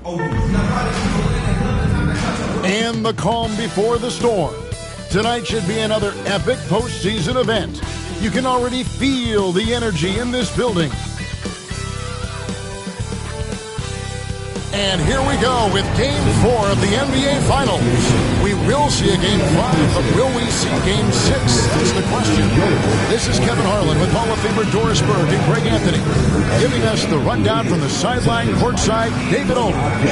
And the calm before the storm. Tonight should be another epic postseason event. You can already feel the energy in this building. And here we go with Game 4 of the NBA Finals. We will see a Game 5, but will we see Game 6? That's the question. This is Kevin Harlan with Hall of Famer Doris Burke and Greg Anthony, giving us the rundown from the sideline courtside, David Aldridge.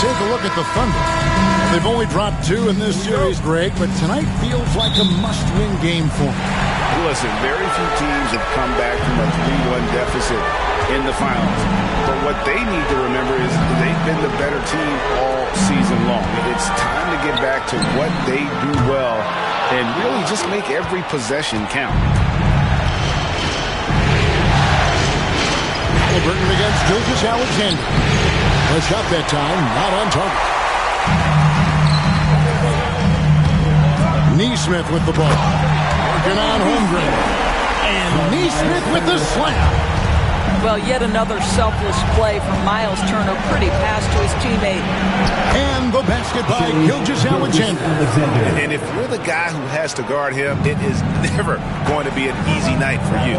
Take a look at the Thunder. They've only dropped 2 in this series, Greg, but tonight feels like a must-win game for them. Listen, very few teams have come back from a 3-1 deficit in the finals. But what they need to remember is they've been the better team all season long. It's time to get back to what they do well and really just make every possession count. Halliburton against Gilgeous Alexander. A shot that time, not on target. Neesmith with the ball. Working on Holmgren. And Neesmith with the slam. Well, yet another selfless play from Miles Turner. Pretty pass to his teammate. And the basket by Gilgeous Alexander. And if you're the guy who has to guard him, it is never going to be an easy night for you.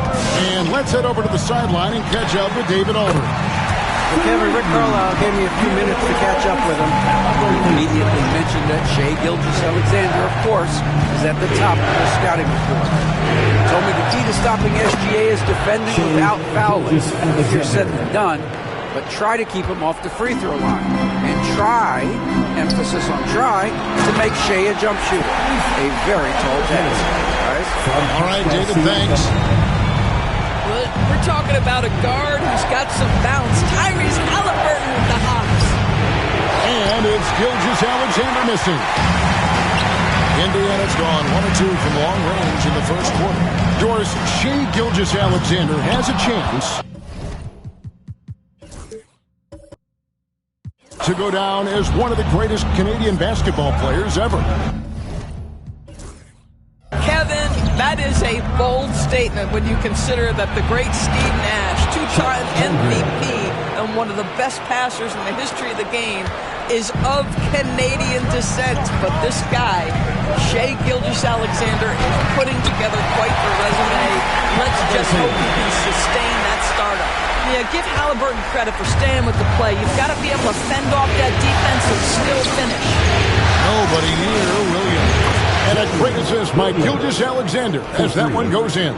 And let's head over to the sideline and catch up with David Aldridge. Well, Kevin, Rick Carlisle gave me a few minutes to catch up with him. Immediately mentioned that Shai Gilgeous-Alexander, of course, is at the top of the scouting report. He told me the key to stopping SGA is defending without fouling. Easier said than done, but try to keep him off the free throw line. And try, emphasis on try, to make Shai a jump shooter. A very tall task, guys. All right, David, thanks. We're talking about a guard who's got some bounce. Tyrese Halliburton with the hops. And it's Gilgeous-Alexander missing. Indiana's gone 1-2 from long range in the first quarter. Doris, Shai Gilgeous-Alexander has a chance to go down as one of the greatest Canadian basketball players ever. Kevin, that is a bold statement when you consider that the great Steve Nash, 2-time MVP and one of the best passers in the history of the game, is of Canadian descent. But this guy, Shai Gilgeous-Alexander, is putting together quite the resume. Let's just hope he can sustain that startup. Yeah, give Halliburton credit for staying with the play. You've got to be able to fend off that defense and still finish. Nobody near Williams. And a great assist by Gilgeous-Alexander as that one goes in.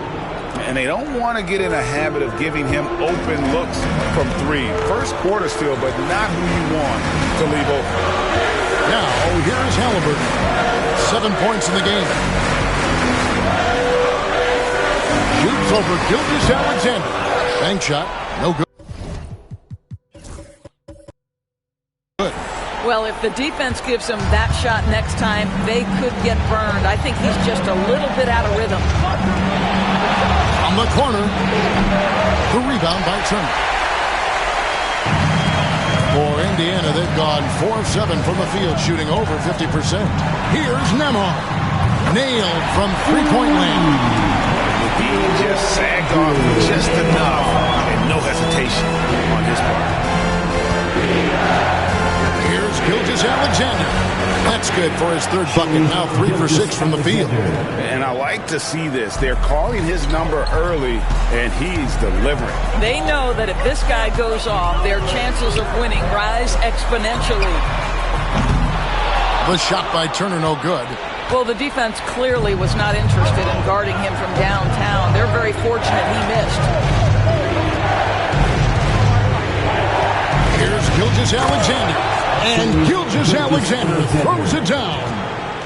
And they don't want to get in a habit of giving him open looks from 3. First quarter still, but not who you want to leave open. Now, here's Halliburton. 7 points in the game. Shoots over Gilgeous-Alexander. Bank shot, no good. Well, if the defense gives him that shot next time, they could get burned. I think he's just a little bit out of rhythm. On the corner, the rebound by Turner. For Indiana, they've gone 4 of 7 from the field, shooting over 50%. Here's Nembhard. Nailed from three-point land. He just sagged off just enough, and no hesitation on his part. Here's Gilgeous-Alexander. That's good for his 3rd bucket. Now 3 for 6 from the field. And I like to see this. They're calling his number early, and he's delivering. They know that if this guy goes off, their chances of winning rise exponentially. The shot by Turner, no good. Well, the defense clearly was not interested in guarding him from downtown. They're very fortunate he missed. Here's Gilgeous-Alexander. And Gilgeous-Alexander throws it down.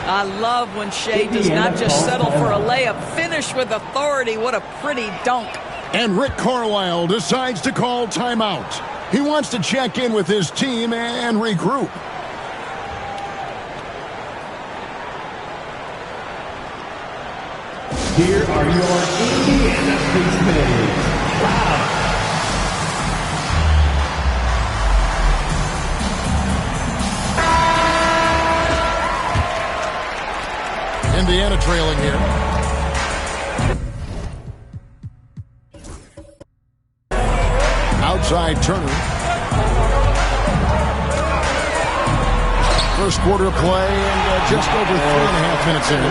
I love when Shai does not just settle for a layup. Finish with authority. What a pretty dunk. And Rick Carlisle decides to call timeout. He wants to check in with his team and regroup. Here are your Indiana Pacers. Wow. Indiana trailing here. Outside Turner. First quarter play and just over 3.5 minutes in.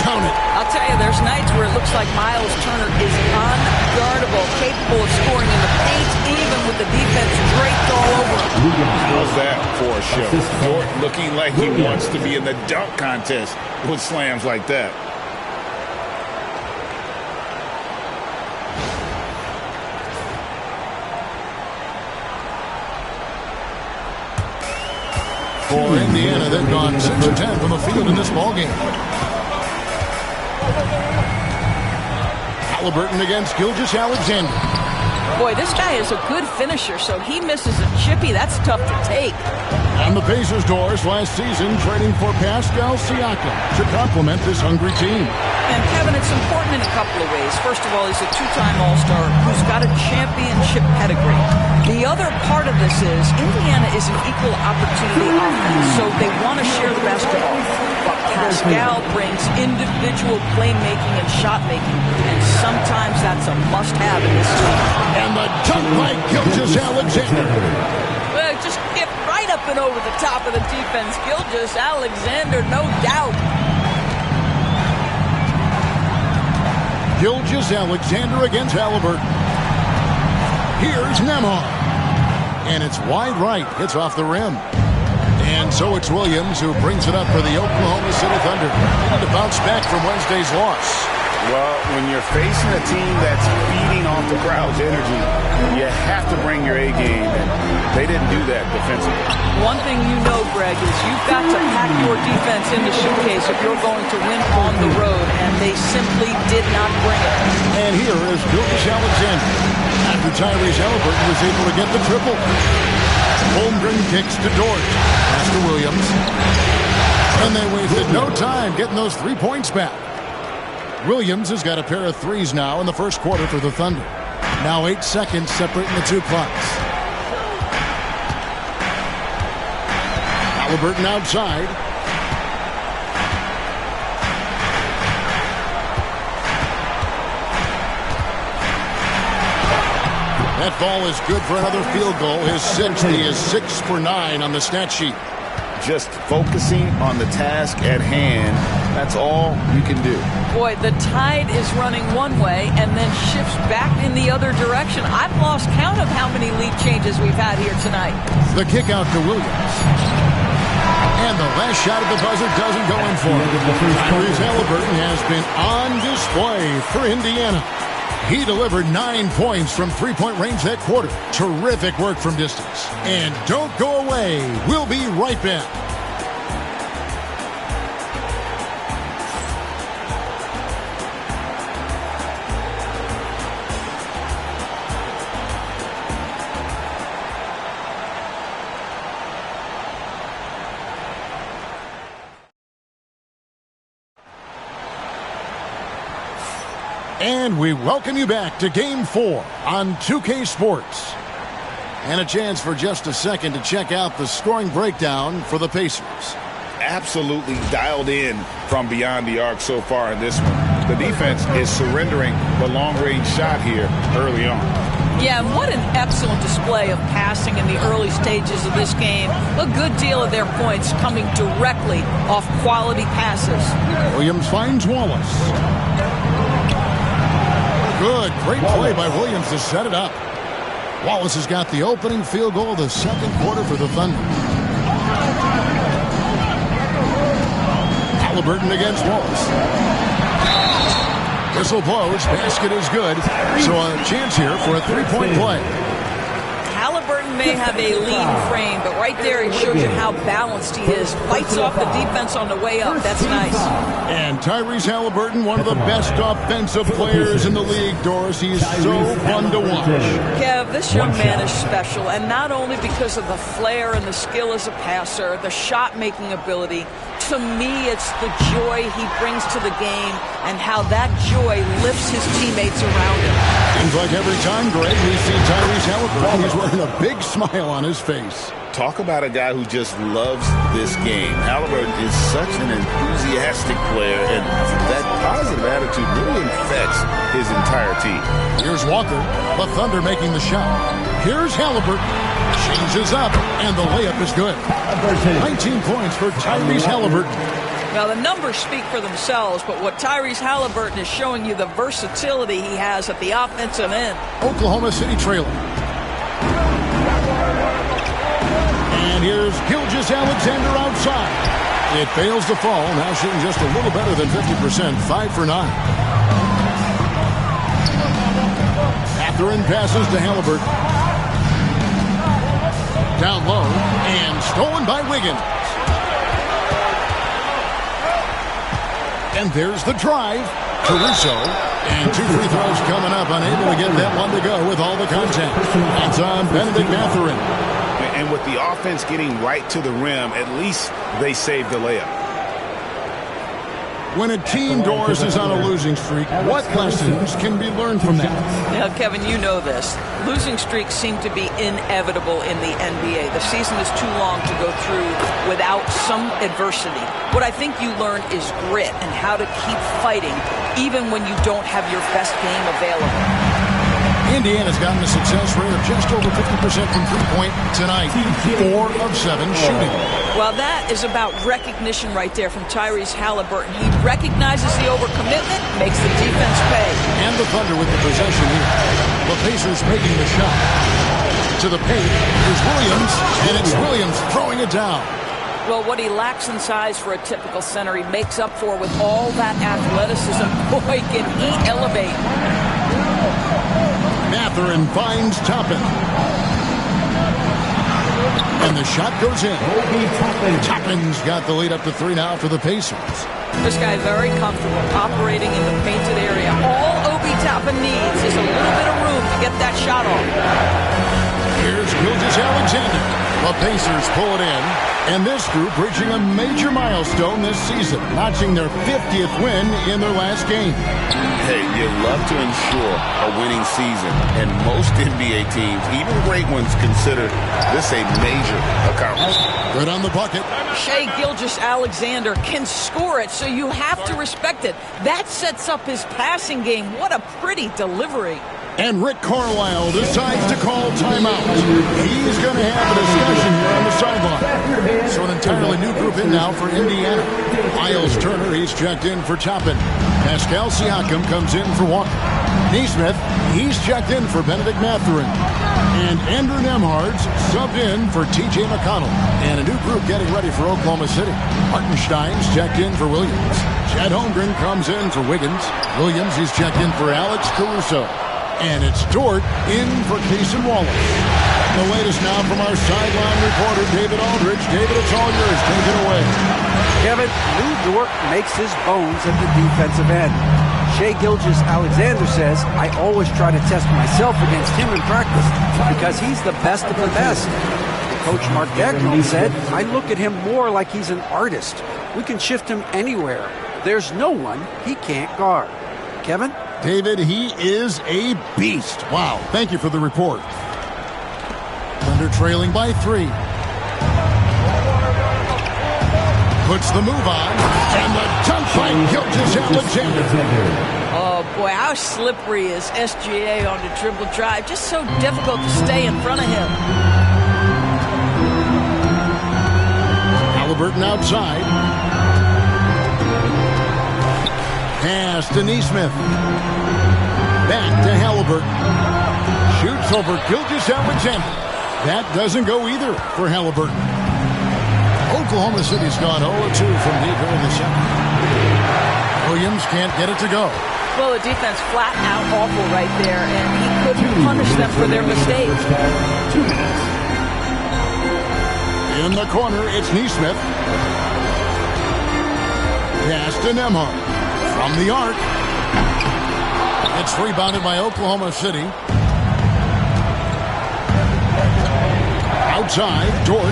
Count it. I'll tell you, there's nights where it looks like Miles Turner is unguardable, capable of scoring in the paint, even with the defense draped all over him. How's that for a show? Dort looking like he wants to be in the dunk contest with slams like that. For Indiana, they've gone 6 of 10 from the field in this ballgame. Halliburton against Gilgeous-Alexander. Boy, this guy is a good finisher, so he misses a chippy. That's tough to take. On the Pacers' doors last season, trading for Pascal Siakam to complement this hungry team. And Kevin, it's important in a couple of ways. First of all, he's a two-time All-Star who's got a championship pedigree. The other part of this is Indiana is an equal opportunity offense, so they want to share the basketball. But Pascal brings individual playmaking and shot making, and sometimes that's a must-have in this team. And the dunk by Gilgeous-Alexander. Well, just get right up and over the top of the defense. Gilgeous-Alexander, no doubt. Gilgeous-Alexander against Halliburton. Here's Nembhard. And it's wide right. It's off the rim. And so it's Williams who brings it up for the Oklahoma City Thunder. To bounce back from Wednesday's loss. Well, when you're facing a team that's feeding off the crowd's energy, you have to bring your A game, and they didn't do that defensively. One thing you know, Greg, is you've got to pack your defense into suitcase if you're going to win on the road, and they simply did not bring it. And here is Gilgeous-Alexander. After Tyrese Halliburton was able to get the triple. Holmgren kicks to Dort. Pass to Williams. And they wasted no time getting those 3 points back. Williams has got a pair of threes now in the first quarter for the Thunder. Now 8 seconds separating the two clocks. Halliburton outside. That ball is good for another field goal. His sixth. He is 6 for 9 on the stat sheet. Just focusing on the task at hand, that's all you can do. Boy, the tide is running one way and then shifts back in the other direction. I've lost count of how many lead changes we've had here tonight. The kick out to Williams. And the last shot at the buzzer doesn't go in for him. Tyrese Halliburton has been on display for Indiana. He delivered 9 points from three-point range that quarter. Terrific work from distance. And don't go away. We'll be right back. And we welcome you back to Game 4 on 2K Sports. And a chance for just a second to check out the scoring breakdown for the Pacers. Absolutely dialed in from beyond the arc so far in this one. The defense is surrendering the long-range shot here early on. Yeah, and what an excellent display of passing in the early stages of this game. A good deal of their points coming directly off quality passes. Williams finds Wallace. Good, great play by Williams to set it up. Wallace has got the opening field goal of the second quarter for the Thunder. Halliburton against Wallace. Whistle blows, basket is good. So a chance here for a three-point play. Halliburton may have a lean frame, but right there he shows you how balanced he is. Fights off the defense on the way up. That's nice. And Tyrese Halliburton, one of the best offensive players in the league, Doris. He's so fun to watch. Kev, this young man is special, and not only because of the flair and the skill as a passer, the shot-making ability. To me, it's the joy he brings to the game and how that joy lifts his teammates around him. Seems like every time, Greg, we see Tyrese Halliburton, he's wearing a big smile on his face. Talk about a guy who just loves this game. Halliburton is such an enthusiastic player, and that positive attitude really infects his entire team. Here's Walker, the Thunder making the shot. Here's Halliburton. Changes up, and the layup is good. 19 points for Tyrese Halliburton. Now, the numbers speak for themselves, but what Tyrese Halliburton is showing you the versatility he has at the offensive end. Oklahoma City trailing. And here's Gilgeous Alexander outside. It fails to fall. Now shooting just a little better than 50%. 5 for 9. Mathurin passes to Halliburton. Down low and stolen by Wiggins. And there's the drive. Caruso. And 2 free throws coming up. Unable to get that one to go with all the contact. It's on Benedict Mathurin. And with the offense getting right to the rim, at least they saved the layup. When a team, Doris, is on a losing streak, what lessons can be learned from that? Now, Kevin, you know this. Losing streaks seem to be inevitable in the NBA. The season is too long to go through without some adversity. What I think you learn is grit and how to keep fighting even when you don't have your best game available. Indiana's gotten a success rate of just over 50% from three-point tonight. 4 of 7 shooting. Well, that is about recognition right there from Tyrese Halliburton. He recognizes the overcommitment, makes the defense pay. And the Thunder with the possession here. The Pacers making the shot. To the paint, here's Williams, and it's Williams throwing it down. Well, what he lacks in size for a typical center, he makes up for with all that athleticism. Boy, can he elevate. Mathurin finds Toppin. And the shot goes in. Toppin's got the lead up to 3 now for the Pacers. This guy very comfortable operating in the painted area. All Obi Toppin needs is a little bit of room to get that shot off. Here's Gilgeous Alexander. The Pacers pull it in. And this group reaching a major milestone this season, notching their 50th win in their last game. Hey, you love to ensure a winning season, and most NBA teams, even great ones, consider this a major accomplishment. Good on the bucket. Shai Gilgeous-Alexander can score it, so you have to respect it. That sets up his passing game. What a pretty delivery. And Rick Carlisle decides to call timeout. He's going to have a discussion here on the sideline. So an entirely new group in now for Indiana. Miles Turner, he's checked in for Toppin. Pascal Siakam comes in for Walker. Neesmith, he's checked in for Benedict Mathurin. And Andrew Nembhard's subbed in for T.J. McConnell. And a new group getting ready for Oklahoma City. Hartenstein's checked in for Williams. Chad Holmgren comes in for Wiggins. Williams, he's checked in for Alex Caruso. And it's Dort in for Cason Wallace. The latest now from our sideline reporter, David Aldridge. David, it's all yours. Take it away. Kevin, Lou Dort makes his bones at the defensive end. Shai Gilgeous-Alexander says, I always try to test myself against him in practice because he's the best of the best. Coach Mark Dagnall said, I look at him more like he's an artist. We can shift him anywhere. There's no one he can't guard. Kevin? David, he is a beast. Wow. Thank you for the report. Thunder trailing by 3. Puts the move on. And the dunk by Gilgeous-Alexander. Oh, boy, how slippery is SGA on the dribble drive. Just so difficult to stay in front of him. Halliburton outside. Pass to Neesmith. Back to Halliburton. Shoots over Gilgeous-Alexander. That doesn't go either for Halliburton. Oklahoma City's gone 0-2 from deep here in the second. Williams can't get it to go. Well, the defense flat out awful right there, and he couldn't punish them for their mistakes. 2 minutes. In the corner, it's Neesmith. Pass to Nembhard. From the arc. It's rebounded by Oklahoma City. Outside, Dort.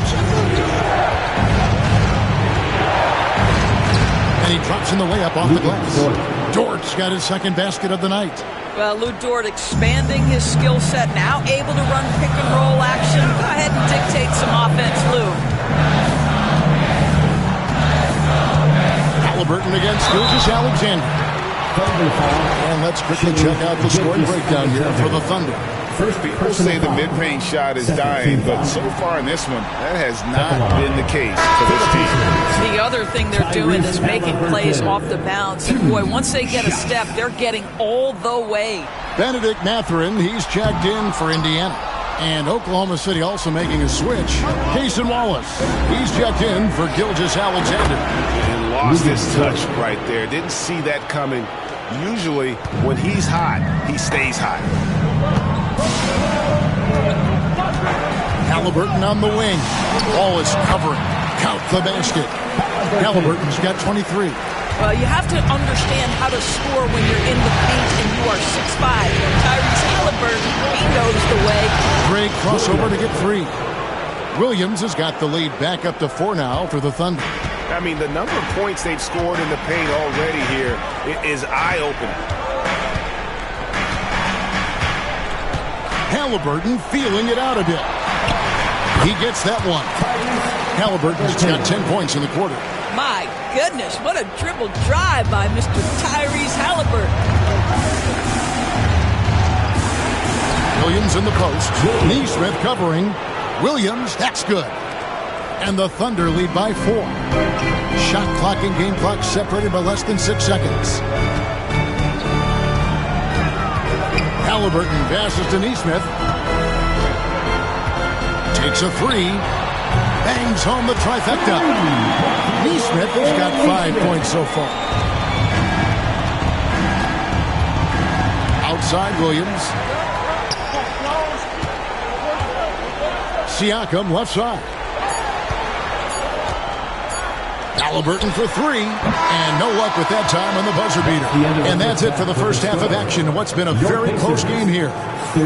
And he drops in the layup off the glass. Dort's got his second basket of the night. Well, Lou Dort expanding his skill set, now able to run pick and roll action. Go ahead and dictate some offense, Lou. Halliburton against Gilgeous Alexander. And let's quickly check out the scoring breakdown here for the Thunder. People say the mid-range shot is dying, but so far in this one, that has not been the case for this team. The other thing they're doing is making plays off the bounce. And boy, once they get a step, they're getting all the way. Benedict Mathurin, he's checked in for Indiana. And Oklahoma City also making a switch. Cason Wallace, he's checked in for Gilgeous Alexander. And lost his touch right there. Didn't see that coming. Usually, when he's hot, he stays hot. Halliburton on the wing. Ball is covering. Count the basket. Halliburton's got 23. Well, you have to understand how to score when you're in the paint and you are 6'5". Tyrese Halliburton, he knows the way. Great crossover to get 3. Williams has got the lead back up to 4 now for the Thunder. I mean, the number of points they've scored in the paint already here is eye-opening. Halliburton feeling it out a bit. He gets that one. Halliburton's got 10 points in the quarter. My goodness, what a dribble drive by Mr. Tyrese Halliburton. Williams in the post. Neesmith covering. Williams, that's good. And the Thunder lead by 4. Shot clock and game clock separated by less than 6 seconds. Halliburton passes to Neesmith. Takes a 3. Bangs home the trifecta. Neesmith has got 5 points so far. Outside Williams. Siakam left side. Halliburton for 3, and no luck with that time on the buzzer beater. And that's it for the first half of action in what's been a very close game here.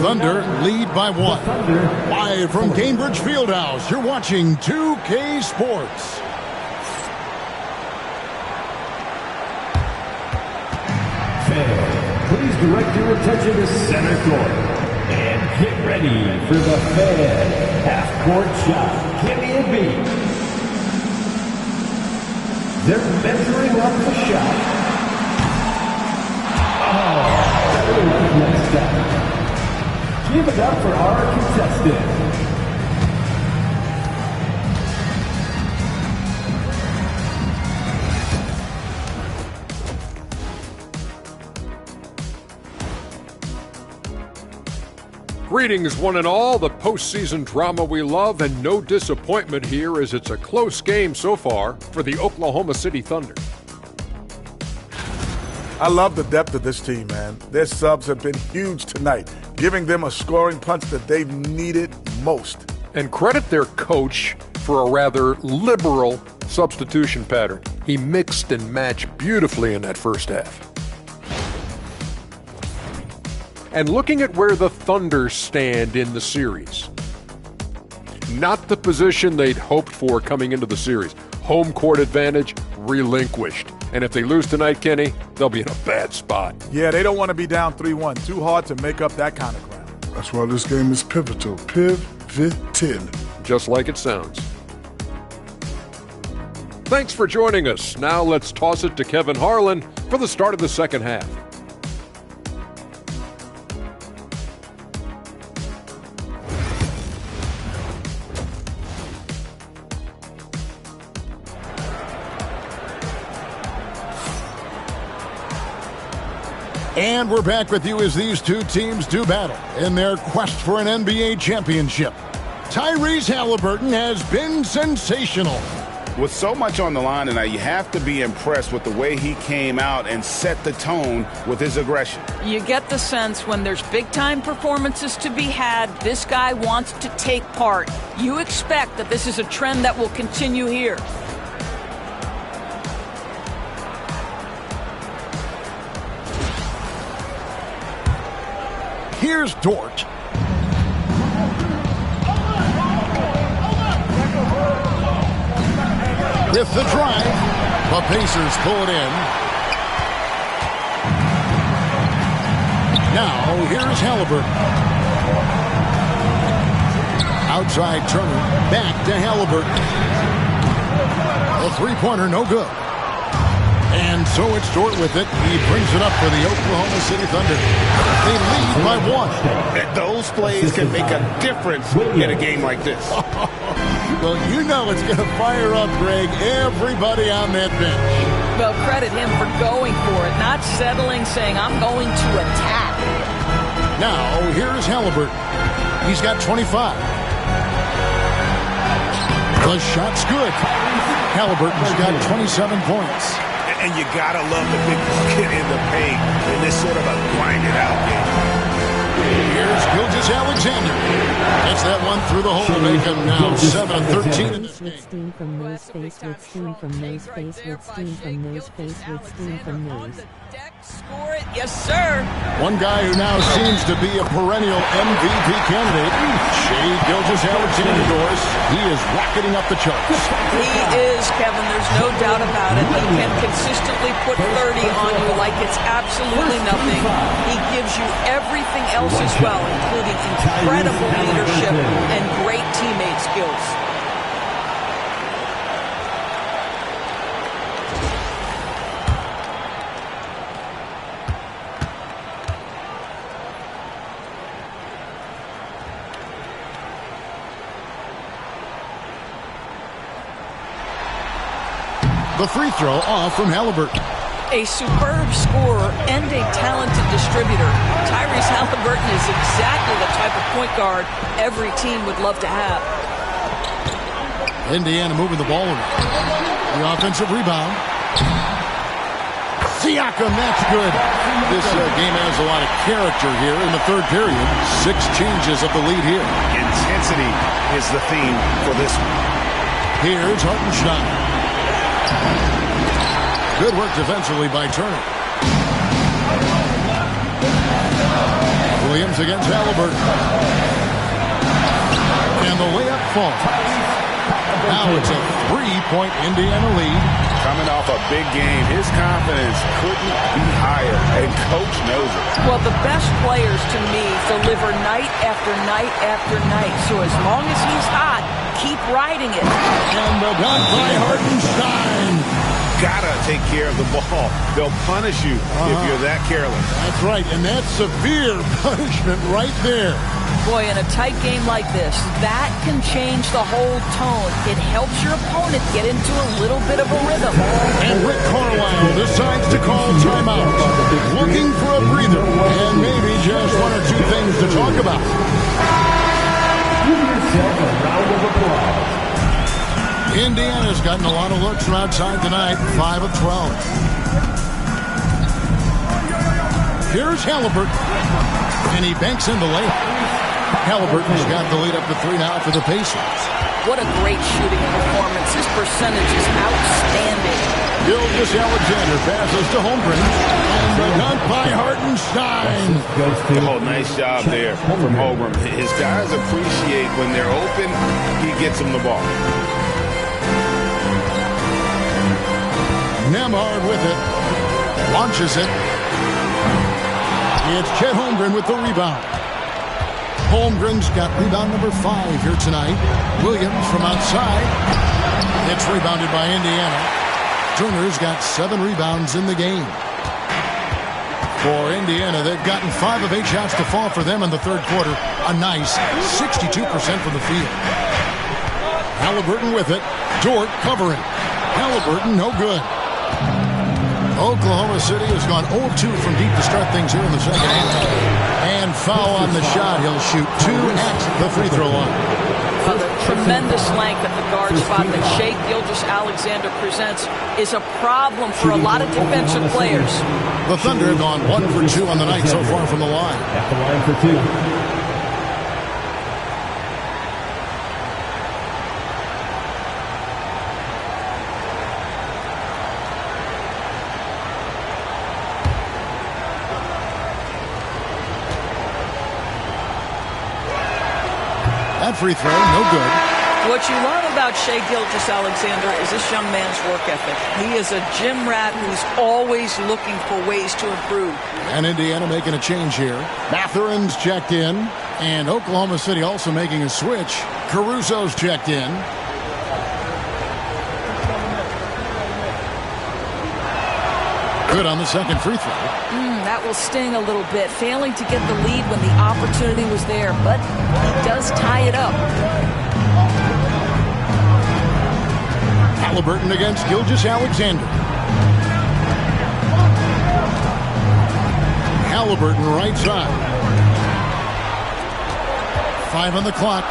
Thunder lead by 1. Live from Gainbridge Fieldhouse, you're watching 2K Sports. Fans, please direct your attention to center court. And get ready for the Fed half-court shot. Give me a beat. They're measuring up the shot. Oh, next up. Give it up for our contestant. Greetings, one and all. The postseason drama we love, and no disappointment here as it's a close game so far for the Oklahoma City Thunder. I love the depth of this team, man. Their subs have been huge tonight, giving them a scoring punch that they've needed most. And credit their coach for a rather liberal substitution pattern. He mixed and matched beautifully in that first half. And looking at where the Thunder stand in the series, not the position they'd hoped for coming into the series. Home court advantage relinquished. And if they lose tonight, Kenny, they'll be in a bad spot. Yeah, they don't want to be down 3-1. Too hard to make up that kind of ground. That's why this game is pivotal. Pivotal. Just like it sounds. Thanks for joining us. Now let's toss it to Kevin Harlan for the start of the second half. And we're back with you as these two teams do battle in their quest for an NBA championship. Tyrese Halliburton has been sensational. With so much on the line tonight, you have to be impressed with the way he came out and set the tone with his aggression. You get the sense when there's big-time performances to be had, this guy wants to take part. You expect that this is a trend that will continue here. Here's Dort. With the drive, the Pacers pull it in. Now, here's Halliburton. Outside Turner, back to Halliburton. The three-pointer, no good. And so it's Dort with it. He brings it up for the Oklahoma City Thunder. They lead by 1. Those plays can make a difference in a game like this. Well, you know it's going to fire up, Greg, everybody on that bench. Well, credit him for going for it, not settling, saying, I'm going to attack. Now, here's Halliburton. He's got 25. The shot's good. Halliburton's got 27 points. And you got to love the big bucket in the paint in this sort of a grinded-out game. Here's Gilgeous-Alexander. Gets that one through the hole to make him now 7-13 in this game. Steam from nose, face with steam from nose, face with steam from nose, face with steam from nose. Score it, yes, sir. One guy who now seems to be a perennial MVP candidate, Shai Gilgeous-Alexander, Doris. He is rocketing up the charts. He is, Kevin. There's no doubt about it. He can consistently put 30 on you like it's absolutely nothing. He gives you everything else as well, including incredible leadership and great teammate skills. The free throw off from Halliburton. A superb scorer and a talented distributor. Tyrese Halliburton is exactly the type of point guard every team would love to have. Indiana moving the ball around. The offensive rebound. Siakam, that's good. This game has a lot of character here in the third period. 6 changes of the lead here. Intensity is the theme for this one. Here's Hartenstein. Good work defensively by Turner. Williams against Halliburton. And the layup falls. Now it's a 3-point Indiana lead. Coming off a big game, his confidence couldn't be higher, and Coach knows it. Well, the best players, to me, deliver night after night after night. So as long as he's hot, keep riding it. And the dunk by Hartenstein. Gotta take care of the ball. They'll punish you if you're that careless. That's right, and that's severe punishment right there. Boy, in a tight game like this, that can change the whole tone. It helps your opponent get into a little bit of a rhythm. And Rick Carlisle decides to call timeout, looking for a breather, and maybe just 1 or 2 things to talk about. Give yourself a round of applause. Indiana's gotten a lot of looks from outside tonight, 5 of 12. Here's Halliburton, and he banks in the layup. Halliburton's got the lead up to 3 now for the Pacers. What a great shooting performance. His percentage is outstanding. Gilgeous-Alexander passes to Holmgren, and the dunk by Hartenstein. Oh, nice job there from Holmgren. His guys appreciate when they're open, he gets them the ball. Nembhard with it, launches it. It's Chet Holmgren with the rebound. Holmgren's got rebound number 5 here tonight. Williams from outside. It's rebounded by Indiana. Turner's got 7 rebounds in the game. For Indiana, they've gotten 5 of 8 shots to fall for them in the third quarter. A nice 62% from the field. Halliburton with it. Dort covering. Halliburton no good. Oklahoma City has gone 0-2 from deep to start things here in the second half. And foul on the shot. He'll shoot 2 at the free throw line. The tremendous length at the guard spot that Shai Gilgeous-Alexander presents is a problem for a lot of defensive players. The Thunder have gone 1 for 2 on the night so far from the line. At the line for 2. That free throw, no good. What you learn about Shai Gilgeous-Alexander is this young man's work ethic. He is a gym rat who's always looking for ways to improve. And Indiana making a change here. Mathurin's checked in. And Oklahoma City also making a switch. Caruso's checked in. Good on the second free throw. That will sting a little bit. Failing to get the lead when the opportunity was there. But he does tie it up. Halliburton against Gilgeous-Alexander. Halliburton right side. 5 on the clock.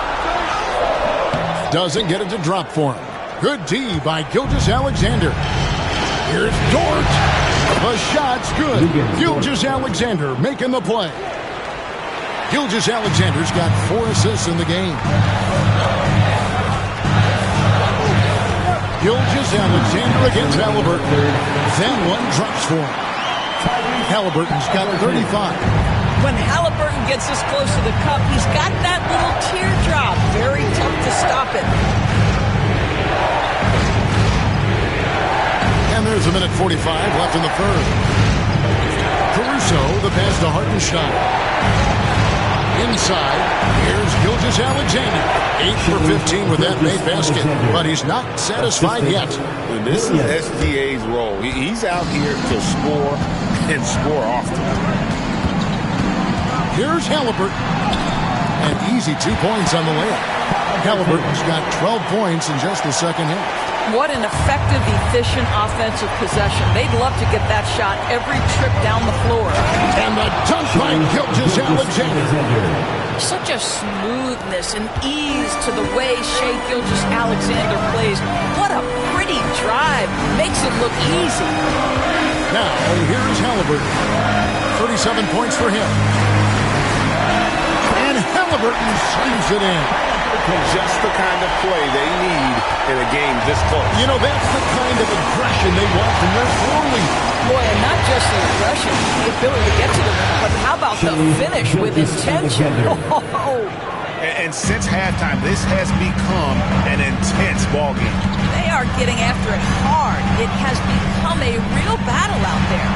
Doesn't get it to drop for him. Good D by Gilgeous-Alexander. Here's Dort. The shot's good. Gilgeous-Alexander making the play. Gilgeous-Alexander's got 4 assists in the game. Gilgeous-Alexander against Halliburton. Then one drops for him. Halliburton's got 35. When Halliburton gets this close to the cup, he's got that little teardrop. Very tough to stop it. And there's a minute 45 left in the third. Caruso, the pass to Hartenstein. Inside, here's Gilgeous-Alexander. 8 for 15 with that made basket, but he's not satisfied yet. This is SGA's role. He's out here to score and score often. Here's Halliburton. And easy 2 points on the layup. Halliburton's got 12 points in just the second half. What an effective, efficient offensive possession. They'd love to get that shot every trip down the floor. And the dunk by Gilgeous-Alexander. Such a smoothness and ease to the way Shai Gilgeous-Alexander plays. What a pretty drive. Makes it look easy. Now, here's Halliburton. 37 points for him. And Halliburton sleeves it in. Just the kind of play they need in a game this close. You know, that's the kind of aggression they want from their early. Boy, and not just the aggression, the ability to get to the rim, but how about the finish with intention? And since halftime, this has become an intense ballgame. They are getting after it hard. It has become a real battle out there.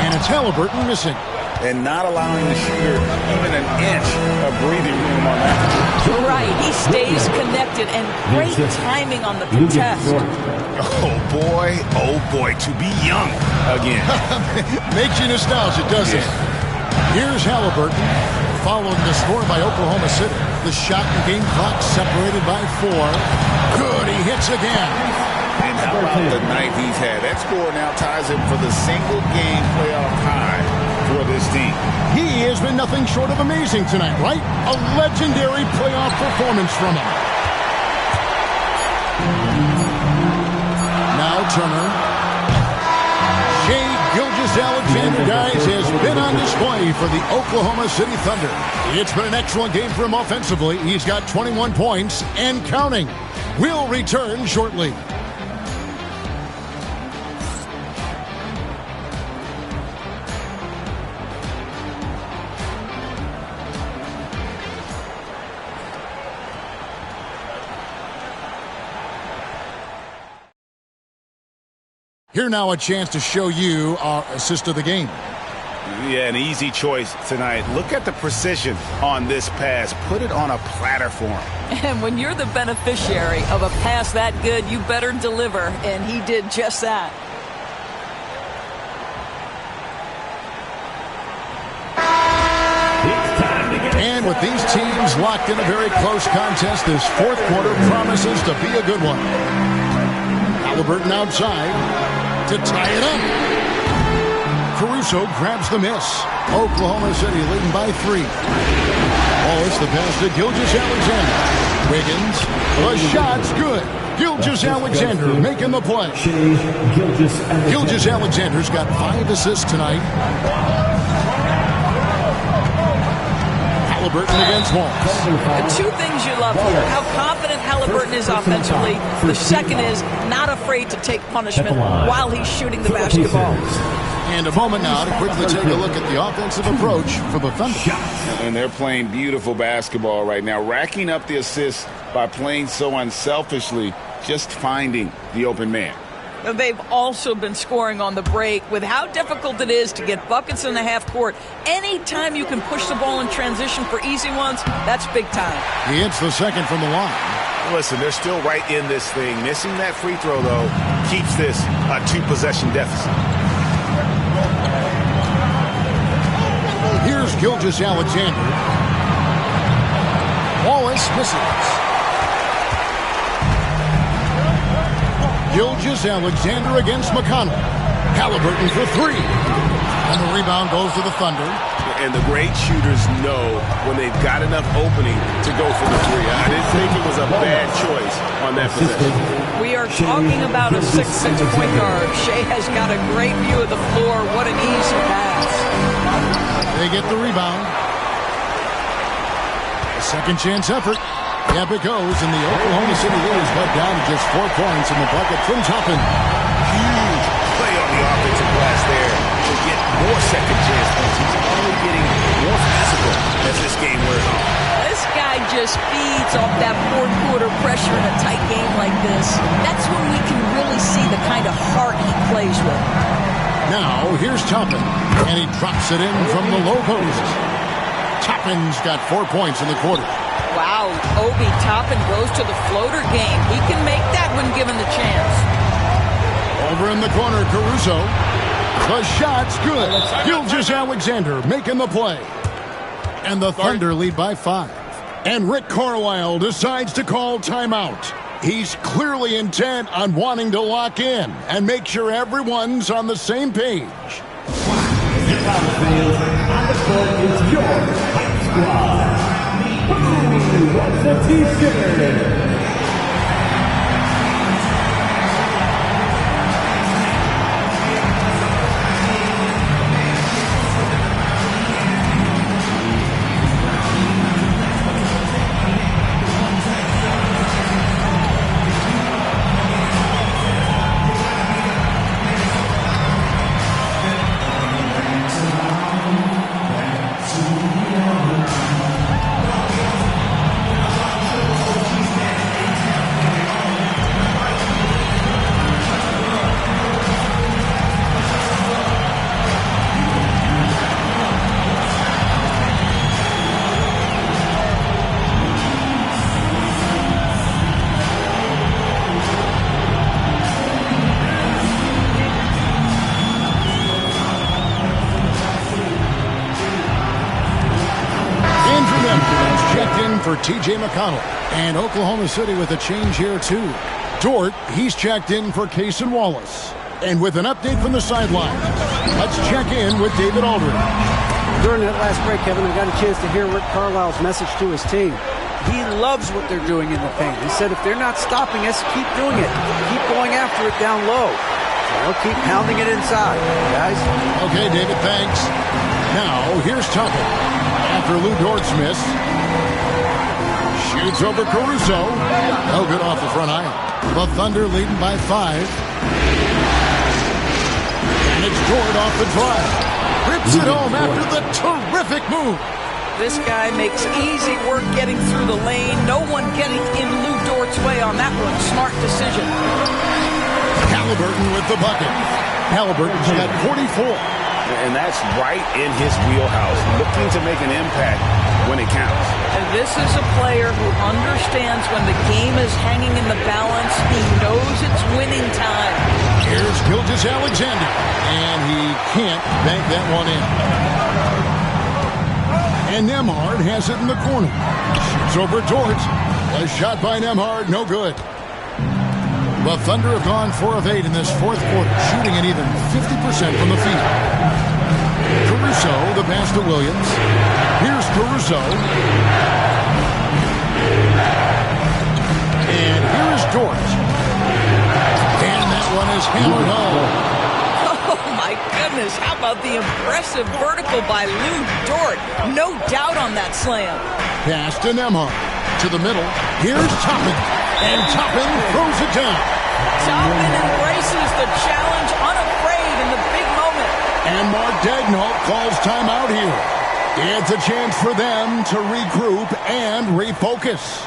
And it's Halliburton missing. And not allowing the shooter even an inch of breathing room on that. Right, he stays connected, and great timing on the contest. Oh boy, to be young again. Makes you nostalgic, doesn't it? Here's Halliburton, following the score by Oklahoma City. The shot and game clock separated by 4. Good, he hits again. And how about the night he's had? That score now ties him for the single game playoff high for this team. He has been nothing short of amazing tonight, right? A legendary playoff performance from him. Now Turner. Shai Gilgeous-Alexander, guys, has been on display for the Oklahoma City Thunder. It's been an excellent game for him offensively. He's got 21 points and counting. We'll return shortly. Here now a chance to show you our assist of the game. Yeah, an easy choice tonight. Look at the precision on this pass. Put it on a platter for him. And when you're the beneficiary of a pass that good, you better deliver. And he did just that. And with these teams locked in a very close contest, this fourth quarter promises to be a good one. Halliburton outside to tie it up. Caruso grabs the miss. Oklahoma City leading by 3. Ball Wallace, the pass to Gilgeous-Alexander. Wiggins, the shot's good. Gilgeous-Alexander making the play. Gilgeous-Alexander's got 5 assists tonight. Halliburton against Wallace. The two things you love here, how confident Halliburton is offensively. The second is not afraid to take punishment while he's shooting the basketball. And a moment now to quickly take a look at the offensive approach for the Thunder. And they're playing beautiful basketball right now, racking up the assists by playing so unselfishly, just finding the open man. They've also been scoring on the break. With how difficult it is to get buckets in the half court, anytime you can push the ball in transition for easy ones, that's big time. He hits the second from the line. Listen, they're still right in this thing. Missing that free throw, though, keeps this a 2-possession deficit. Here's Gilgeous-Alexander. Wallace misses. Gilgeous-Alexander against McConnell. Halliburton for 3. And the rebound goes to the Thunder. And the great shooters know when they've got enough opening to go for the 3. I didn't think it was a bad choice on that possession. We are talking about a 6'6" point guard. Shea has got a great view of the floor. What an easy pass. They get the rebound. A second chance effort. Up it goes, and the Oklahoma City lead is cut down to just 4 points in the bucket from Toppin. Huge play on the offensive glass there to get more second chance points. He's only getting more physical as this game wears on. This guy just feeds off that fourth quarter pressure in a tight game like this. That's when we can really see the kind of heart he plays with. Now, here's Toppin, and he drops it in from the low post. Toppin's got 4 points in the quarter. Wow, Obi Toppin goes to the floater game. He can make that when given the chance. Over in the corner, Caruso. The shot's good. Gilgeous-Alexander making the play. And the Thunder lead by 5. And Rick Carlisle decides to call timeout. He's clearly intent on wanting to lock in and make sure everyone's on the same page. On the court is your hype squad. What's the T-shirt? For T.J. McConnell. And Oklahoma City with a change here, too. Dort, he's checked in for Cason Wallace. And with an update from the sideline, let's check in with David Aldridge. During that last break, Kevin, I got a chance to hear Rick Carlisle's message to his team. He loves what they're doing in the paint. He said if they're not stopping us, keep doing it. Keep going after it down low. So they'll keep pounding it inside, guys. Okay, David, thanks. Now, here's Toppin. After Lou Dort's miss, shoots over Caruso. No good off the front iron. The Thunder leading by 5. And it's Dort off the drive. Rips it home after the terrific move. This guy makes easy work getting through the lane. No one getting in Lou Dort's way on that one. Smart decision. Halliburton with the bucket. Halliburton's got 44. And that's right in his wheelhouse, looking to make an impact when it counts. And this is a player who understands when the game is hanging in the balance. He knows it's winning time. Here's Gilgeous-Alexander, and he can't bank that one in. And Nembhard has it in the corner. Shoots over Dort. A shot by Nembhard, no good. The Thunder have gone 4 of 8 in this fourth quarter, shooting an even 50% from the field. Caruso, the pass to Williams. Here's Caruso. hammered home. Oh, my goodness. How about the impressive vertical by Lou Dort? No doubt on that slam. Pass to Nembhard. To the middle. Here's Toppin. And Toppin throws it down. Toppin embraces the challenge, unafraid in the big moment. And Mark Daigneault calls timeout here. It's a chance for them to regroup and refocus.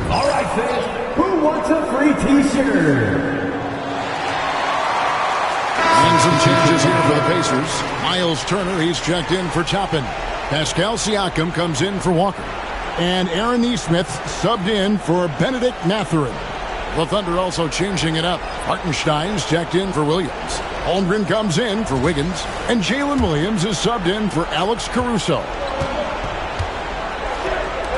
All right, fans, who wants a free T-shirt? And some changes here for the Pacers. Miles Turner, he's checked in for Toppin. Pascal Siakam comes in for Walker. And Aaron Nesmith subbed in for Benedict Mathurin. The Thunder also changing it up. Hartenstein's checked in for Williams. Holmgren comes in for Wiggins. And Jalen Williams is subbed in for Alex Caruso.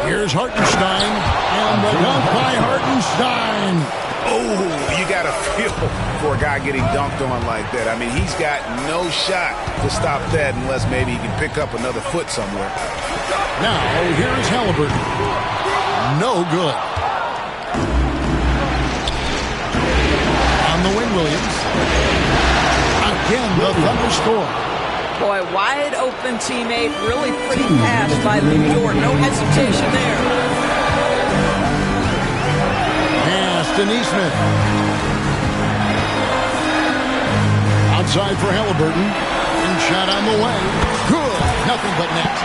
Here's Hartenstein. And the dunk by Hartenstein. Oh, you got to feel for a guy getting dunked on like that. I mean, he's got no shot to stop that unless maybe he can pick up another foot somewhere. Now, here's Halliburton. No good. On the wing, Williams. Again, the Thunder score. Boy, wide open teammate. Really pretty pass by Lou Dort. No hesitation there. To Nesmith. Outside for Halliburton. And shot on the way. Good. Nothing but net.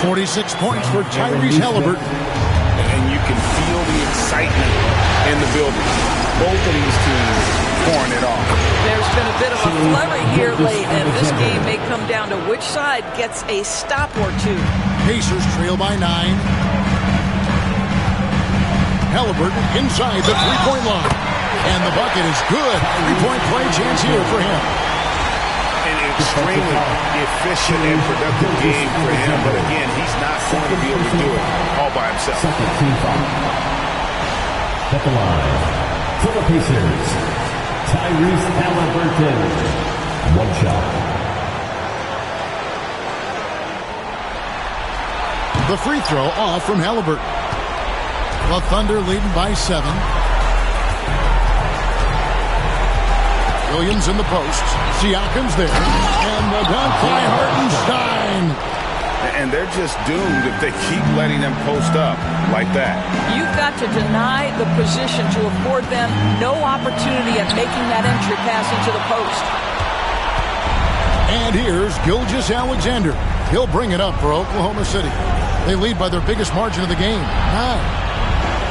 46 points for Tyrese Halliburton. And you can feel the excitement in the building. Both of these teams pouring it off. There's been a bit of a flurry here late, and this game may come down to which side gets a stop or two. Pacers trail by 9. Halliburton inside the three-point line. And the bucket is good. Three-point play chance here for him. An extremely efficient and productive game for him. But again, he's not going to be able to do it all by himself. Second team foul. At the line, for the Pacers, Tyrese Halliburton. One shot. The free throw off from Halliburton. The Thunder leading by 7. Williams in the post. Siakam's there. And the dunk by Hartenstein. And they're just doomed if they keep letting them post up like that. You've got to deny the position to afford them no opportunity at making that entry pass into the post. And here's Gilgeous-Alexander. He'll bring it up for Oklahoma City. They lead by their biggest margin of the game, 9.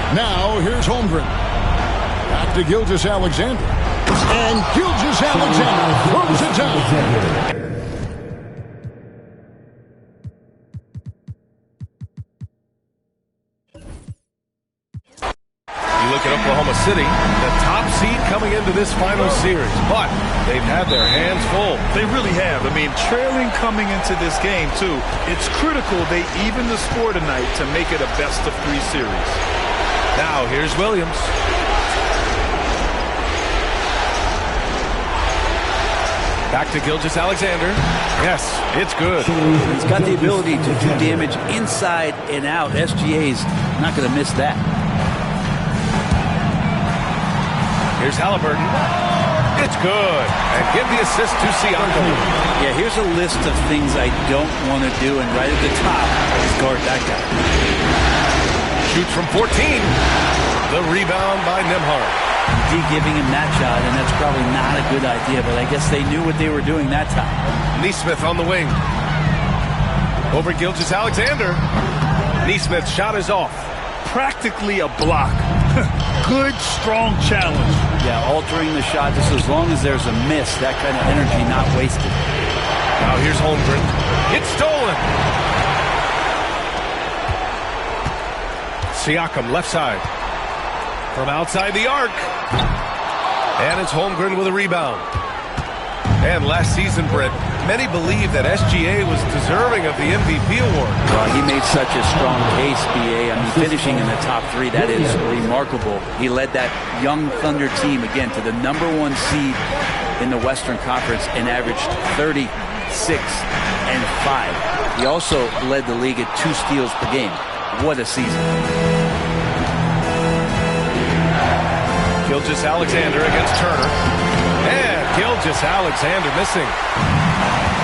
Now, here's Holmgren. Back to Gilgeous-Alexander. And Gilgeous-Alexander throws it down. You look at Oklahoma City, the top seed coming into this final series, but they've had their hands full. They really have. I mean, trailing coming into this game, too. It's critical they even the score tonight to make it a best-of-3 series. Now, here's Williams. Back to Gilgeous-Alexander. Yes, it's good. He's got the ability to do damage inside and out. SGA's not going to miss that. Here's Halliburton. It's good. And give the assist to Siakam. Yeah, here's a list of things I don't want to do, and right at the top is guard that guy. Shoots from 14. The rebound by Nembhard. D giving him that shot, and that's probably not a good idea, but I guess they knew what they were doing that time. Nesmith on the wing. Over Gilgeous-Alexander. Nesmith's shot is off. Practically a block. Good, strong challenge. Yeah, altering the shot just as long as there's a miss, that kind of energy not wasted. Now here's Holmgren. It's stolen. Siakam left side. From outside the arc. And it's Holmgren with a rebound. And last season, Brett, many believe that SGA was deserving of the MVP award. Well, he made such a strong case, BA. I mean, finishing in the top 3, that is remarkable. He led that young Thunder team, again, to the #1 seed in the Western Conference and averaged 36 and 5. He also led the league at 2 steals per game. What a season. Gilgeous-Alexander against Turner. And Gilgeous-Alexander missing.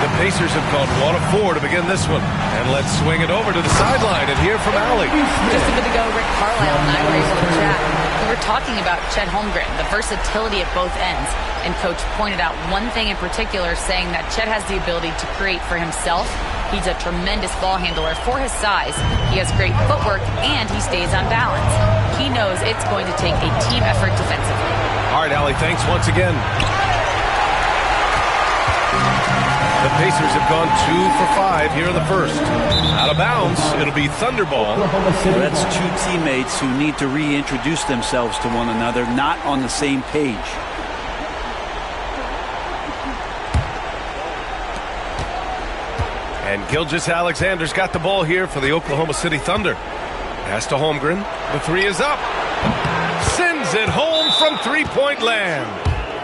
The Pacers have gone 1 of 4 to begin this one. And let's swing it over to the sideline and hear from Allie. Just a bit ago, Rick Carlisle and I were able to chat. We were talking about Chet Holmgren, the versatility at both ends. And Coach pointed out one thing in particular, saying that Chet has the ability to create for himself. He's a tremendous ball handler for his size. He has great footwork, and he stays on balance. He knows it's going to take a team effort defensively. All right, Allie, thanks once again. The Pacers have gone 2 for 5 here in the first. Out of bounds, it'll be Thunderball. Well, that's two teammates who need to reintroduce themselves to one another, not on the same page. And Gilgeous-Alexander's got the ball here for the Oklahoma City Thunder. Pass to Holmgren. The three is up. Sends it home from three-point land.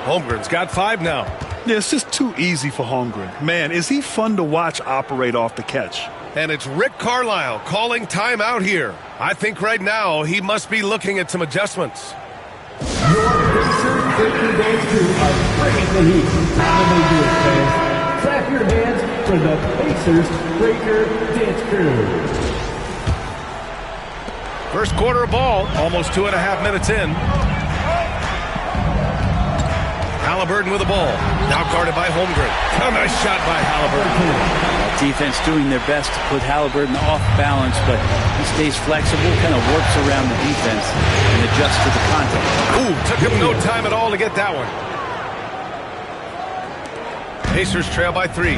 Holmgren's got 5 now. Yeah, it's just too easy for Holmgren. Man, is he fun to watch operate off the catch. And it's Rick Carlisle calling timeout here. I think right now he must be looking at some adjustments. Your Pacers breaking dance crew are bringing the heat. How do they do it, fans? Clap your hands for the Pacers Breaker Dance Crew. First quarter of ball, almost 2.5 minutes in. Halliburton with the ball. Now guarded by Holmgren. A nice shot by Halliburton. Defense doing their best to put Halliburton off balance, but he stays flexible, kind of works around the defense and adjusts to the contact. Ooh, took him no time at all to get that one. Pacers trail by 3.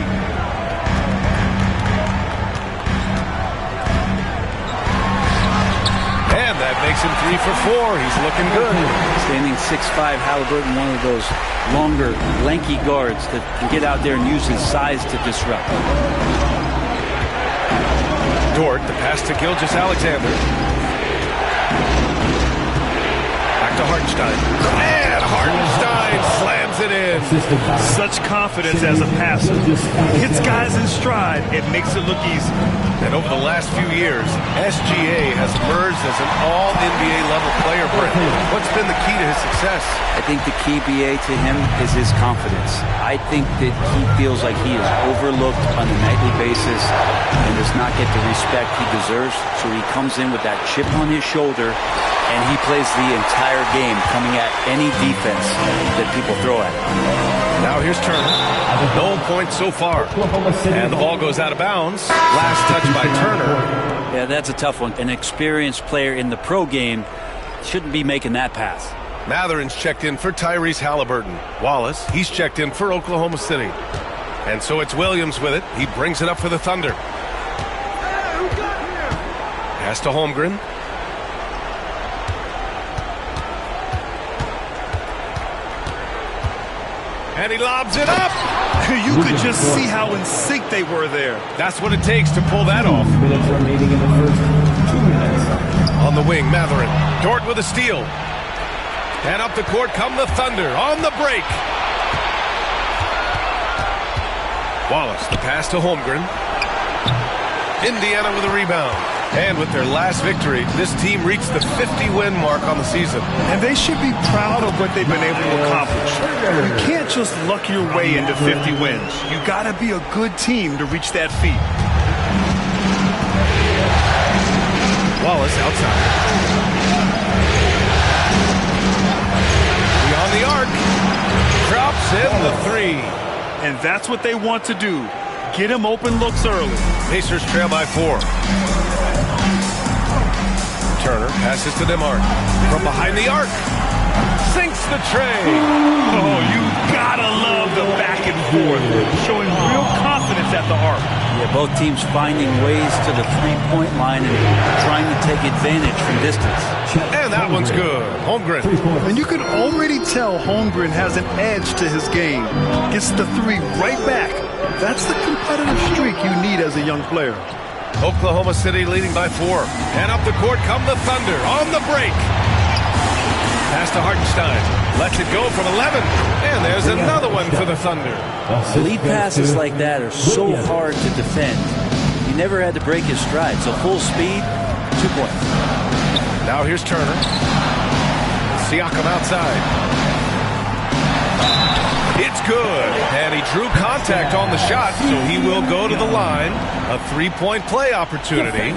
And that makes him 3 for 4. He's looking good. Standing 6'5", Halliburton, one of those longer, lanky guards that can get out there and use his size to disrupt. Dort, the pass to Gilgeous-Alexander. Back to Hartenstein. And Hartenstein slams it in. Such confidence as a passer. Hits guys in stride. It makes it look easy. And over the last few years, SGA has emerged as an all-NBA level player, Brent. What's been the key to his success? I think the key, BA, to him is his confidence. I think that he feels like he is overlooked on a nightly basis and does not get the respect he deserves. So he comes in with that chip on his shoulder, and he plays the entire game, coming at any defense that people throw at him. Now here's Turner. No points so far. And the ball goes out of bounds. Last touch by Turner. Yeah, that's a tough one. An experienced player in the pro game shouldn't be making that pass. Matherin's checked in for Tyrese Halliburton. Wallace, he's checked in for Oklahoma City. And so it's Williams with it. He brings it up for the Thunder. Pass to Holmgren. And he lobs it up. You could just see how in sync they were there. That's what it takes to pull that off. Minutes remaining in the first 2 minutes. On the wing, Matherin. Dort with a steal. And up the court come the Thunder on the break. Wallace, the pass to Holmgren. Indiana with a rebound. And with their last victory, this team reached the 50-win mark on the season. And they should be proud of what they've been able to accomplish. You can't just luck your way into 50 wins. You got to be a good team to reach that feat. Wallace outside. Beyond the arc. Drops in the 3. And that's what they want to do. Get him open looks early. Pacers trail by 4. Turner passes to DeMar. From behind the arc. Sinks the tray. Oh, you gotta love the back and forth. Showing real confidence at the arc. Yeah, both teams finding ways to the three-point line and trying to take advantage from distance. And that one's good. Holmgren. And you can already tell Holmgren has an edge to his game. Gets the 3 right back. That's the competitive streak you need as a young player. Oklahoma City leading by 4. And up the court come the Thunder on the break. Pass to Hartenstein. Lets it go from 11. And there's another one for the Thunder. Lead passes like that are so hard to defend. He never had to break his stride. So full speed, 2 points. Now here's Turner. Siakam outside. It's good. And he drew contact on the shot, so he will go to the line. A three-point play opportunity.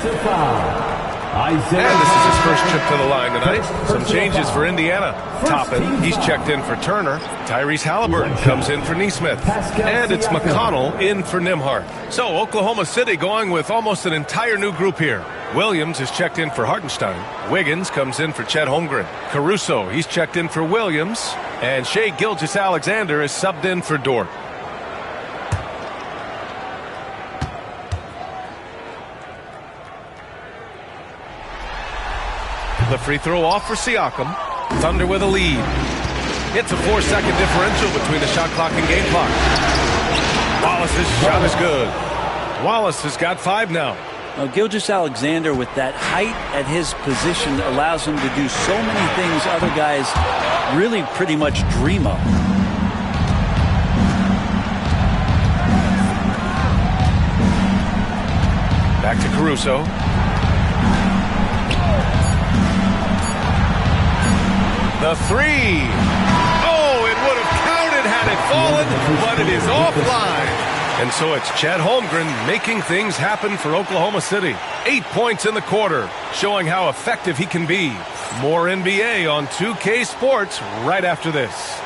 And this is his first trip to the line tonight. Some changes for Indiana. Toppin, he's checked in for Turner. Tyrese Halliburton comes in for Nesmith. And it's McConnell in for Nembhard. So Oklahoma City going with almost an entire new group here. Williams is checked in for Hartenstein. Wiggins comes in for Chet Holmgren. Caruso, he's checked in for Williams. And Shai Gilgeous-Alexander is subbed in for Dort. The free throw off for Siakam. Thunder with a lead. It's a 4-second differential between the shot clock and game clock. Wallace's shot is good. Wallace has got 5 now. Well, Gilgeous-Alexander with that height at his position allows him to do so many things other guys really pretty much dream of. Back to Caruso. The three. Oh, it would have counted had it fallen, but it is offline. And so it's Chet Holmgren making things happen for Oklahoma City. 8 points in the quarter, showing how effective he can be. More NBA on 2K Sports right after this.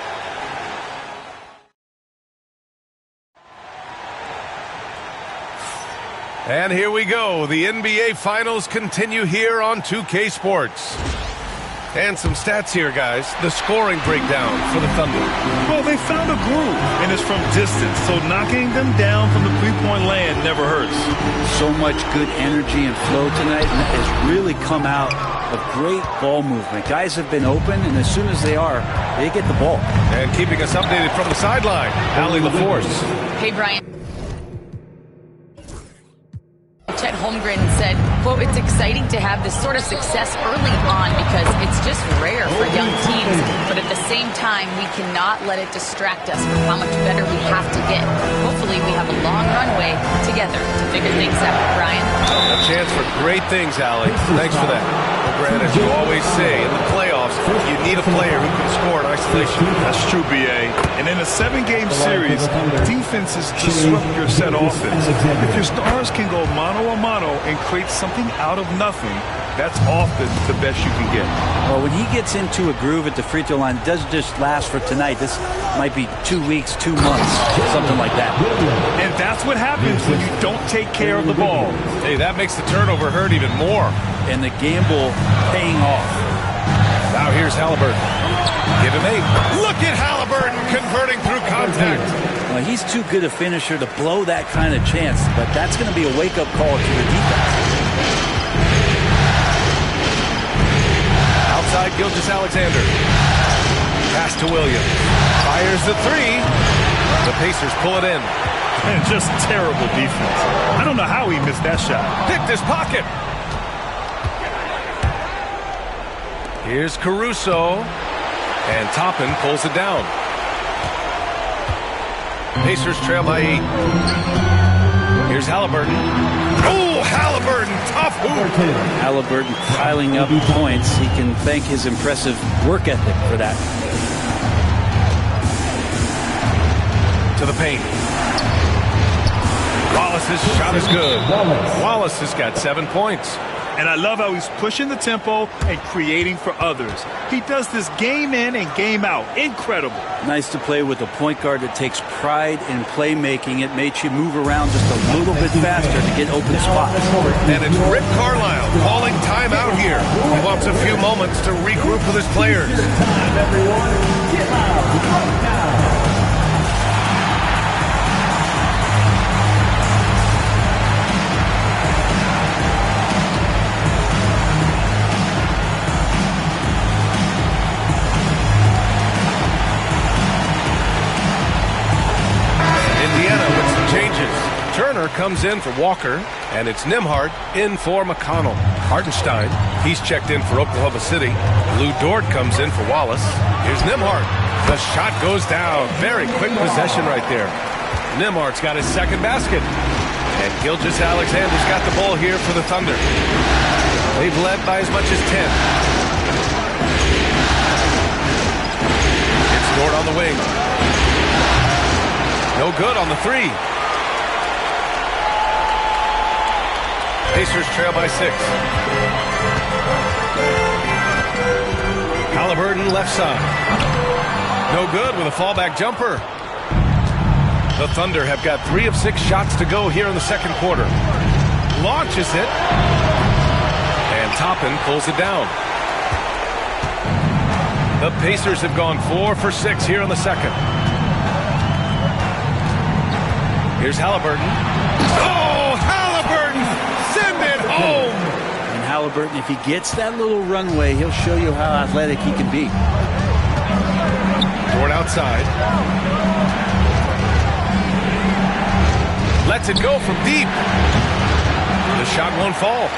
And here we go. The NBA Finals continue here on 2K Sports. And some stats here, guys. The scoring breakdown for the Thunder. Well, they found a groove, and it's from distance, so knocking them down from the three-point land never hurts. So much good energy and flow tonight, and it has really come out of great ball movement. Guys have been open, and as soon as they are, they get the ball. And keeping us updated from the sideline, Allie LaForce. Hey, Brian. Chet Holmgren said, quote, "It's exciting to have this sort of success early on because it's just rare for young teams. But at the same time, we cannot let it distract us from how much better we have to get. Hopefully, we have a long runway together to figure things out." Brian? A chance for great things, Allie. Thanks for that. Well, Grant, as you always say, in the playoffs, you need a player who can score in isolation. That's true, B.A. And in a 7-game series, defense is to disrupt your set offense. If your stars can go mano-a-mano and create something out of nothing, that's often the best you can get. Well, when he gets into a groove at the free throw line, it doesn't just last for tonight. This might be 2 weeks, 2 months, something like that. And that's what happens when you don't take care of the ball. Hey, that makes the turnover hurt even more. And the gamble paying off. Now here's Halliburton. Give him 8. Look at Halliburton converting through contact. Well, he's too good a finisher to blow that kind of chance, but that's going to be a wake-up call to the defense. Outside Gilgeous-Alexander. Pass to Williams. Fires the 3. The Pacers pull it in. And just terrible defense. I don't know how he missed that shot. Picked his pocket. Here's Caruso. And Toppin pulls it down. Pacers trail by 8. Here's Halliburton. Oh, Halliburton, tough hoop. Halliburton piling up points. He can thank his impressive work ethic for that. To the paint. Wallace's shot is good. Wallace has got 7 points. And I love how he's pushing the tempo and creating for others. He does this game in and game out. Incredible. Nice to play with a point guard that takes pride in playmaking. It makes you move around just a little bit faster to get open spots. And it's Rick Carlisle calling timeout here. He wants a few moments to regroup with his players. Time, everyone. Get loud. Right now. Turner comes in for Walker, and it's Nembhard in for McConnell. Hartenstein, he's checked in for Oklahoma City. Lou Dort comes in for Wallace. Here's Nembhard. The shot goes down. Very quick possession right there. Nembhard's got his second basket. And Gilgeous-Alexander's got the ball here for the Thunder. They've led by as much as 10. Dort on the wing. No good on the three. Pacers trail by 6. Halliburton left side. No good with a fallback jumper. The Thunder have got 3 of 6 shots to go here in the second quarter. Launches it. And Toppin pulls it down. The Pacers have gone 4 for 6 here in the second. Here's Halliburton. Oh, Halliburton! Send it home! And Halliburton, if he gets that little runway, he'll show you how athletic he can be. Dort outside. Lets it go from deep. The shot won't fall.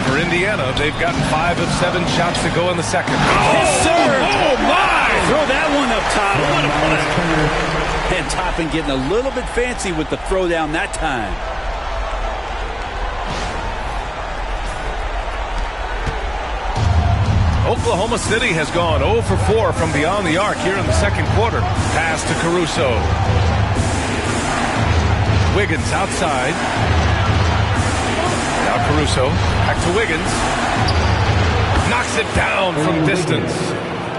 For Indiana, they've gotten 5 of 7 shots to go in the second. Yes, sir! Oh, my! Throw that one up top. What a play. And Toppin getting a little bit fancy with the throwdown that time. Oklahoma City has gone 0 for 4 from beyond the arc here in the second quarter. Pass to Caruso. Wiggins outside. Now Caruso. Back to Wiggins. Knocks it down from distance.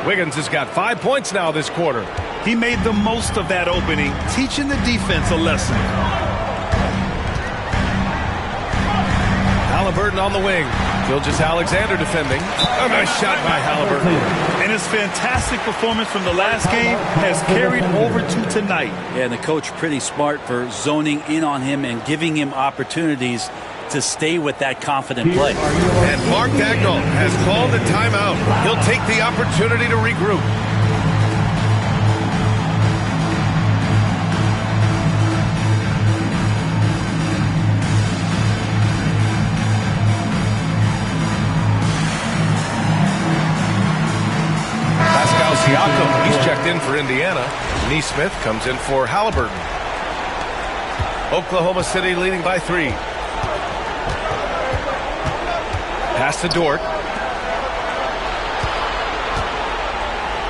Wiggins has got 5 points now this quarter. He made the most of that opening, teaching the defense a lesson. Halliburton on the wing. Gilgeous-Alexander defending. A nice shot by Halliburton. And his fantastic performance from the last game has carried over to tonight. Yeah, and the coach pretty smart for zoning in on him and giving him opportunities to stay with that confident play. And Mark Daigneault has called a timeout. He'll take the opportunity to regroup. Siakam, he's checked in for Indiana. Nesmith comes in for Halliburton. Oklahoma City leading by 3. Pass to Dort.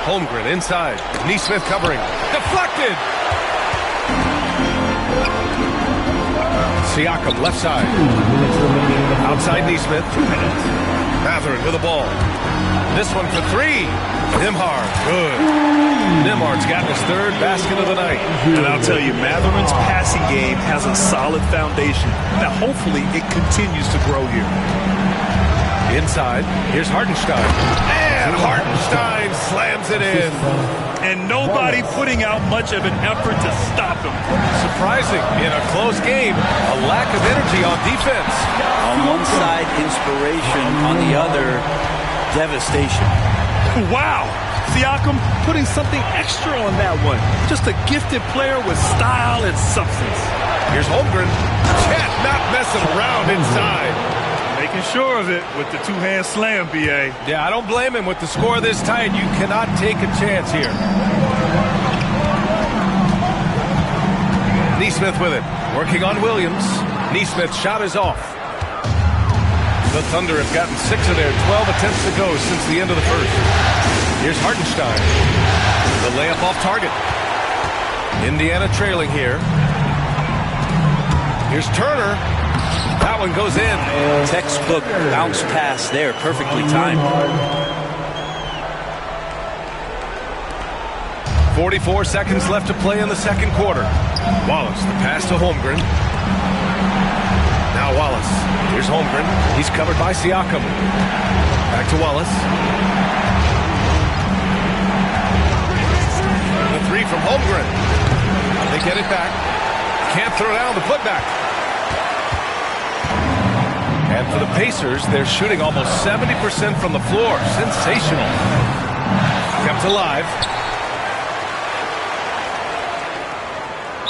Holmgren inside. Nesmith covering. Deflected! Siakam left side. Outside Nesmith. Mathurin with the ball. This one for 3. Nembhard, good. Nembhard's gotten his 3rd basket of the night. And I'll tell you, Mathurin's passing game has a solid foundation. Now, hopefully, it continues to grow here. Inside, here's Hartenstein. And Hartenstein slams it in. And nobody putting out much of an effort to stop him. Surprising, in a close game, a lack of energy on defense. On one side, inspiration. On the other, devastation. Wow! Siakam putting something extra on that one. Just a gifted player with style and substance. Here's Holmgren. Chet not messing around inside. Making sure of it with the two-hand slam, B.A. Yeah, I don't blame him. With the score this tight, you cannot take a chance here. Nesmith with it. Working on Williams. Nesmith's shot is off. The Thunder have gotten 6 of their 12 attempts to go since the end of the first. Here's Hartenstein. The layup off target. Indiana trailing here. Here's Turner. That one goes in. Textbook bounce pass there. Perfectly timed. 44 seconds left to play in the second quarter. Wallace, the pass to Holmgren. Now Wallace. Here's Holmgren. He's covered by Siakam. Back to Wallace. The 3 from Holmgren. They get it back. Can't throw down the putback. And for the Pacers, they're shooting almost 70% from the floor. Sensational. Kept alive.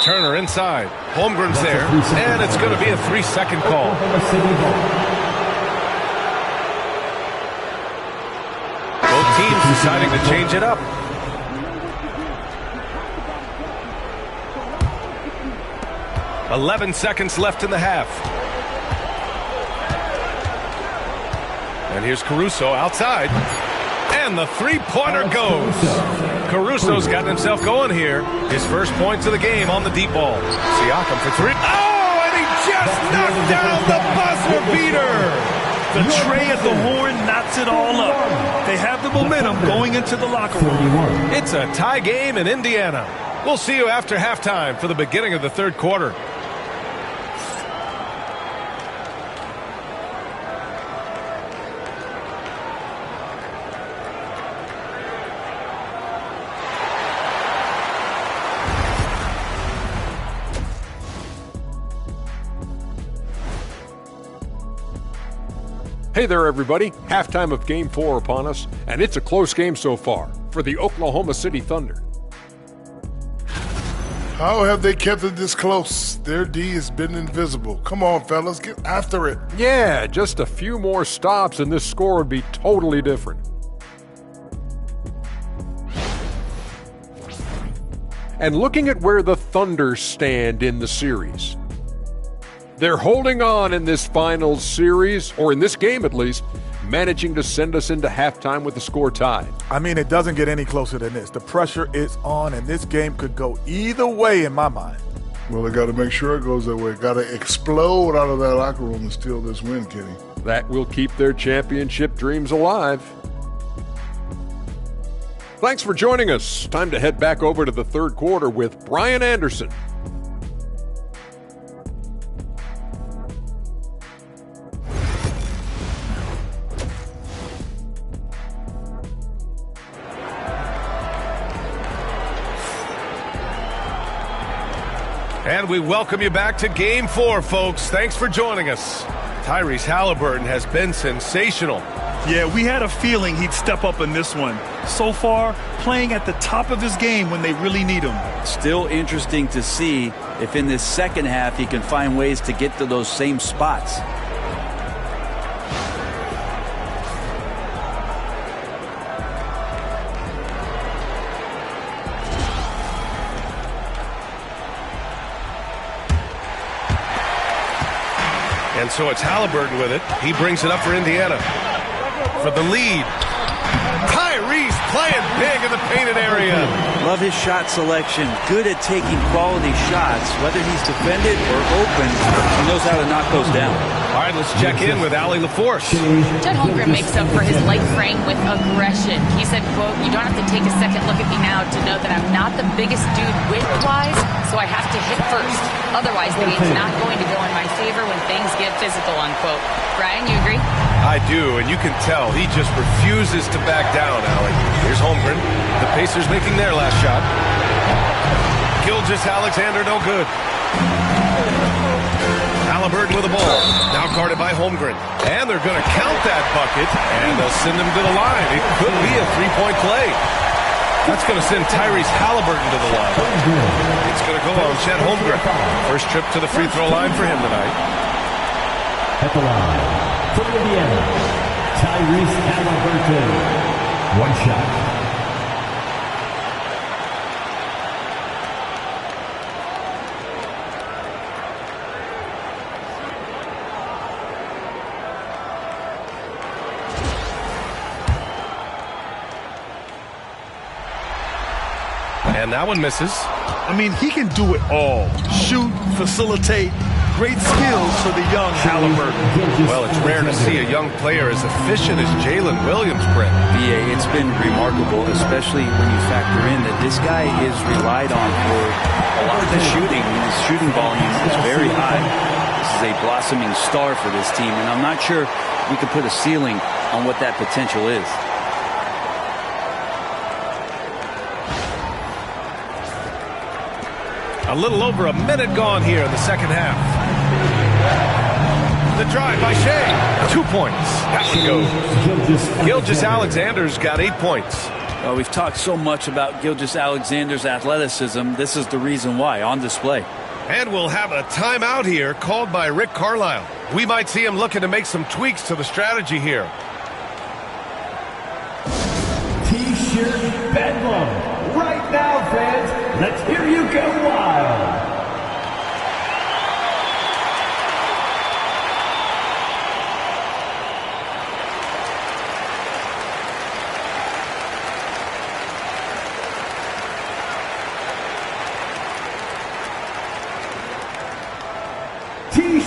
Turner inside. Holmgren's there. And it's going to be a 3-second call. Both teams deciding to change it up. "11 seconds left in the half. And here's Caruso outside. And the three-pointer goes. Caruso's gotten himself going here. His first points of the game on the deep ball. Siakam for three. Oh, and he just knocked down the buzzer beater. The tray at the horn knocks it all up. They have the momentum going into the locker room. It's a tie game in Indiana. We'll see you after halftime for the beginning of the third quarter. Hey there, everybody. Halftime of Game 4 upon us, and it's a close game so far for the Oklahoma City Thunder. How have they kept it this close? Their D has been invisible. Come on, fellas, get after it. Yeah, just a few more stops and this score would be totally different. And looking at where the Thunder stand in the series, they're holding on in this finals series, or in this game at least, managing to send us into halftime with the score tied. I mean, it doesn't get any closer than this. The pressure is on, and this game could go either way in my mind. Well, they got to make sure it goes that way. Got to explode out of that locker room and steal this win, Kenny. That will keep their championship dreams alive. Thanks for joining us. Time to head back over to the third quarter with Brian Anderson. And we welcome you back to Game 4, folks. Thanks for joining us. Tyrese Halliburton has been sensational. Yeah, we had a feeling he'd step up in this one. So far, playing at the top of his game when they really need him. Still interesting to see if in this second half he can find ways to get to those same spots. And so it's Halliburton with it. He brings it up for Indiana. For the lead. Tyrese playing big in the painted area. Love his shot selection. Good at taking quality shots. Whether he's defended or open, he knows how to knock those down. All right, let's check in with Allie LaForce. Chet Holmgren makes up for his light frame with aggression. He said, quote, "You don't have to take a second look at me now to know that I'm not the biggest dude width-wise, so I have to hit first. Otherwise, the game's not going to go in my favor when things get physical," unquote. Brian, you agree? I do, and you can tell he just refuses to back down, Allie. Here's Holmgren. The Pacers making their last shot. Gilgeous-Alexander, no good. Halliburton with the ball. Now guarded by Holmgren. And they're going to count that bucket, and they'll send him to the line. It could be a three-point play. That's going to send Tyrese Halliburton to the line. It's going to go on Chet Holmgren. First trip to the free throw line for him tonight. At the line, for Indiana, Tyrese Halliburton. One shot. And that one misses. I mean, he can do it all. Shoot, facilitate. Great skills for the young Halliburton. Well, it's rare to see a young player as efficient as Jalen Williams, Brett. BA, it's been remarkable, especially when you factor in that this guy is relied on for a lot of the shooting. His shooting volume is very high. This is a blossoming star for this team, and I'm not sure we could put a ceiling on what that potential is. A little over a minute gone here in the second half. The drive by Shea. 2 points. That one goes. Gilgeous-Alexander's got 8 points. We've talked so much about Gilgeous-Alexander's athleticism. This is the reason why, on display. And we'll have a timeout here called by Rick Carlisle. We might see him looking to make some tweaks to the strategy here. T-shirt bedlam. Right now, fans, let's hear you go wild.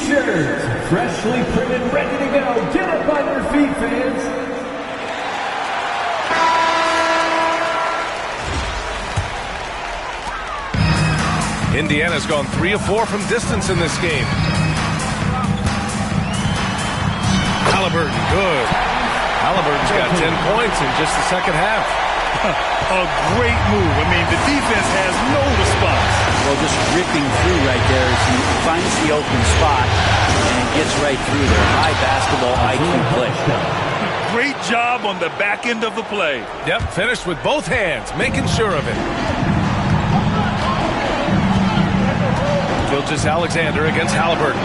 T-shirts, freshly printed, ready to go. Get up on your feet, fans. Indiana's gone 3 of 4 from distance in this game. Halliburton, good. Halliburton's got 10 points in just the second half. A great move. I mean, the defense has no response. Well, just ripping through right there as he finds the open spot and gets right through there. High basketball IQ play. Great job on the back end of the play. Yep, finished with both hands, making sure of it. Gilgeous-Alexander against Halliburton.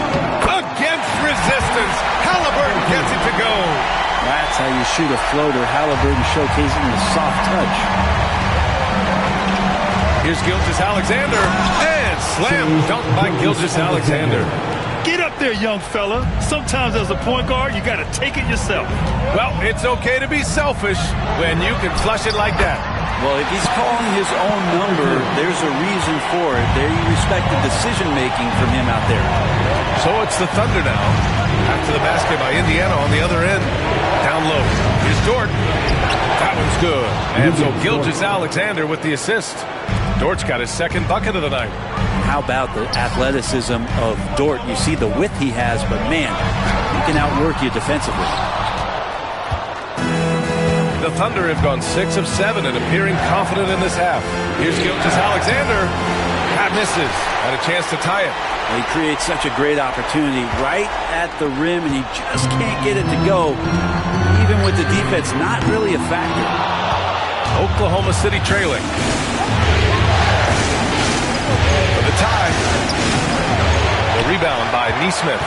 Against resistance, Halliburton gets it to go. That's how you shoot a floater. Halliburton showcasing the soft touch. Here's Gilgeous-Alexander, and slam dunk by Gilgeous-Alexander. Get up there, young fella. Sometimes as a point guard, you got to take it yourself. Well, it's okay to be selfish when you can flush it like that. Well, if he's calling his own number, there's a reason for it. There you respect the decision-making from him out there. So it's the Thunder now. After the basket by Indiana on the other end. Down low. Here's Dort. That one's good. And so Gilgeous-Alexander with the assist. Dort's got his second bucket of the night. How about the athleticism of Dort? You see the width he has, but man, he can outwork you defensively. The Thunder have gone 6 of 7 and appearing confident in this half. Here's Gilgeous-Alexander. That misses. Had a chance to tie it. He creates such a great opportunity right at the rim, and he just can't get it to go. Even with the defense, not really a factor. Oklahoma City trailing. For the tie. The rebound by Nesmith.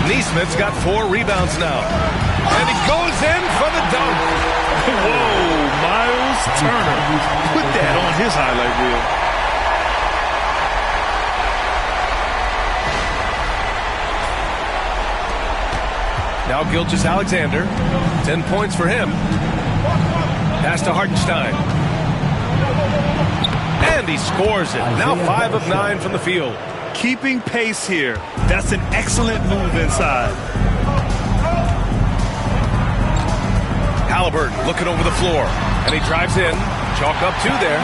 Nesmith's got 4 rebounds now. And he goes in for the dunk. Whoa, Miles Turner. Put that on his highlight reel. Now Gilgeous-Alexander. 10 points for him. Pass to Hartenstein. And he scores it. Now 5 of 9 from the field. Keeping pace here. That's an excellent move inside. Halliburton looking over the floor. And he drives in. Chalk up 2 there.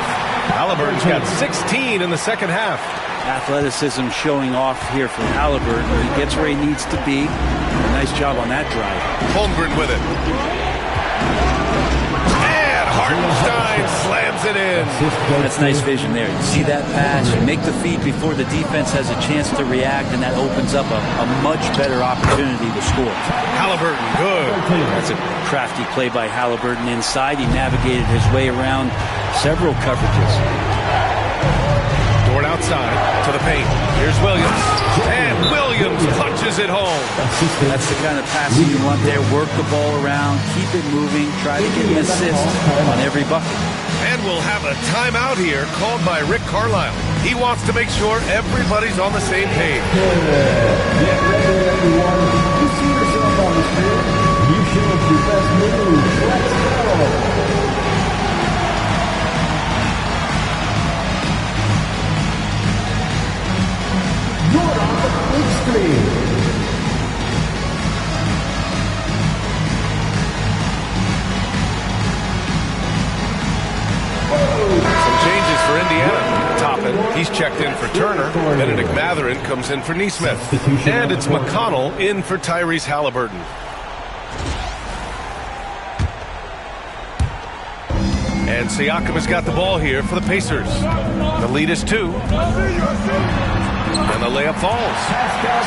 Halliburton's got 16 in the second half. Athleticism showing off here from Halliburton. He gets where he needs to be. Nice job on that drive. Holmgren with it. And Hartenstein slams it in. That's nice vision there. You see that pass, you make the feed before the defense has a chance to react, and that opens up a much better opportunity to score. Halliburton, good. That's a crafty play by Halliburton inside. He navigated his way around several coverages. Dort outside to the paint. Here's Williams. And Williams punches it home. That's the kind of passing you want there. Work the ball around, keep it moving, try to get an assist on every bucket. And we'll have a timeout here called by Rick Carlisle. He wants to make sure everybody's on the same page. Get ready, everyone. You see yourself on the field. You showed your best move. Let's go. You're on the big screen. Some changes for Indiana. Toppin, he's checked in for Turner. Benedict Mathurin comes in for Nesmith. And it's McConnell in for Tyrese Halliburton. And Siakam has got the ball here for the Pacers. The lead is 2. And the layup falls.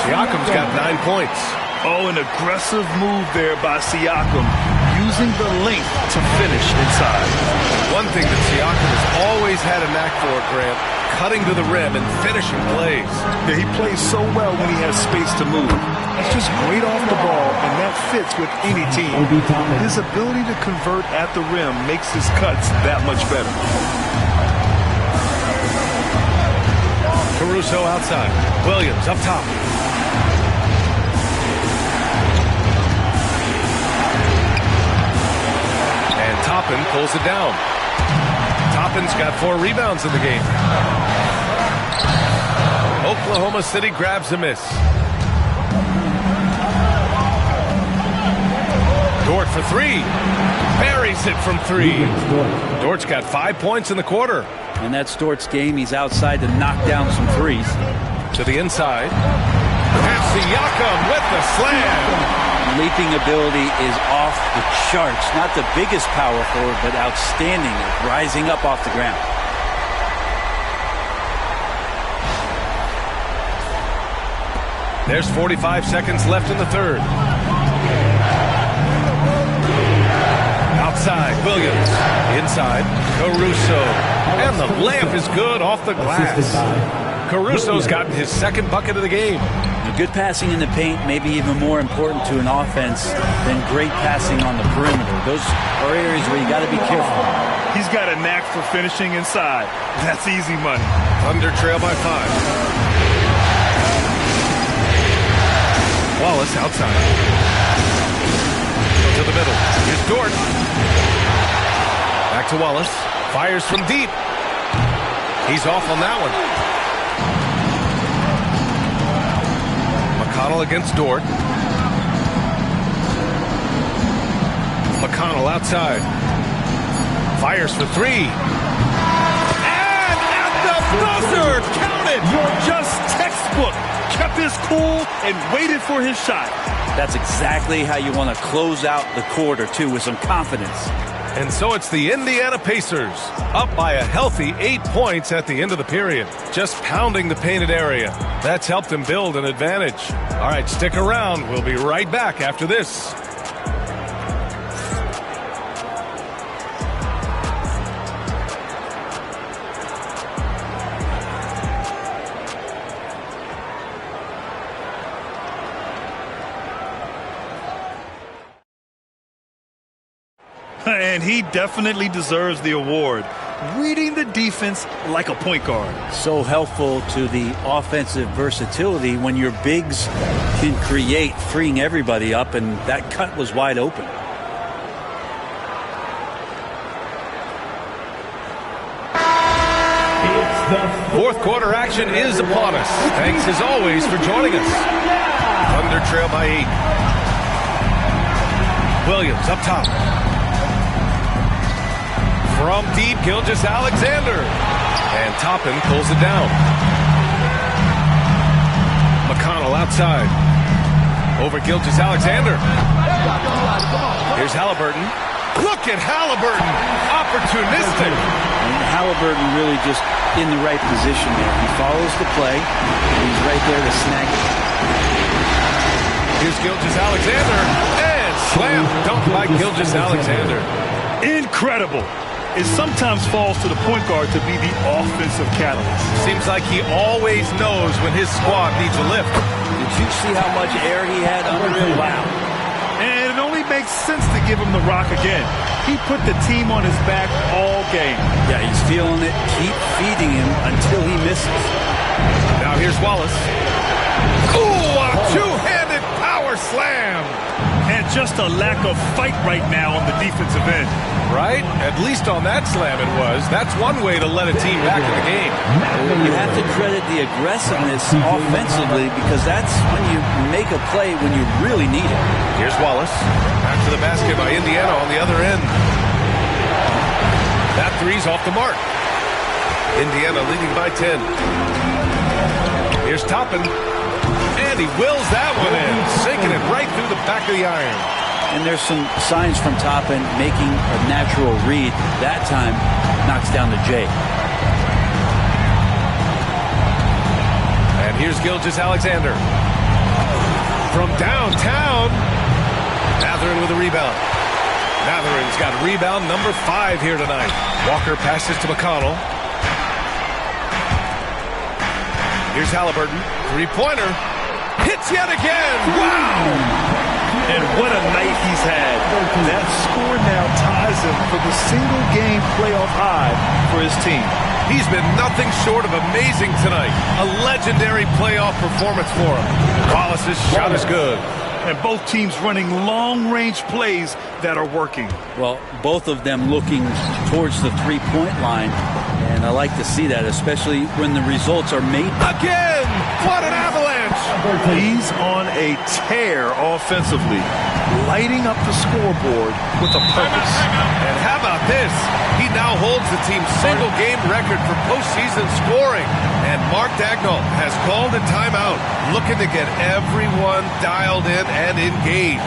Siakam's got 9 points. Oh, an aggressive move there by Siakam, using the length to finish inside. One thing that Siakam has always had a knack for, Grant, cutting to the rim and finishing plays. Yeah, he plays so well when he has space to move. That's just great off the ball, and that fits with any team. His ability to convert at the rim makes his cuts that much better. Caruso outside. Williams up top. And Toppin pulls it down. Toppin's got 4 rebounds in the game. Oklahoma City grabs a miss. for three. Buries it from three. Dort's got 5 points in the quarter. And that's Dort's game. He's outside to knock down some threes. To the inside. And Siakam with the slam. Leaping ability is off the charts. Not the biggest power forward, but outstanding at rising up off the ground. There's 45 seconds left in the third. Outside, Williams. Inside, Caruso. And the layup is good off the glass. Caruso's gotten his second bucket of the game. Good passing in the paint may be even more important to an offense than great passing on the perimeter. Those are areas where you got to be careful. He's got a knack for finishing inside. That's easy money. Thunder trail by 5. Wallace outside. To the middle. Here's Dort. Back to Wallace. Fires from deep. He's off on that one. McConnell against Dort. McConnell outside. Fires for three. And at the buzzer! Counted! Just textbook. Kept his cool and waited for his shot. That's exactly how you want to close out the quarter, too, with some confidence. And so it's the Indiana Pacers, up by a healthy 8 points at the end of the period. Just pounding the painted area. That's helped them build an advantage. All right, stick around. We'll be right back after this. And he definitely deserves the award. Reading the defense like a point guard. So helpful to the offensive versatility when your bigs can create, freeing everybody up, and that cut was wide open. Fourth quarter action is upon us. Thanks as always for joining us. Thunder trail by 8. Williams up top. From deep, Gilgeous-Alexander. And Toppin pulls it down. McConnell outside. Over Gilgeous-Alexander. Here's Halliburton. Look at Halliburton. Opportunistic. And Halliburton really just in the right position there. He follows the play. And he's right there to snag it. Here's Gilgeous-Alexander. And slam dunk by Gilgeous-Alexander. Incredible. It sometimes falls to the point guard to be the offensive catalyst. Seems like he always knows when his squad needs a lift. Did you see how much air he had under him? Wow. And it only makes sense to give him the rock again. He put the team on his back all game. Yeah, he's feeling it. Keep feeding him until he misses. Now here's Wallace. Ooh, a two-handed power slam. And just a lack of fight right now on the defensive end. Right? At least on that slam it was. That's one way to let a team back in the game. You have to credit the aggressiveness offensively because that's when you make a play when you really need it. Here's Wallace. Back to the basket by Indiana on the other end. That three's off the mark. Indiana leading by 10. Here's Toppin. And he wills that one in, sinking it right through the back of the iron. And there's some signs from Toppin making a natural read. That time knocks down to Jay. And here's Gilgeous-Alexander. From downtown. Mathurin with a rebound. Mathurin's got rebound number 5 here tonight. Walker passes to McConnell. Here's Halliburton. Three-pointer. Hits yet again. Wow! And what a night he's had. That score now ties him for the single-game playoff high for his team. He's been nothing short of amazing tonight. A legendary playoff performance for him. Wallace's shot is good. And both teams running long-range plays that are working. Well, both of them looking towards the three-point line. And I like to see that, especially when the results are made. Again! What an avalanche! He's on a tear offensively. lighting up the scoreboard with a purpose. And how about this? He now holds the team's single-game record for postseason scoring. And Mark Dagnall has called a timeout, looking to get everyone dialed in and engaged.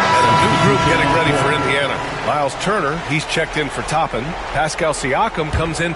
And a new group getting ready for Indiana. Miles Turner, he's checked in for Toppin. Pascal Siakam comes in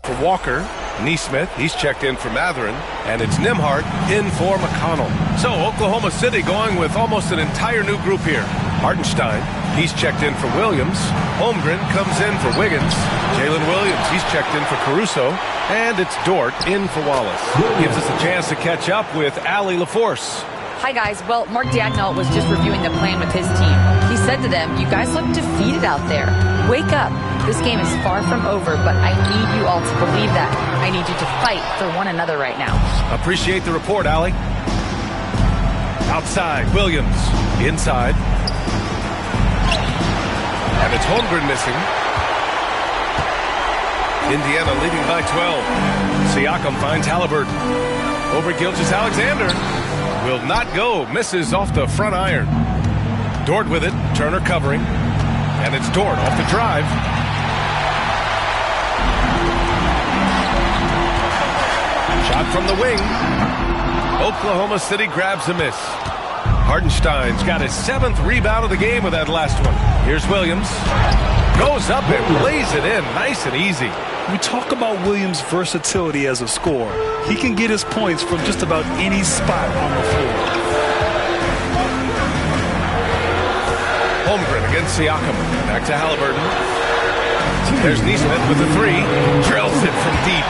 for Walker. Neesmith, he's checked in for Matherin, and it's Nembhard in for McConnell. So Oklahoma City going with almost an entire new group here. Hartenstein, he's checked in for Williams. Holmgren comes in for Wiggins. Jalen Williams, he's checked in for Caruso. And it's Dort in for Wallace. Gives us a chance to catch up with Allie LaForce. Hi, guys. Well, Mark Dagnall was just reviewing the plan with his team. He said to them, you guys look defeated out there. Wake up. This game is far from over, but I need you all to believe that. I need you to fight for one another right now. Appreciate the report, Allie. Outside, Williams. Inside. And it's Holmgren missing. Indiana leading by 12. Siakam finds Halliburton. Over Gilgeous-Alexander. Will not go. Misses off the front iron. Dort with it. Turner covering. And it's Dort off the drive. Shot from the wing. Oklahoma City grabs a miss. Hartenstein's got his 7th rebound of the game with that last one. Here's Williams. Goes up and lays it in. Nice and easy. We talk about Williams' versatility as a scorer. He can get his points from just about any spot on the floor. Holmgren against Siakam. Back to Halliburton. There's Neesmith with the 3. Drills it from deep.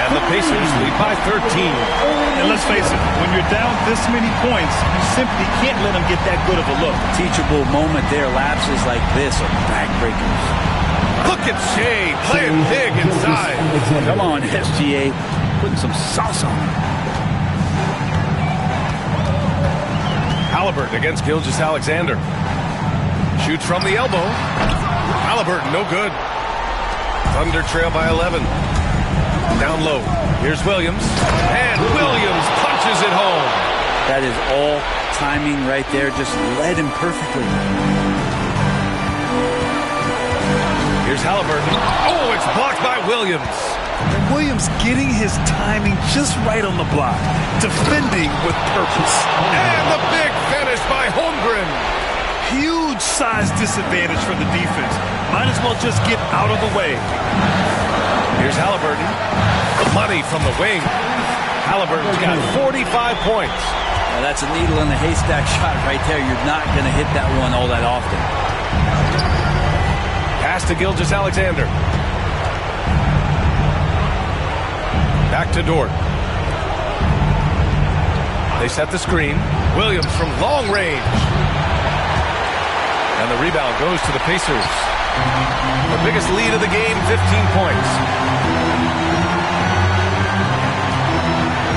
And the Pacers lead by 13. And let's face it, when you're down this many points, you simply can't let them get that good of a look. Teachable moment there. Lapses like this are backbreakers. Look at Shea playing big inside. Come on, SGA. Putting some sauce on. Halliburton against Gilgeous-Alexander. Shoots from the elbow. Halliburton, no good. Thunder trail by 11. Down low. Here's Williams. And Williams punches it home. That is all timing right there. Just led him perfectly. Here's Halliburton. Oh, it's blocked by Williams. And Williams getting his timing just right on the block. Defending with purpose. And the big finish by Holmgren. Huge size disadvantage for the defense. Might as well just get out of the way. Here's Halliburton. The money from the wing. Halliburton's got 45 points. Now that's a needle in the haystack shot right there. You're not going to hit that one all that often. Pass to Gilgeous-Alexander. Back to Dort. They set the screen. Williams from long range. And the rebound goes to the Pacers. The biggest lead of the game, 15 points.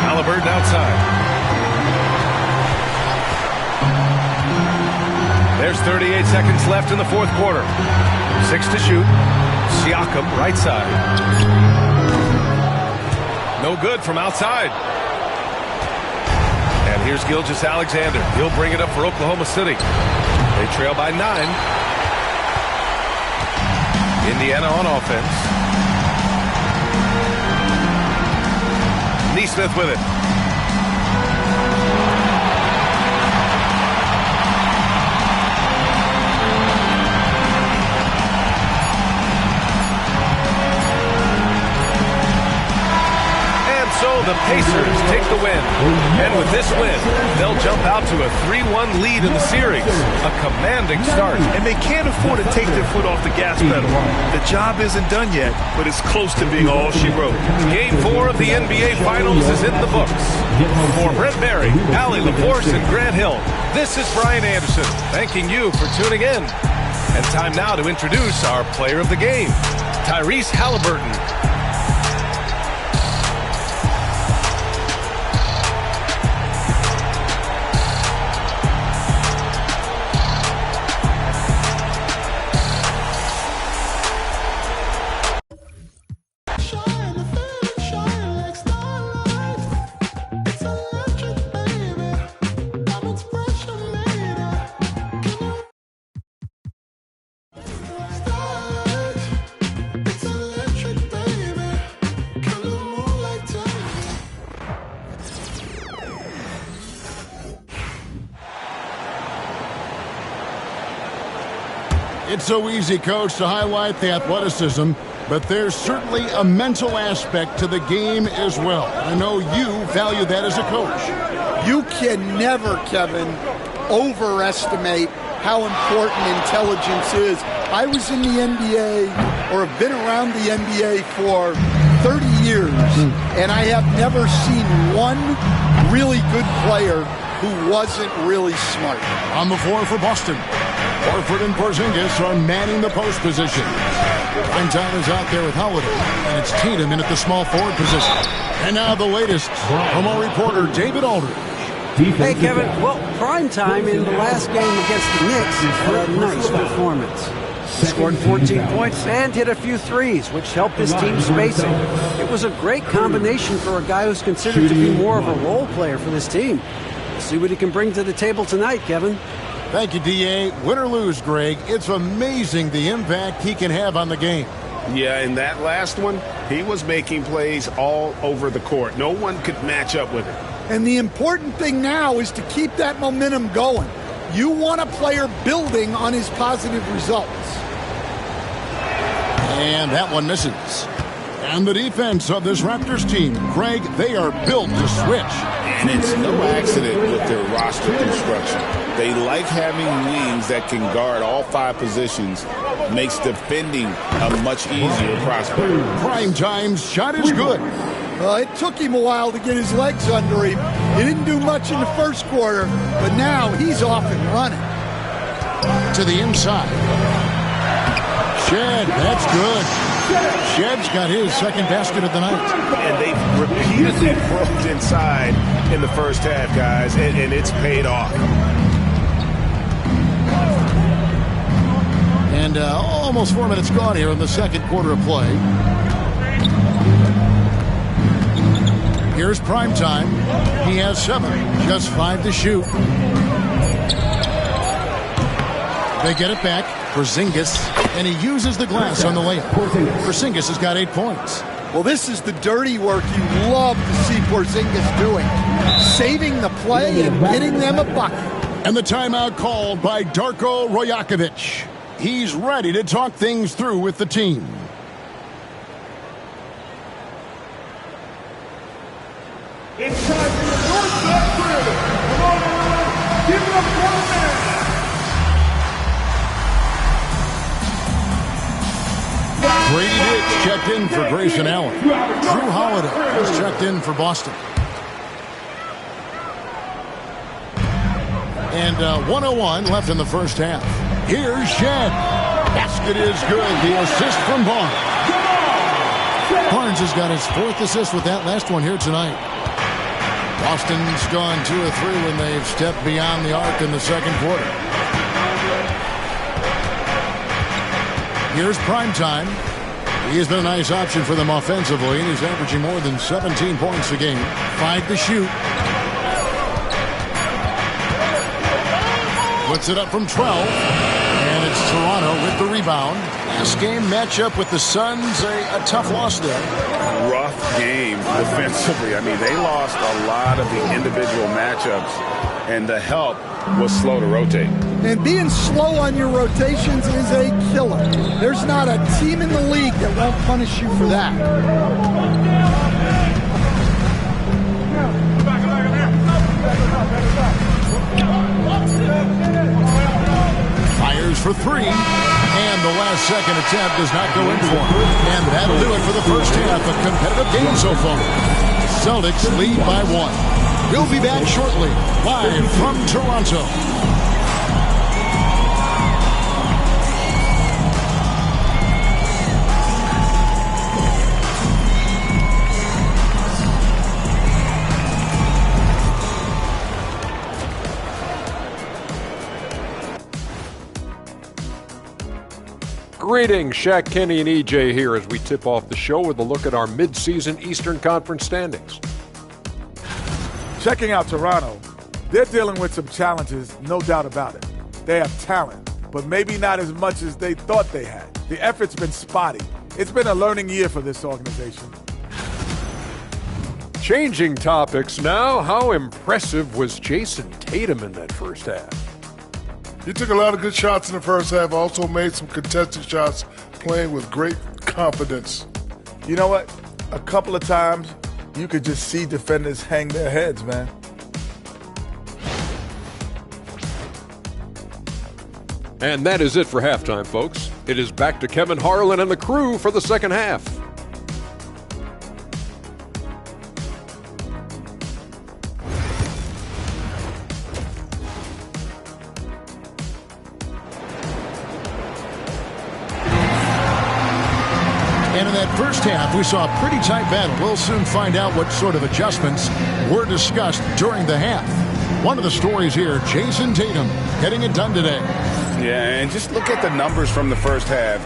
Halliburton outside. There's 38 seconds left in the fourth quarter. 6 to shoot. Siakam, right side. No good from outside. And here's Gilgeous-Alexander. He'll bring it up for Oklahoma City. They trail by 9. Indiana on offense. Neesmith with it. So the Pacers take the win. And with this win, they'll jump out to a 3-1 lead in the series. A commanding start. And they can't afford to take their foot off the gas pedal. The job isn't done yet, but it's close to being all she wrote. Game 4 of the NBA Finals is in the books. For Brent Barry, Allie LaForce, and Grant Hill, this is Brian Anderson, thanking you for tuning in. And time now to introduce our player of the game, Tyrese Halliburton. It's so easy, Coach, to highlight the athleticism, but there's certainly a mental aspect to the game as well. I know you value that as a coach. You can never, Kevin, overestimate how important intelligence is. I was in the NBA, or have been around the NBA for 30 years, and I have never seen one really good player who wasn't really smart. On the floor for Boston, Horford and Porzingis are manning the post position. Primetime is out there with Holiday, and it's Tatum in at the small forward position. And now the latest from our reporter, David Aldridge. Hey, Kevin. Well, Primetime in the last game against the Knicks had a nice performance. He scored 14 points and hit a few threes, which helped his team spacing. It was a great combination for a guy who's considered to be more of a role player for this team. We'll see what he can bring to the table tonight, Kevin. Thank you, D.A. Win or lose, Greg, it's amazing the impact he can have on the game. Yeah, in that last one, he was making plays all over the court. No one could match up with him. And the important thing now is to keep that momentum going. You want a player building on his positive results. And that one misses. And the defense of this Raptors team, Greg, they are built to switch. And it's no accident with their roster construction. They like having wings that can guard all 5 positions. Makes defending a much easier prospect. Primetime's shot is good. It took him a while to get his legs under him. He didn't do much in the first quarter, but now he's off and running. To the inside. Shed, that's good. Shed's got his second basket of the night. And they've repeatedly broke inside in the first half, guys, and it's paid off. And almost 4 minutes gone here in the second quarter of play. Here's Primetime. He has 7, just 5 to shoot. They get it back. Porzingis, and he uses the glass on the layup. Porzingis has got 8 points. Well, this is the dirty work you love to see Porzingis doing. Saving the play and getting them a bucket. And the timeout called by Darko Rajakovic. He's ready to talk things through with the team. It's time for the North Side crew. Come on, everyone. Give it up for the man. Brady Diggs checked in for Grayson Allen. Drew Holiday has checked in for Boston. And 1:01 left in the first half. Here's Shed. Basket is good. The assist from Barnes. Barnes has got his 4th assist with that last one here tonight. Boston's gone 2 of 3 when they've stepped beyond the arc in the second quarter. Here's Primetime. He has been a nice option for them offensively, and he's averaging more than 17 points a game. 5 to shoot. Puts it up from 12. And it's Toronto with the rebound. Last game matchup with the Suns, a tough loss there. Rough game defensively. I mean, they lost a lot of the individual matchups, and the help was slow to rotate. And being slow on your rotations is a killer. There's not a team in the league that won't punish you for that. Fires for 3. And the last second attempt does not go in for him. And that'll do it for the first half. A competitive game so far. Celtics lead by 1. We'll be back shortly, live from Toronto. Greetings, Shaq, Kenny, and EJ here as we tip off the show with a look at our midseason Eastern Conference standings. Checking out Toronto, they're dealing with some challenges, no doubt about it. They have talent, but maybe not as much as they thought they had. The effort's been spotty. It's been a learning year for this organization. Changing topics now, how impressive was Jason Tatum in that first half? He took a lot of good shots in the first half, also made some contested shots, playing with great confidence. You know what? A couple of times, you could just see defenders hang their heads, man. And that is it for halftime, folks. It is back to Kevin Harlan and the crew for the second half. And in that first half, we saw a pretty tight battle. We'll soon find out what sort of adjustments were discussed during the half. One of the stories here, Jason Tatum getting it done today. Yeah, and just look at the numbers from the first half.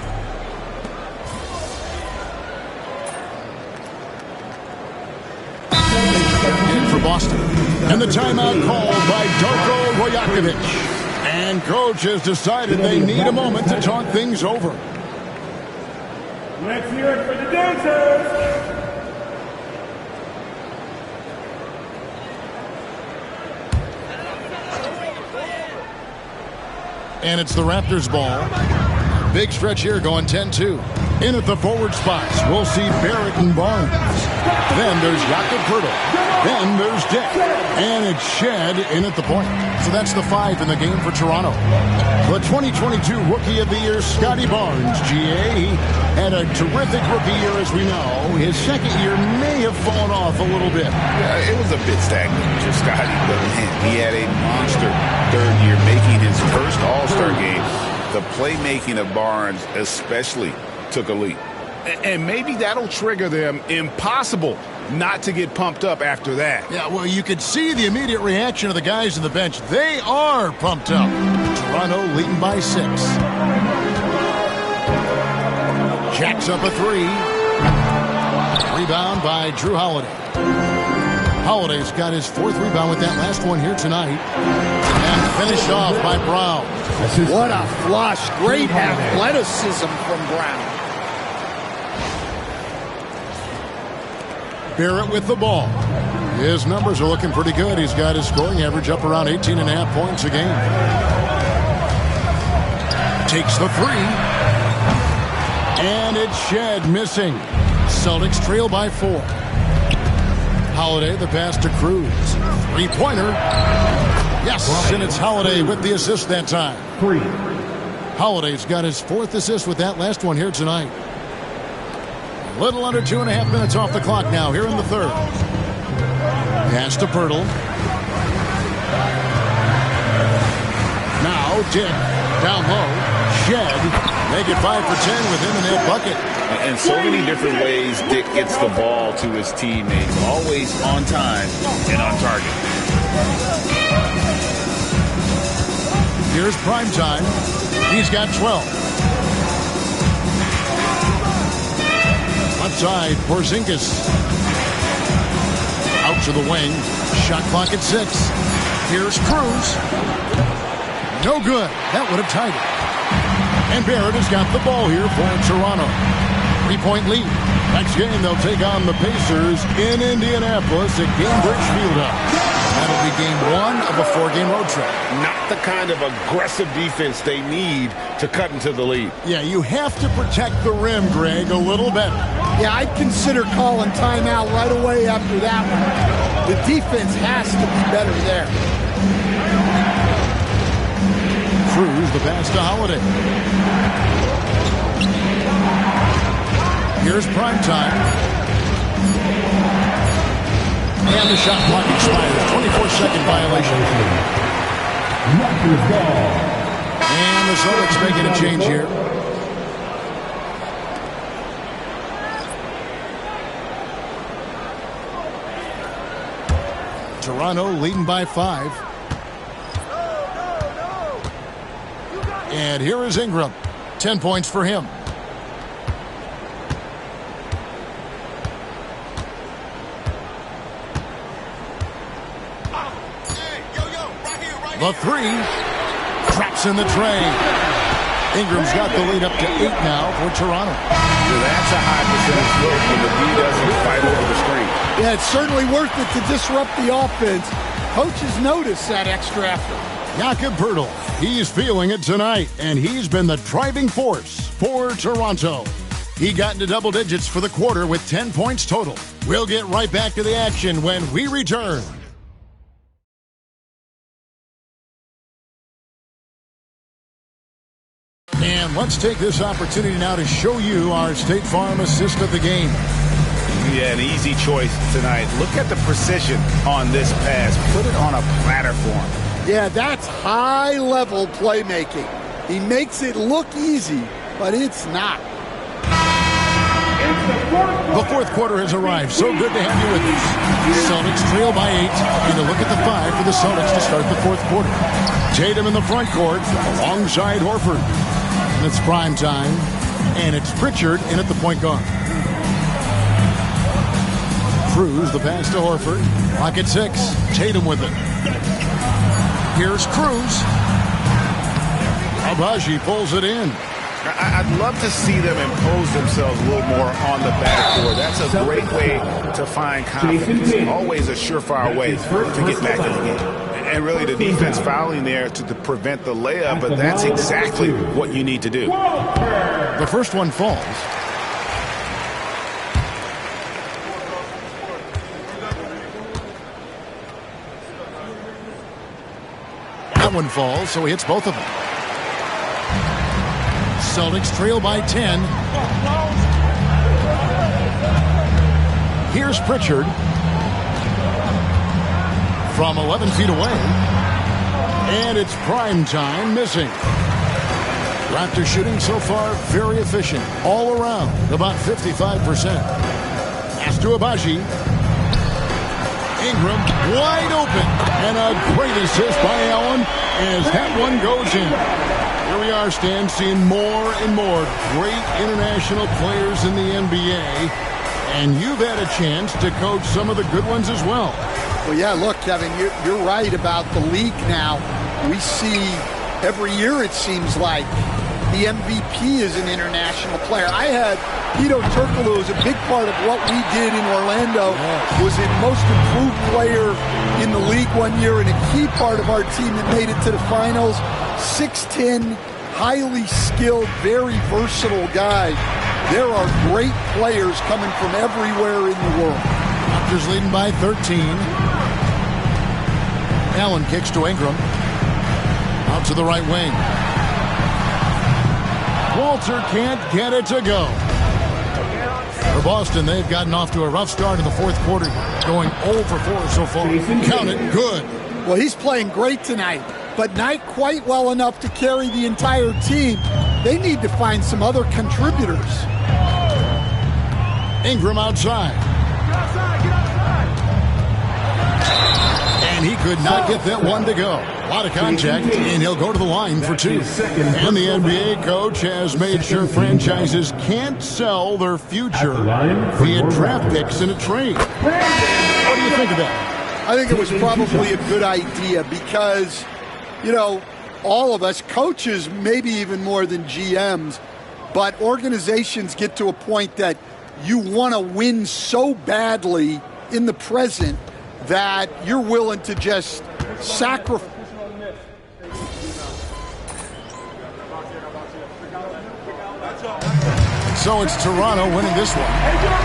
In for Boston. And the timeout called by Darko Rajakovic. And coach has decided they need a moment to talk things over. Let's hear it for the dancers! And it's the Raptors ball. Big stretch here going 10-2. In at the forward spots, we'll see Barrett and Barnes. Then there's Jakob Poeltl. Then there's Dick. And it's Shed in at the point. So that's the 5 in the game for Toronto. The 2022 Rookie of the Year, Scotty Barnes, GA. He had a terrific rookie year, as we know. His second year may have fallen off a little bit. Yeah, it was a bit stagnant for Scotty, but man, he had a monster third year, making his first All-Star game. The playmaking of Barnes especially took a leap. And maybe that'll trigger them. Impossible not to get pumped up after that. Yeah, well, you could see the immediate reaction of the guys on the bench. They are pumped up. Toronto leading by 6. Jacks up a 3. Rebound by Drew Holiday. Holiday's got his 4th rebound with that last one here tonight. And finished off by Brown. What a flush. Great athleticism from Brown. Barrett with the ball. His numbers are looking pretty good. He's got his scoring average up around 18.5 points a game. Takes the 3. And it's Shed missing. Celtics trail by 4. Holiday, the pass to Cruz. 3-pointer. Yes, and it's Holiday with the assist that time. 3. Holiday's got his 4th assist with that last one here tonight. A little under 2.5 minutes off the clock now here in the third. Pass to Poeltl. Now Dick down low. Shed. Make it 5 for 10 with him in that bucket. And so many different ways Dick gets the ball to his teammates. Always on time and on target. Here's prime time. He's got 12. Outside, Porzingis. Out to the wing. Shot clock at 6. Here's Cruz. No good. That would have tied it. And Barrett has got the ball here for Toronto. 3-point lead. Next game, they'll take on the Pacers in Indianapolis at Gainbridge Fieldhouse. That'll be game 1 of a 4-game road trip. Not the kind of aggressive defense they need to cut into the lead. Yeah, you have to protect the rim, Greg, a little better. Yeah, I'd consider calling timeout right away after that one. The defense has to be better there. Cruz, the pass to Holiday. Here's prime time. And the shot clock expires. 24-second violation. And the Celtics making a change here. Toronto leading by 5. And here is Ingram. 10 points for him. The 3. Traps in the tray. Ingram's got the lead up to 8 now for Toronto. That's a high percentage look when the D doesn't fight over the screen. Yeah, it's certainly worth it to disrupt the offense. Coaches notice that extra effort. Jakob Poeltl, he's feeling it tonight, and he's been the driving force for Toronto. He got into double digits for the quarter with 10 points total. We'll get right back to the action when we return. And let's take this opportunity now to show you our State Farm assist of the game. Yeah, an easy choice tonight. Look at the precision on this pass. Put it on a platter for him. Yeah, that's high-level playmaking. He makes it look easy, but it's not. The fourth quarter has arrived. So good to have you with us. Celtics trail by 8, and a look at the 5 for the Celtics to start the fourth quarter. Tatum in the front court alongside Horford. And it's prime time, and it's Pritchard in at the point guard. Cruz, the pass to Horford. Clock at 6. Tatum with it. Here's Cruz. Abaji pulls it in. I'd love to see them impose themselves a little more on the backcourt. That's a great way to find confidence. Always a surefire way to get back in the game. And really the defense fouling there to prevent the layup, but that's exactly what you need to do. The first one falls. That one falls, so he hits both of them. Celtics trail by 10. Here's Pritchard from 11 feet away. And it's prime time missing. Raptors shooting so far very efficient all around, about 55%. Pass to Abaji. Ingram wide open, and a great assist by Allen as that one goes in. Here we are, Stan, seeing more and more great international players in the NBA, and you've had a chance to coach some of the good ones as well. Well, yeah, look, Kevin, you're right about the league now. We see every year, it seems like, the MVP is an international player. I had Pito Turkoglu was a big part of what we did in Orlando, was a most improved player in the league one year and a key part of our team that made it to the finals. 6'10", highly skilled, very versatile guy. There are great players coming from everywhere in the world. Raptors leading by 13. Allen kicks to Ingram. Out to the right wing. Walter can't get it to go. For Boston, they've gotten off to a rough start in the fourth quarter, going 0 for 4 so far. Count it, good. Well, he's playing great tonight, but not quite well enough to carry the entire team. They need to find some other contributors. Ingram outside. And he could not get that one to go. A lot of contact, and he'll go to the line for 2. And the NBA coach has made sure franchises can't sell their future via draft picks in a trade. What do you think of that? I think it was probably a good idea because, you know, all of us, coaches, maybe even more than GMs, but organizations get to a point that you want to win so badly in the present that you're willing to just sacrifice. So it's Toronto winning this one.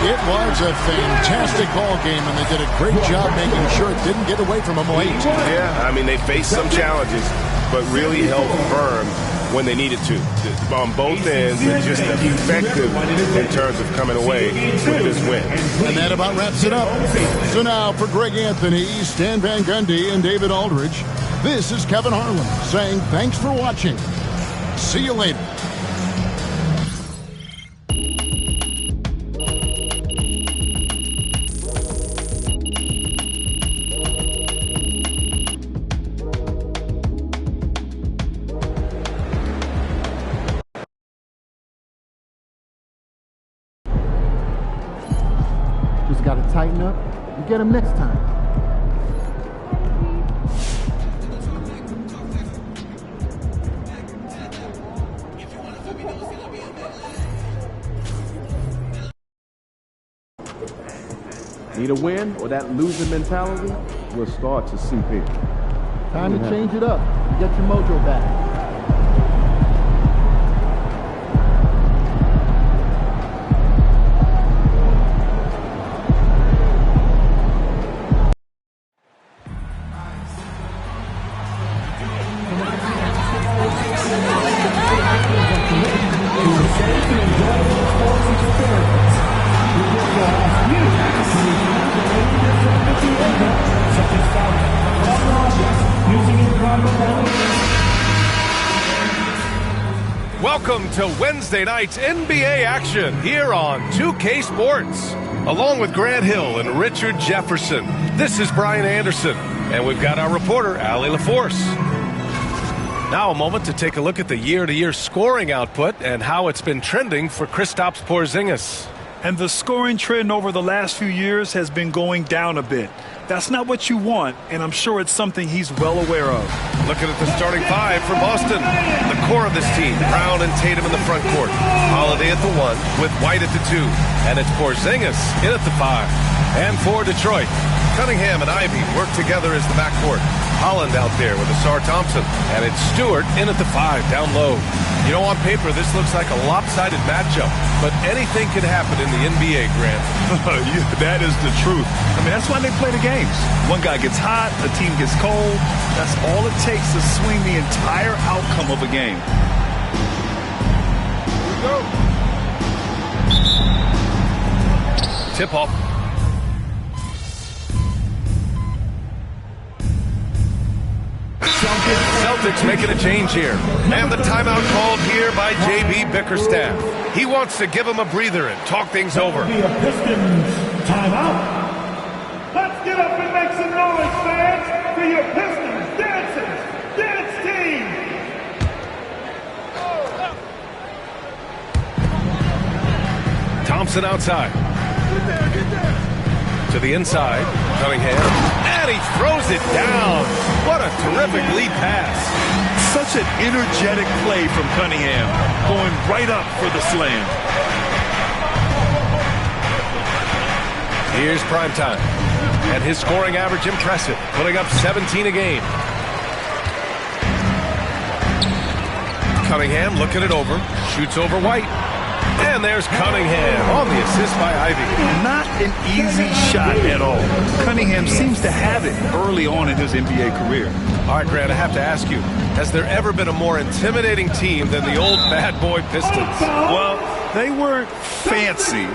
It was a fantastic ball game, and they did a great job making sure it didn't get away from them late. Yeah, I mean, they faced some challenges, but really held firm when they needed to. On both ends, and just effective in terms of coming away with this win. And that about wraps it up. So now for Greg Anthony, Stan Van Gundy, and David Aldridge, this is Kevin Harlan saying thanks for watching. See you later. Got to tighten up and get him next time. Need a win or that losing mentality will start to seep in. Time to change it up. Get your mojo back. Welcome to Wednesday night's NBA action here on 2K Sports. Along with Grant Hill and Richard Jefferson, this is Brian Anderson, and we've got our reporter, Allie LaForce. Now a moment to take a look at the year-to-year scoring output and how it's been trending for Kristaps Porzingis. And the scoring trend over the last few years has been going down a bit. That's not what you want, and I'm sure it's something he's well aware of. Looking at the starting five for Boston. The core of this team, Brown and Tatum in the front court. Holiday at the 1 with White at the 2. And it's Porzingis in at the 5. And for Detroit, Cunningham and Ivy work together as the backcourt. Holland out there with Asar Thompson. And it's Stewart in at the 5 down low. You know, on paper, this looks like a lopsided matchup, but anything can happen in the NBA, Grant. That is the truth. I mean, that's why they play the games. One guy gets hot, the team gets cold. That's all it takes to swing the entire outcome of a game. Here we go. Tip-off. Celtics making a change here. And the timeout called here by J.B. Bickerstaff. He wants to give him a breather and talk things over. Pistons timeout. Let's get up and make some noise, fans, for your Pistons dance team. Thompson outside. To the inside. Cunningham. And he throws it down. What a terrific lead pass. Such an energetic play from Cunningham, going right up for the slam. Here's primetime. And his scoring average impressive, putting up 17 a game. Cunningham looking it over, shoots over White. And there's Cunningham on the assist by Ivy. Not an easy shot at all. Cunningham seems to have it early on in his NBA career. All right, Grant, I have to ask you, has there ever been a more intimidating team than the old bad boy Pistons? Well, they weren't fancy,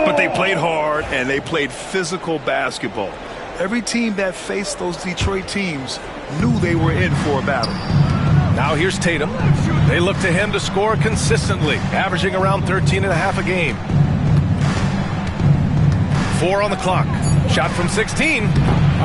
but they played hard and they played physical basketball. Every team that faced those Detroit teams knew they were in for a battle. Now here's Tatum. They look to him to score consistently, averaging around 13.5 a game. 4 on the clock. Shot from 16.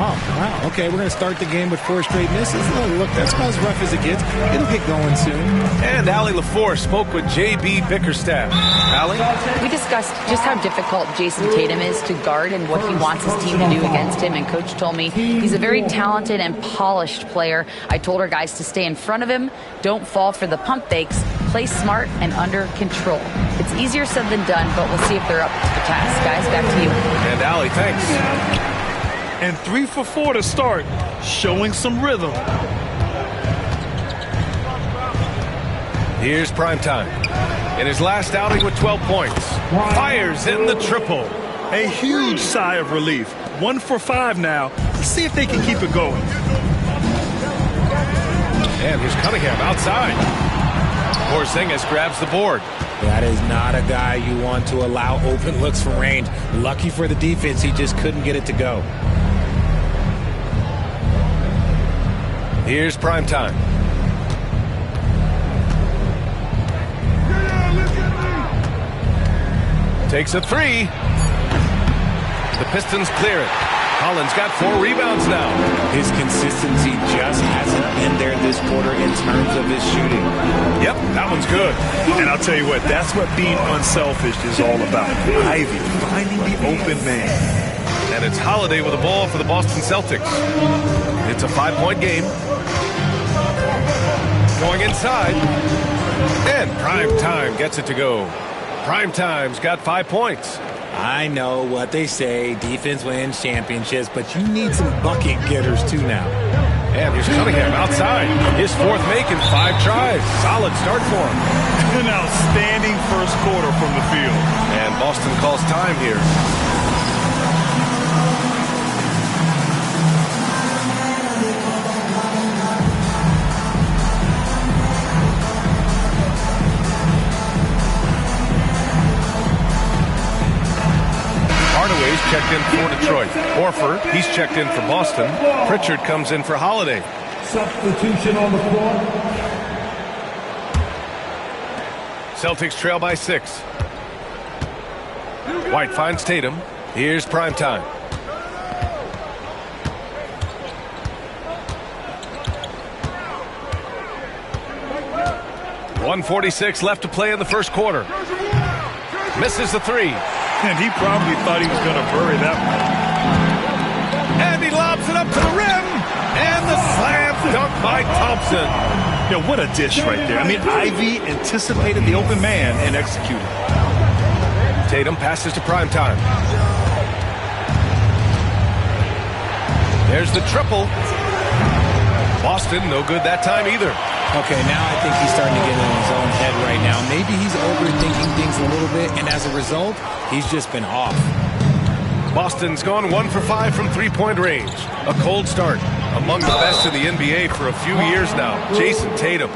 Oh, wow. Okay, we're going to start the game with 4 straight misses. Oh, look, that's about as rough as it gets. It'll get going soon. And Allie LaForce spoke with J.B. Bickerstaff. Allie? We discussed just how difficult Jason Tatum is to guard and what he wants his team to do against him. And Coach told me he's a very talented and polished player. I told our guys to stay in front of him, don't fall for the pump fakes, play smart and under control. It's easier said than done, but we'll see if they're up to the task. Guys, back to you. And Allie, thanks. And 3 for 4 to start, showing some rhythm. Here's primetime. In his last outing with 12 points, fires in the triple. A huge sigh of relief. 1 for 5 now. Let's see if they can keep it going. And here's Cunningham outside. Porzingis grabs the board. That is not a guy you want to allow open looks from range. Lucky for the defense, he just couldn't get it to go. Here's primetime. Takes a 3. The Pistons clear it. Holland's got 4 rebounds now. His consistency just hasn't been there this quarter in terms of his shooting. Yep, that one's good. And I'll tell you what, that's what being unselfish is all about. Ivy finding the open man. And it's Holiday with the ball for the Boston Celtics. It's a 5-point game. Going inside. And Primetime gets it to go. Primetime's got 5 points. I know what they say, defense wins championships, but you need some bucket getters too now. And here's Cunningham outside. His fourth make in 5 tries. Solid start for him. An outstanding first quarter from the field. And Boston calls time here. Hardaway's checked in for Detroit. Horford, he's checked in for Boston. Pritchard comes in for Holiday. Substitution on the floor. Celtics trail by 6. White finds Tatum. Here's prime time. .146 left to play in the first quarter. Misses the 3. And he probably thought he was going to bury that one. And he lobs it up to the rim. And the slam dunk by Thompson. Yeah, what a dish right there. I mean, Ivy anticipated the open man and executed. Tatum passes to primetime. There's the triple. Boston, no good that time either. Okay, now I think he's starting to get in his own head right now. Maybe he's overthinking things a little bit, and as a result, he's just been off. Boston's gone 1 for 5 from three-point range. A cold start. Among the best in the NBA for a few years now. Jason Tatum.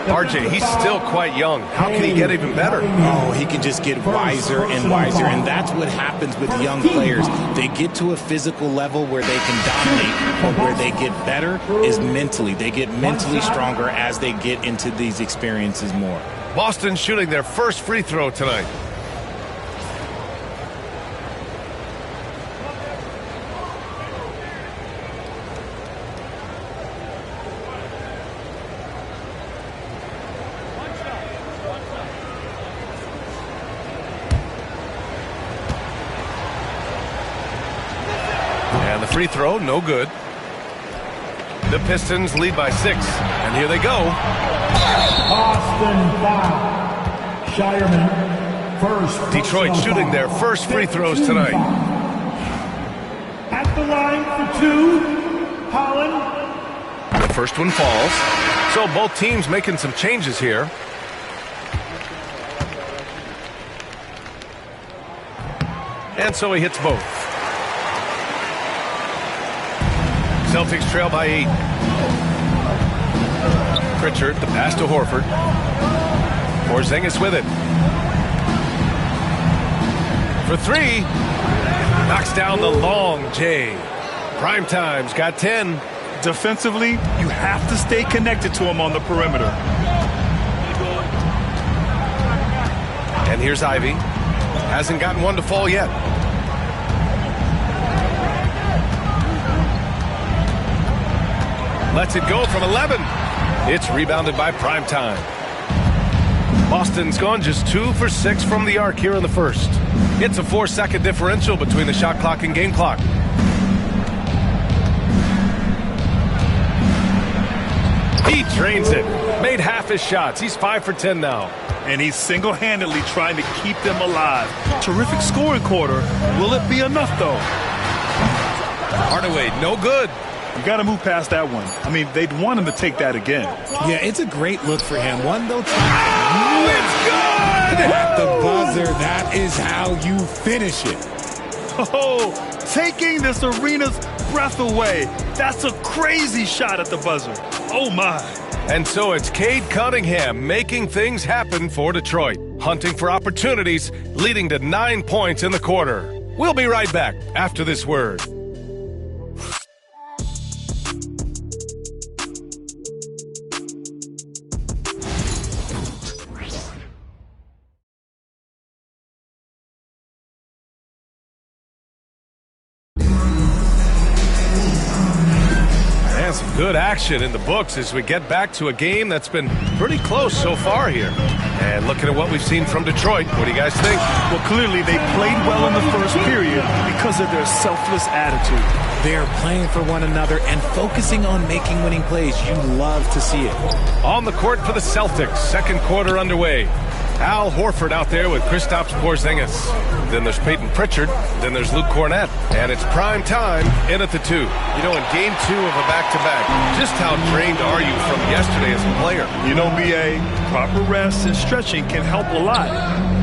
RJ, he's still quite young. How can he get even better? Oh, he can just get wiser and wiser, and that's what happens with young players. They get to a physical level where they can dominate, but where they get better is mentally. They get mentally stronger as they get into these experiences more. Boston shooting their first free throw tonight. And the free throw, no good. The Pistons lead by 6. And here they go. Boston foul. Shireman, first. Detroit shooting their first free throws tonight. At the line for 2, Holland. The first one falls. So both teams making some changes here. And so he hits both. Celtics trail by 8. Pritchard, the pass to Horford. Porzingis with it. For 3. Knocks down the long J. Primetime's got 10. Defensively, you have to stay connected to him on the perimeter. And here's Ivy. Hasn't gotten one to fall yet. Lets it go from 11. It's rebounded by Primetime. Boston's gone just 2 for 6 from the arc here in the first. It's a 4-second differential between the shot clock and game clock. He drains it. Made half his shots. He's 5 for 10 now. And he's single-handedly trying to keep them alive. Terrific scoring quarter. Will it be enough, though? Hardaway, no good. You got to move past that one. I mean, they'd want him to take that again. Yeah, it's a great look for him. One, though. Oh, it's good! At the buzzer, that is how you finish it. Oh, taking this arena's breath away. That's a crazy shot at the buzzer. Oh, my. And so it's Cade Cunningham making things happen for Detroit. Hunting for opportunities, leading to 9 points in the quarter. We'll be right back after this word. Some good action in the books as we get back to a game that's been pretty close so far here. And looking at what we've seen from Detroit, what do you guys think? Well, clearly they played well in the first period because of their selfless attitude. They're playing for one another and focusing on making winning plays. You love to see it. On the court for the Celtics, second quarter underway. Al Horford out there with Kristaps Porzingis. Then there's Peyton Pritchard. Then there's Luke Cornett. And it's prime time in at the 2. You know, in game 2 of a back-to-back, just how drained are you from yesterday as a player? You know, B.A., proper rest and stretching can help a lot.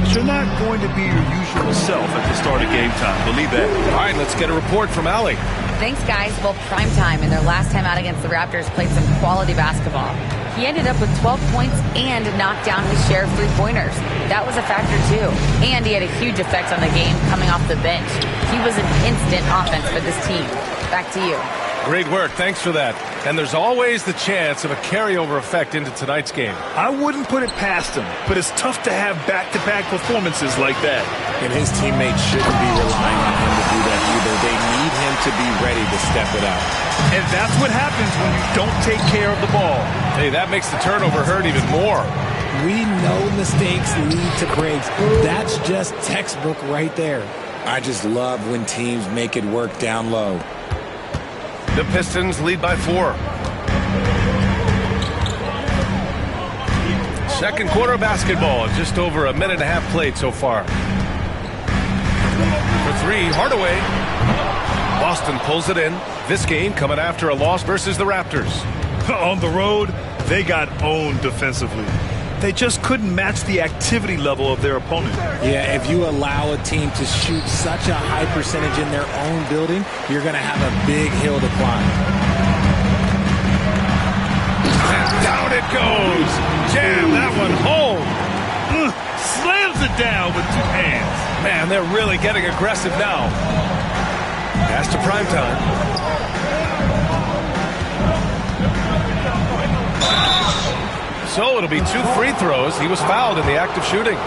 But you're not going to be your usual self at the start of game time. Believe that. All right, let's get a report from Allie. Thanks, guys. Well, primetime in their last time out against the Raptors played some quality basketball. He ended up with 12 points and knocked down his share of three-pointers. That was a factor, too. And he had a huge effect on the game coming off the bench. He was an instant offense for this team. Back to you. Great work. Thanks for that. And there's always the chance of a carryover effect into tonight's game. I wouldn't put it past him, but it's tough to have back-to-back performances like that. And his teammates shouldn't be relying on him to do that either. They need him to be ready to step it up. And that's what happens when you don't take care of the ball. Hey, that makes the turnover hurt even more. We know mistakes lead to breaks. That's just textbook right there. I just love when teams make it work down low. The Pistons lead by 4. Second quarter of basketball. Just over a minute and a half played so far. For 3, Hardaway. Boston pulls it in. This game coming after a loss versus the Raptors. On the road, they got owned defensively. They just couldn't match the activity level of their opponent. Yeah, if you allow a team to shoot such a high percentage in their own building, you're going to have a big hill to climb. And down it goes. Jam that one home. Slams it down with 2 hands. Man, they're really getting aggressive now. Pass to primetime. So it'll be 2 free throws. He was fouled in the act of shooting.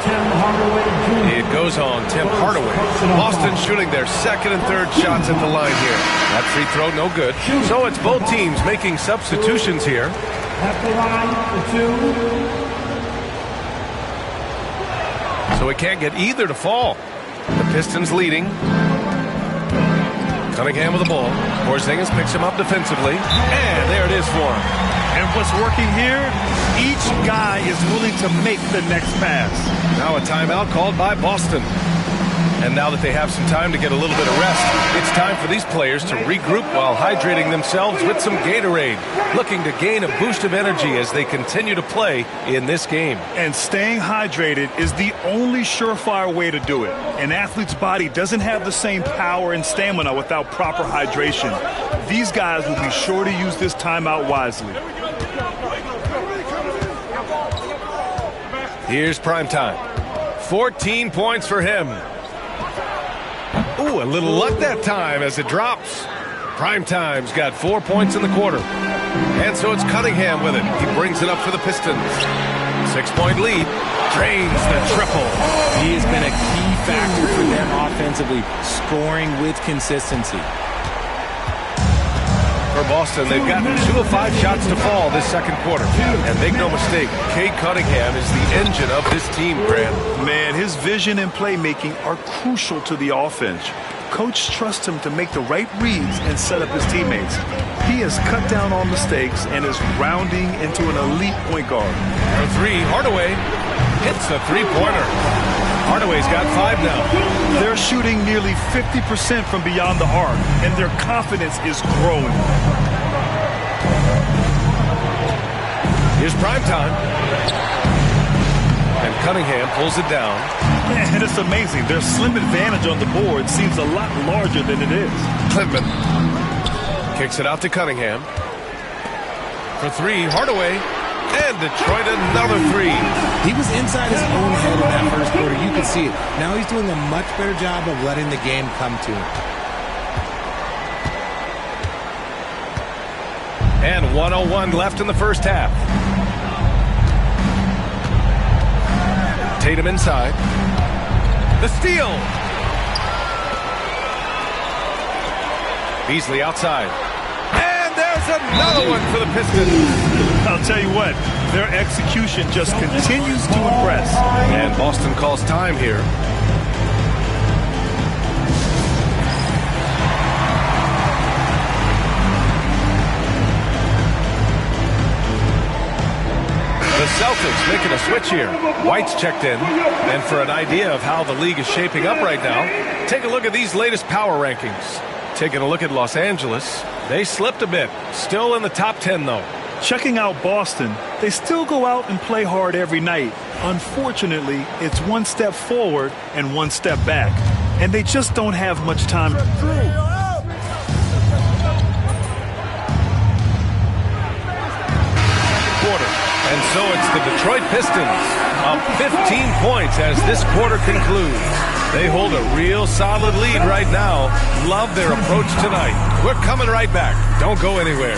It goes on Tim Hardaway. Boston shooting their second and third shots at the line here. That free throw, no good. So it's both teams making substitutions here. At the line for 2. So we can't get either to fall. The Pistons leading. Cunningham with the ball. Porzingis picks him up defensively. And there it is for him. And what's working here? Each guy is willing to make the next pass. Now a timeout called by Boston. And now that they have some time to get a little bit of rest, it's time for these players to regroup while hydrating themselves with some Gatorade, looking to gain a boost of energy as they continue to play in this game. And staying hydrated is the only surefire way to do it. An athlete's body doesn't have the same power and stamina without proper hydration. These guys will be sure to use this timeout wisely. Here's primetime. 14 points for him. Ooh, a little luck that time as it drops. Primetime's got 4 points in the quarter. And so it's Cunningham with it. He brings it up for the Pistons. 6-point lead. Drains the triple. He has been a key factor for them offensively, scoring with consistency. For Boston, they've gotten 2 of 5 shots to fall this second quarter. And make no mistake, Cade Cunningham is the engine of this team, Grant. Man, his vision and playmaking are crucial to the offense. Coach trusts him to make the right reads and set up his teammates. He has cut down on mistakes and is rounding into an elite point guard. For 3, Hardaway hits the three-pointer. Hardaway's got 5 now. They're shooting nearly 50% from beyond the arc, and their confidence is growing. Here's primetime. And Cunningham pulls it down. And it's amazing. Their slim advantage on the board seems a lot larger than it is. Clintman kicks it out to Cunningham. For 3, Hardaway. And Detroit another 3. He was inside his own head in that first quarter. You could see it. Now he's doing a much better job of letting the game come to him. And 1:01 left in the first half. Tatum inside. The steal. Beasley outside. And there's another one for the Pistons. I'll tell you what, their execution just continues to impress. And Boston calls time here. The Celtics making a switch here. White's checked in. And for an idea of how the league is shaping up right now, take a look at these latest power rankings. Taking a look at Los Angeles, they slipped a bit. Still in the top 10, though. Checking out Boston, they still go out and play hard every night. Unfortunately, it's one step forward and one step back. And they just don't have much time. Quarter. And so it's the Detroit Pistons up 15 points as this quarter concludes. They hold a real solid lead right now. Love their approach tonight. We're coming right back. Don't go anywhere.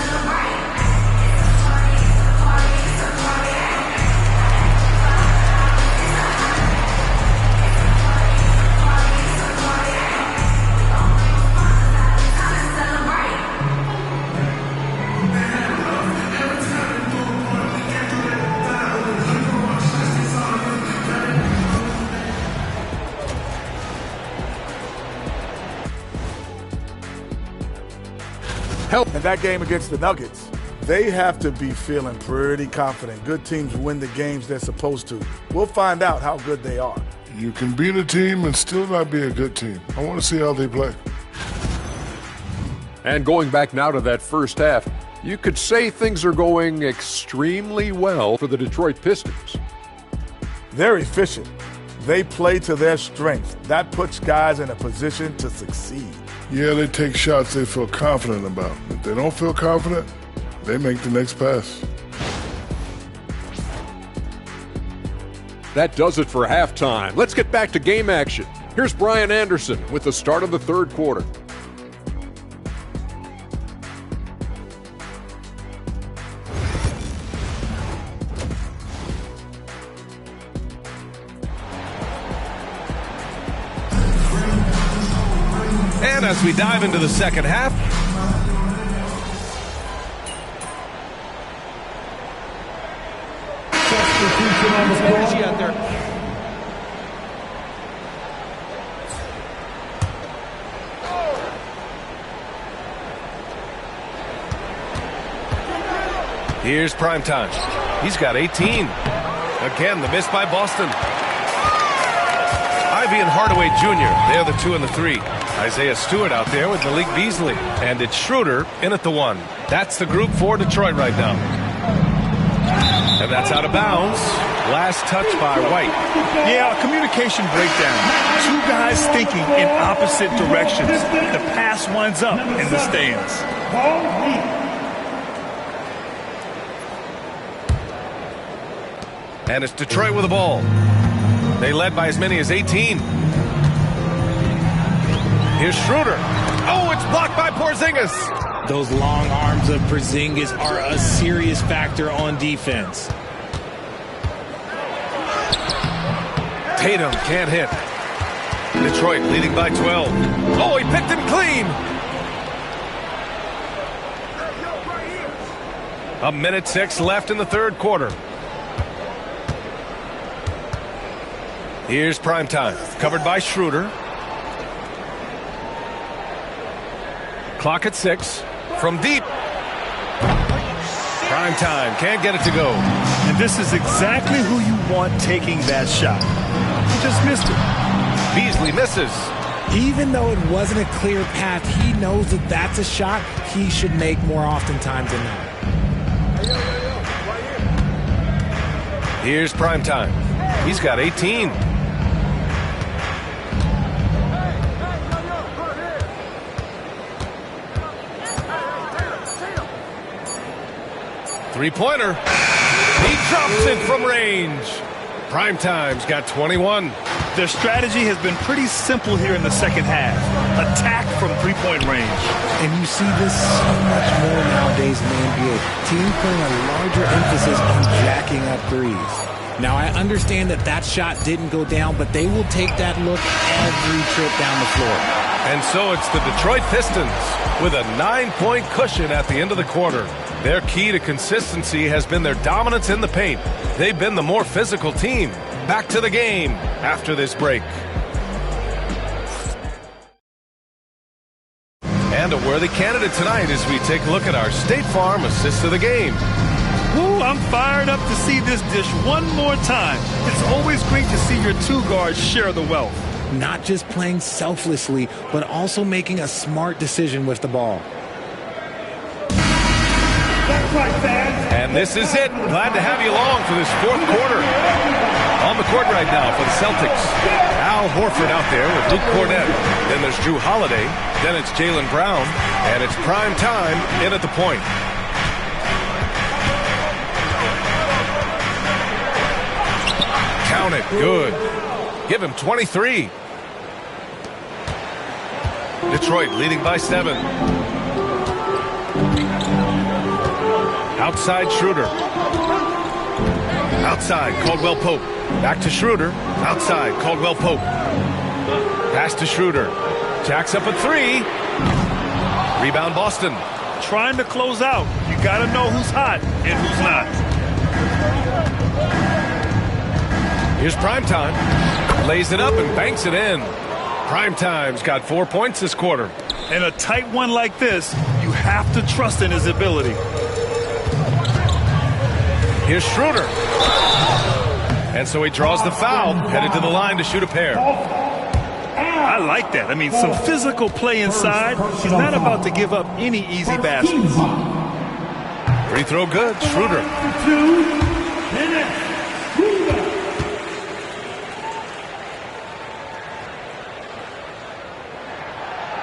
In that game against the Nuggets, they have to be feeling pretty confident. Good teams win the games they're supposed to. We'll find out how good they are. You can beat a team and still not be a good team. I want to see how they play. And going back now to that first half, you could say things are going extremely well for the Detroit Pistons. They're efficient. They play to their strengths. That puts guys in a position to succeed. Yeah, they take shots they feel confident about. If they don't feel confident, they make the next pass. That does it for halftime. Let's get back to game action. Here's Brian Anderson with the start of the third quarter. And as we dive into the second half, Energy out there. here's Primetime. He's got 18. Again, the miss by Boston. Ivy and Hardaway Jr., they're the 2 and the 3. Isaiah Stewart out there with Malik Beasley. And it's Schroeder in at the 1. That's the group for Detroit right now. And that's out of bounds. Last touch by White. Yeah, communication breakdown. Two guys thinking in opposite directions. The pass winds up in the stands. And it's Detroit with the ball. They led by as many as 18. Here's Schroeder. Oh, it's blocked by Porzingis. Those long arms of Porzingis are a serious factor on defense. Tatum can't hit. Detroit leading by 12. Oh, he picked him clean. A minute 6 left in the third quarter. Here's Primetime, covered by Schroeder. Clock at 6. From deep. Primetime can't get it to go. And this is exactly who you want taking that shot. He just missed it. Beasley misses. Even though it wasn't a clear path, he knows that that's a shot he should make more oftentimes than not. Here's Primetime. He's got 18. Three-pointer. He drops it from range. Primetime's got 21. Their strategy has been pretty simple here in the second half. Attack from three-point range. And you see this so much more nowadays in the NBA. Teams putting a larger emphasis on jacking up threes. Now, I understand that that shot didn't go down, but they will take that look every trip down the floor. And so it's the Detroit Pistons with a 9-point cushion at the end of the quarter. Their key to consistency has been their dominance in the paint. They've been the more physical team. Back to the game after this break. And a worthy candidate tonight as we take a look at our State Farm assist of the game. Ooh, I'm fired up to see this dish one more time. It's always great to see your two guards share the wealth. Not just playing selflessly, but also making a smart decision with the ball. And this is it. Glad to have you along for this fourth quarter. On the court right now for the Celtics. Al Horford out there with Luke Cornett. Then there's Drew Holiday. Then it's Jaylen Brown. And it's prime time in at the point. Count it. Good. Give him 23. Detroit leading by 7. Outside Schroeder. Outside Caldwell Pope. Back to Schroeder. Outside Caldwell Pope. Pass to Schroeder. Jacks up a 3. Rebound Boston. Trying to close out. You got to know who's hot and who's not. Here's Primetime. Lays it up and banks it in. Primetime's got 4 points this quarter. In a tight one like this, you have to trust in his ability. Here's Schroeder. And so he draws the foul, headed to the line to shoot a pair. I like that. I mean, some physical play inside. He's not about to give up any easy baskets. Free throw good. Schroeder.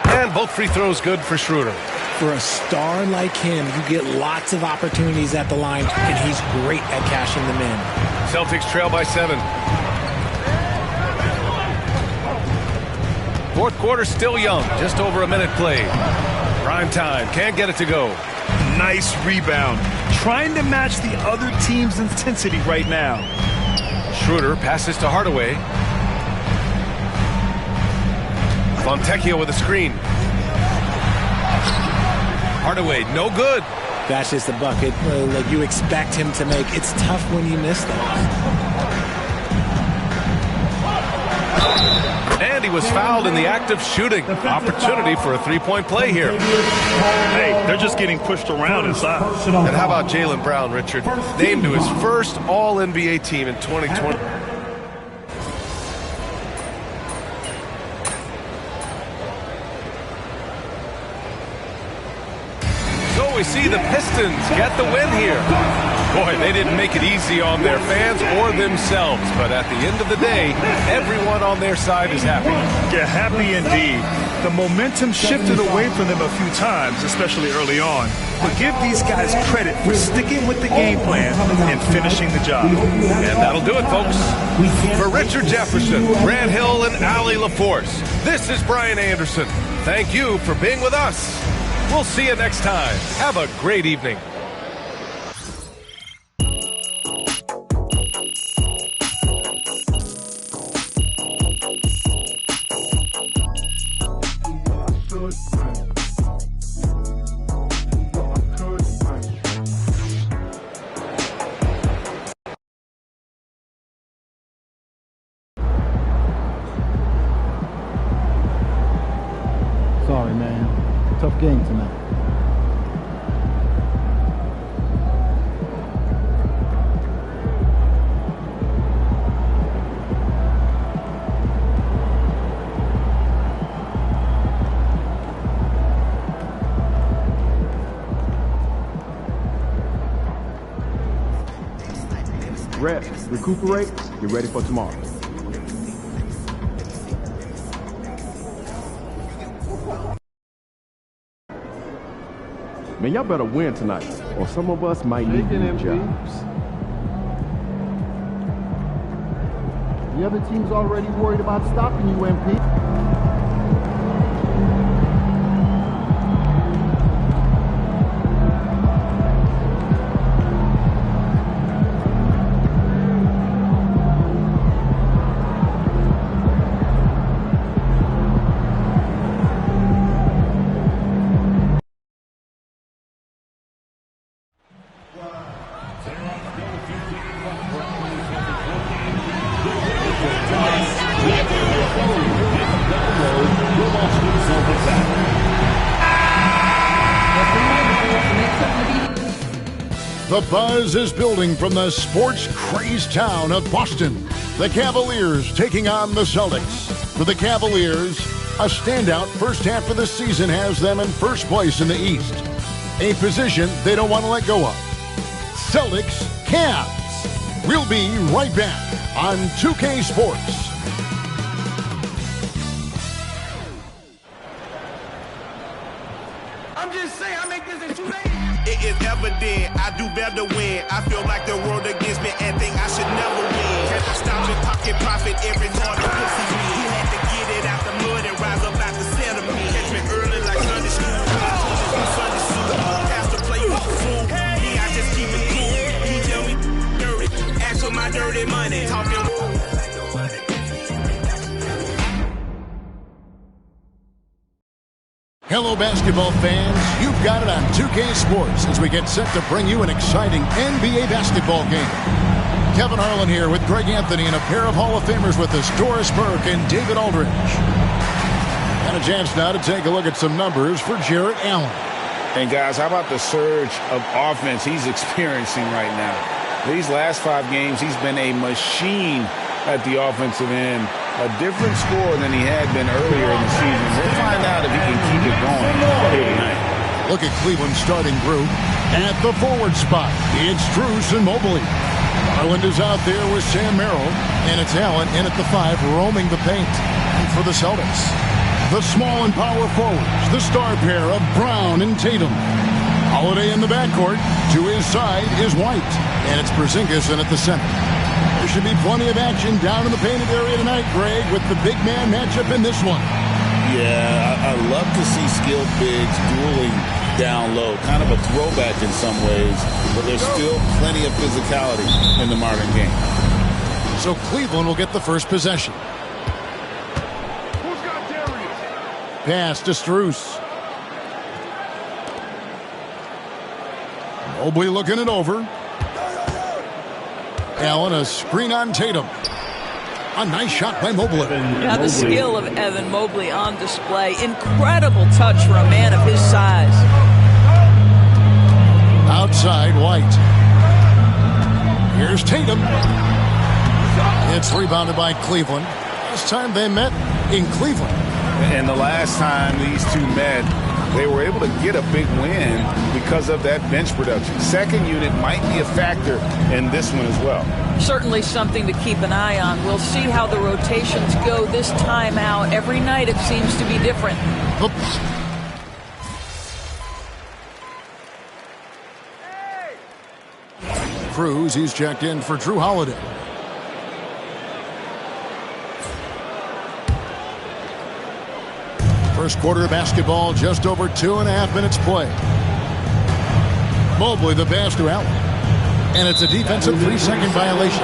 And both free throws good for Schroeder. For a star like him, you get lots of opportunities at the line, and he's great at cashing them in. Celtics trail by 7. Fourth quarter still young, just over a minute played. Prime time, can't get it to go. Nice rebound. Trying to match the other team's intensity right now. Schroeder passes to Hardaway. Fontecchio with a screen. Hardaway, no good. That's just a bucket like you expect him to make. It's tough when you miss that. And he was fouled in the act of shooting. Opportunity for a three-point play here. Hey, they're just getting pushed around inside. And how about Jaylen Brown, Richard? Named to his first All-NBA team in 2020. We see the Pistons get the win here. Boy, they didn't make it easy on their fans or themselves, but at the end of the day, everyone on their side is happy. Yeah, happy indeed. The momentum shifted away from them a few times, especially early on. But give these guys credit for sticking with the game plan and finishing the job. And that'll do it, folks. For Richard Jefferson, Grant Hill, and Allie LaForce, this is Brian Anderson. Thank you for being with us. We'll see you next time. Have a great evening. Sorry, man. Tough game tonight. Rest, recuperate, get ready for tomorrow. Man, y'all better win tonight, or some of us might need new jobs. The other team's already worried about stopping you, MP. The buzz is building from the sports-crazed town of Boston. The Cavaliers taking on the Celtics. For the Cavaliers, a standout first half of the season has them in first place in the East. A position they don't want to let go of. Celtics, Cavs. We'll be right back on 2K Sports. I'm just saying, I make this in 2 days. It is evident I do better when I feel like the world against me and think I should never win. Had to stop and pocket profit every hard to pussy me. He had to get it out the mud and rise up out the sediment. Catch me early like Sunday school. Sunday school. Pastor play with the fool. Yeah, I just keep it cool. He tell me dirty. Ask for my dirty money. Talking. Hello, basketball fans. You've got it on 2K Sports as we get set to bring you an exciting NBA basketball game. Kevin Harlan here with Greg Anthony and a pair of Hall of Famers with us, Doris Burke and David Aldridge. And a chance now to take a look at some numbers for Jarrett Allen. And guys, how about the surge of offense he's experiencing right now? These last 5 games, he's been a machine at the offensive end. A different score than he had been earlier in the season. We'll find out if he can keep it going here tonight. Look at Cleveland's starting group. At the forward spot, it's Strus and Mobley. Garland is out there with Sam Merrill, and it's Allen in at the 5, roaming the paint. And for the Celtics, the small and power forwards, the star pair of Brown and Tatum. Holiday in the backcourt. To his side is White, and it's Porzingis in at the center. There should be plenty of action down in the painted area tonight, Greg, with the big man matchup in this one. Yeah, I love to see skilled bigs dueling down low. Kind of a throwback in some ways, but there's still plenty of physicality in the modern game. So Cleveland will get the first possession. Who's got Darius? Pass to Strus. Mobley looking it over. Allen, a screen on Tatum. A nice shot by Mobley. Yeah, the skill of Evan Mobley on display. Incredible touch for a man of his size. Outside, White. Here's Tatum. It's rebounded by Cleveland. Last time they met in Cleveland. And the last time these two met, they were able to get a big win because of that bench production. Second unit might be a factor in this one as well. Certainly something to keep an eye on. We'll see how the rotations go this time out. Every night it seems to be different. Oops. Cruz, he's checked in for Drew Holiday. First quarter of basketball, just over 2.5 minutes play. Mobley the pass to Allen. And it's a defensive 3-second violation.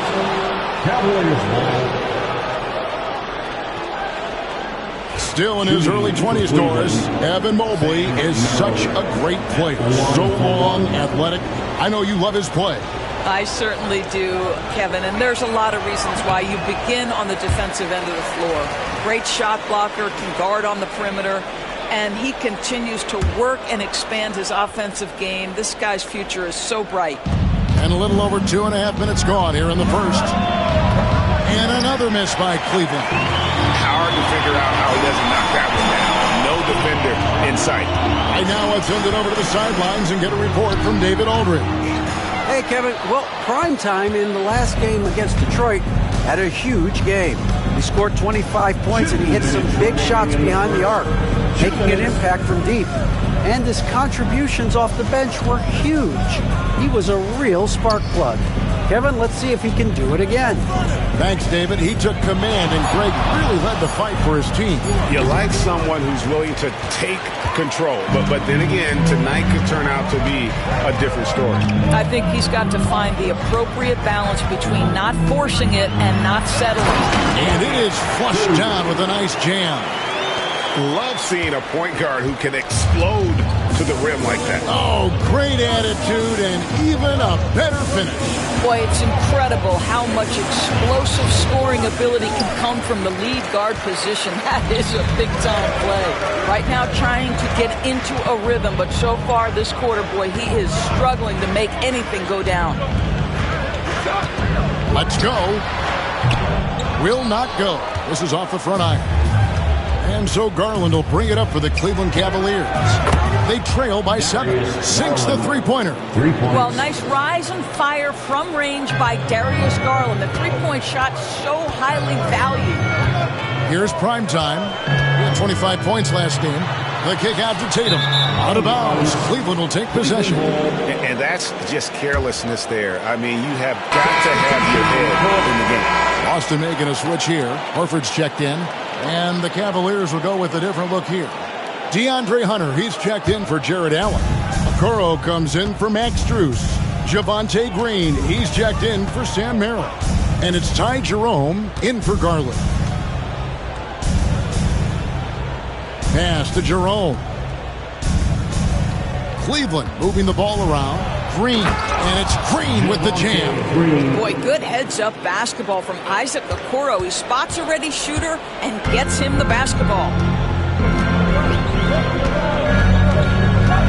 Still in his early 20s, Doris, Evan Mobley is such a great player. So long, athletic. I know you love his play. I certainly do, Kevin, and there's a lot of reasons why you begin on the defensive end of the floor. Great shot blocker, can guard on the perimeter, and he continues to work and expand his offensive game. This guy's future is so bright. And a little over 2.5 minutes gone here in the first. And another miss by Cleveland. Hard to figure out how he doesn't knock that one down. No defender in sight. Right now, let's send it over to the sidelines and get a report from David Aldridge. Hey, Kevin. Well, prime time in the last game against Detroit had a huge game. He scored 25 points and he hit some big shots behind the arc, making an impact from deep. And his contributions off the bench were huge. He was a real spark plug. Kevin, let's see if he can do it again. Thanks, David. He took command, and Greg really led the fight for his team. You like someone who's willing to take control, but then again, tonight could turn out to be a different story. I think he's got to find the appropriate balance between not forcing it and not settling. And it is flushed down with a nice jam. Love seeing a point guard who can explode to the rim like that. Oh, great attitude and even a better finish. Boy, it's incredible how much explosive scoring ability can come from the lead guard position. That is a big-time play. Right now trying to get into a rhythm, but so far this quarter, boy, he is struggling to make anything go down. Let's go. Will not go. This is off the front iron. And so Garland will bring it up for the Cleveland Cavaliers. They trail by 7. Sinks the three-pointer. Well, nice rise and fire from range by Darius Garland. The three-point shot so highly valued. Here's prime time. He had 25 points last game. The kick out to Tatum. Out of bounds. Cleveland will take possession. And that's just carelessness there. I mean, you have got to have your head in the game. Boston making a switch here. Horford's checked in. And the Cavaliers will go with a different look here. DeAndre Hunter, he's checked in for Jared Allen. Okoro comes in for Max Strus. Javonte Green, he's checked in for Sam Merrill. And it's Ty Jerome in for Garland. Pass to Jerome. Cleveland moving the ball around. Green, and it's Green with the jam. Boy, good heads-up basketball from Isaac Okoro. He spots a ready shooter and gets him the basketball.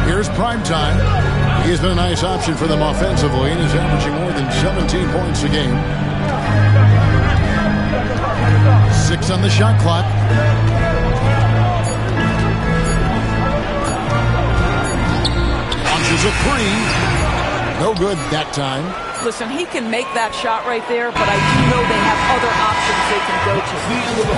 Here's primetime. He's been a nice option for them offensively, and he's averaging more than 17 points a game. 6 on the shot clock. Launches a 3. No good that time. Listen, he can make that shot right there, but I do know they have other options they can go to.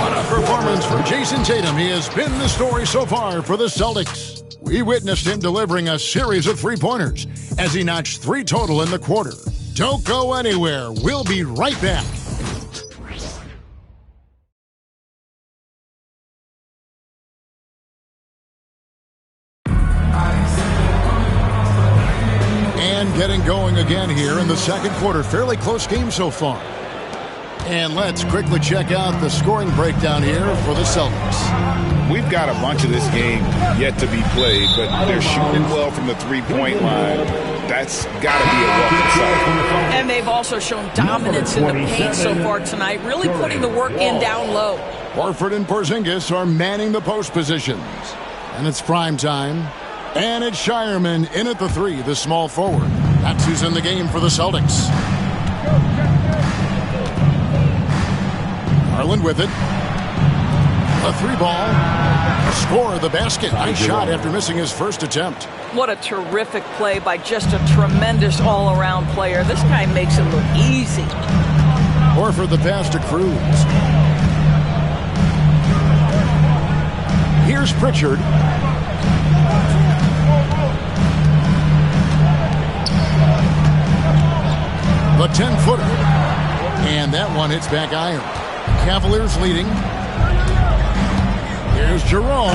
What a performance for Jason Tatum. He has been the story so far for the Celtics. We witnessed him delivering a series of three-pointers as he notched 3 total in the quarter. Don't go anywhere. We'll be right back. And getting going again here in the second quarter. Fairly close game so far. And let's quickly check out the scoring breakdown here for the Celtics. We've got a bunch of this game yet to be played, but they're shooting well from the three-point line. That's got to be a welcome sight. And they've also shown dominance in the paint so far tonight, really putting the work in down low. Horford and Porzingis are manning the post positions. And it's prime time. And it's Shireman in at the 3, the small forward. That's who's in the game for the Celtics. Garland with it. A 3-ball. Score the basket. Nice shot after missing his first attempt. What a terrific play by just a tremendous all-around player. This guy makes it look easy. Horford the pass to Cruz. Here's Pritchard. The 10-footer. And that one hits back iron. Cavaliers leading. Here's Jerome.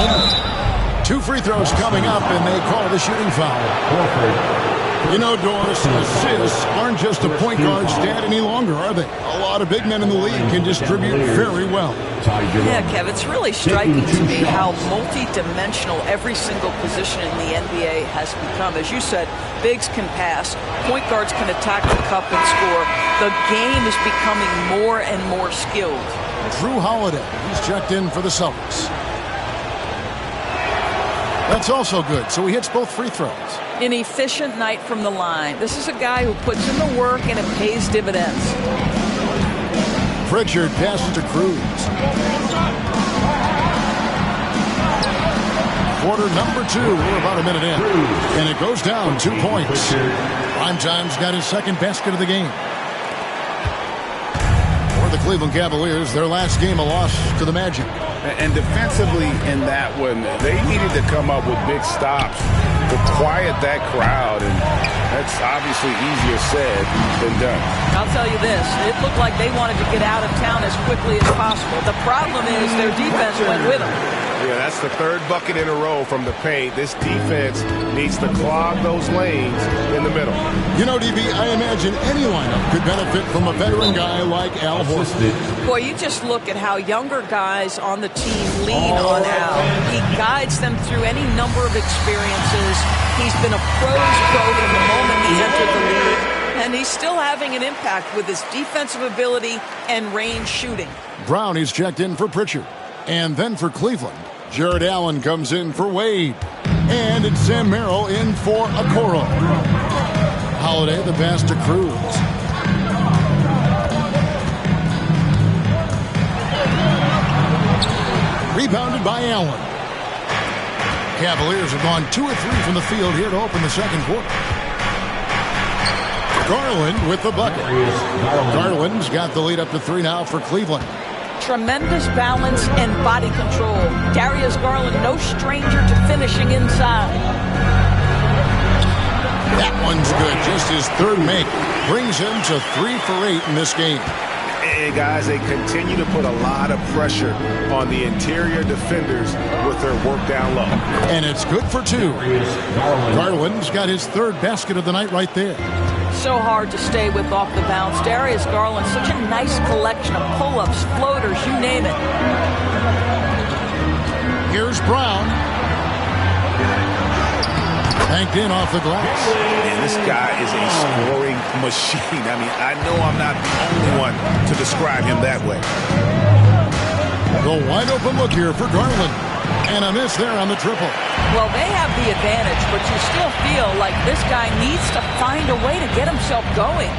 2 free throws coming up, and they call the shooting foul. You know, Doris, assists aren't just a point guard stat any longer, are they? A lot of big men in the league can distribute very well. Yeah, Kev, it's really striking to me how multi-dimensional every single position in the NBA has become. As you said, bigs can pass, point guards can attack the cup and score. The game is becoming more and more skilled. Drew Holiday, he's checked in for the Celtics. That's also good, so he hits both free throws. An efficient night from the line. This is a guy who puts in the work and it pays dividends. Pritchard passes to Cruz. Quarter number 2. We're about a minute in. And it goes down 2 points. Primetime's got his second basket of the game. For the Cleveland Cavaliers, their last game a loss to the Magic. And defensively in that one, they needed to come up with big stops to quiet that crowd, and that's obviously easier said than done. I'll tell you this, it looked like they wanted to get out of town as quickly as possible. The problem is their defense went with them. Yeah, that's the third bucket in a row from the paint. This defense needs to clog those lanes in the middle. You know, DB, I imagine any lineup could benefit from a veteran guy like Al Horford. Boy, you just look at how younger guys on the team lean on Al. He guides them through any number of experiences. He's been a pro's pro from the moment he entered the league, and he's still having an impact with his defensive ability and range shooting. Brown is checked in for Pritchard. And then for Cleveland, Jared Allen comes in for Wade. And it's Sam Merrill in for Okoro. Holiday the pass to Cruz. Rebounded by Allen. Cavaliers have gone 2 of 3 from the field here to open the second quarter. Garland with the bucket. Garland's got the lead up to 3 now for Cleveland. Tremendous balance and body control. Darius Garland, no stranger to finishing inside. That one's good. Just his third make brings him to 3 for 8 in this game. And guys, they continue to put a lot of pressure on the interior defenders with their work down low. And it's good for 2. Garland's got his third basket of the night right there. So hard to stay with off the bounce. Darius Garland, such a nice collection of pull-ups, floaters, you name it. Here's Brown. Banked in off the glass. And this guy is a scoring machine. I mean, I know I'm not the only one to describe him that way. The wide open look here for Garland. And a miss there on the triple. Well, they have the advantage, but you still feel like this guy needs to find a way to get himself going.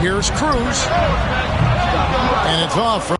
Here's Cruz. And it's off from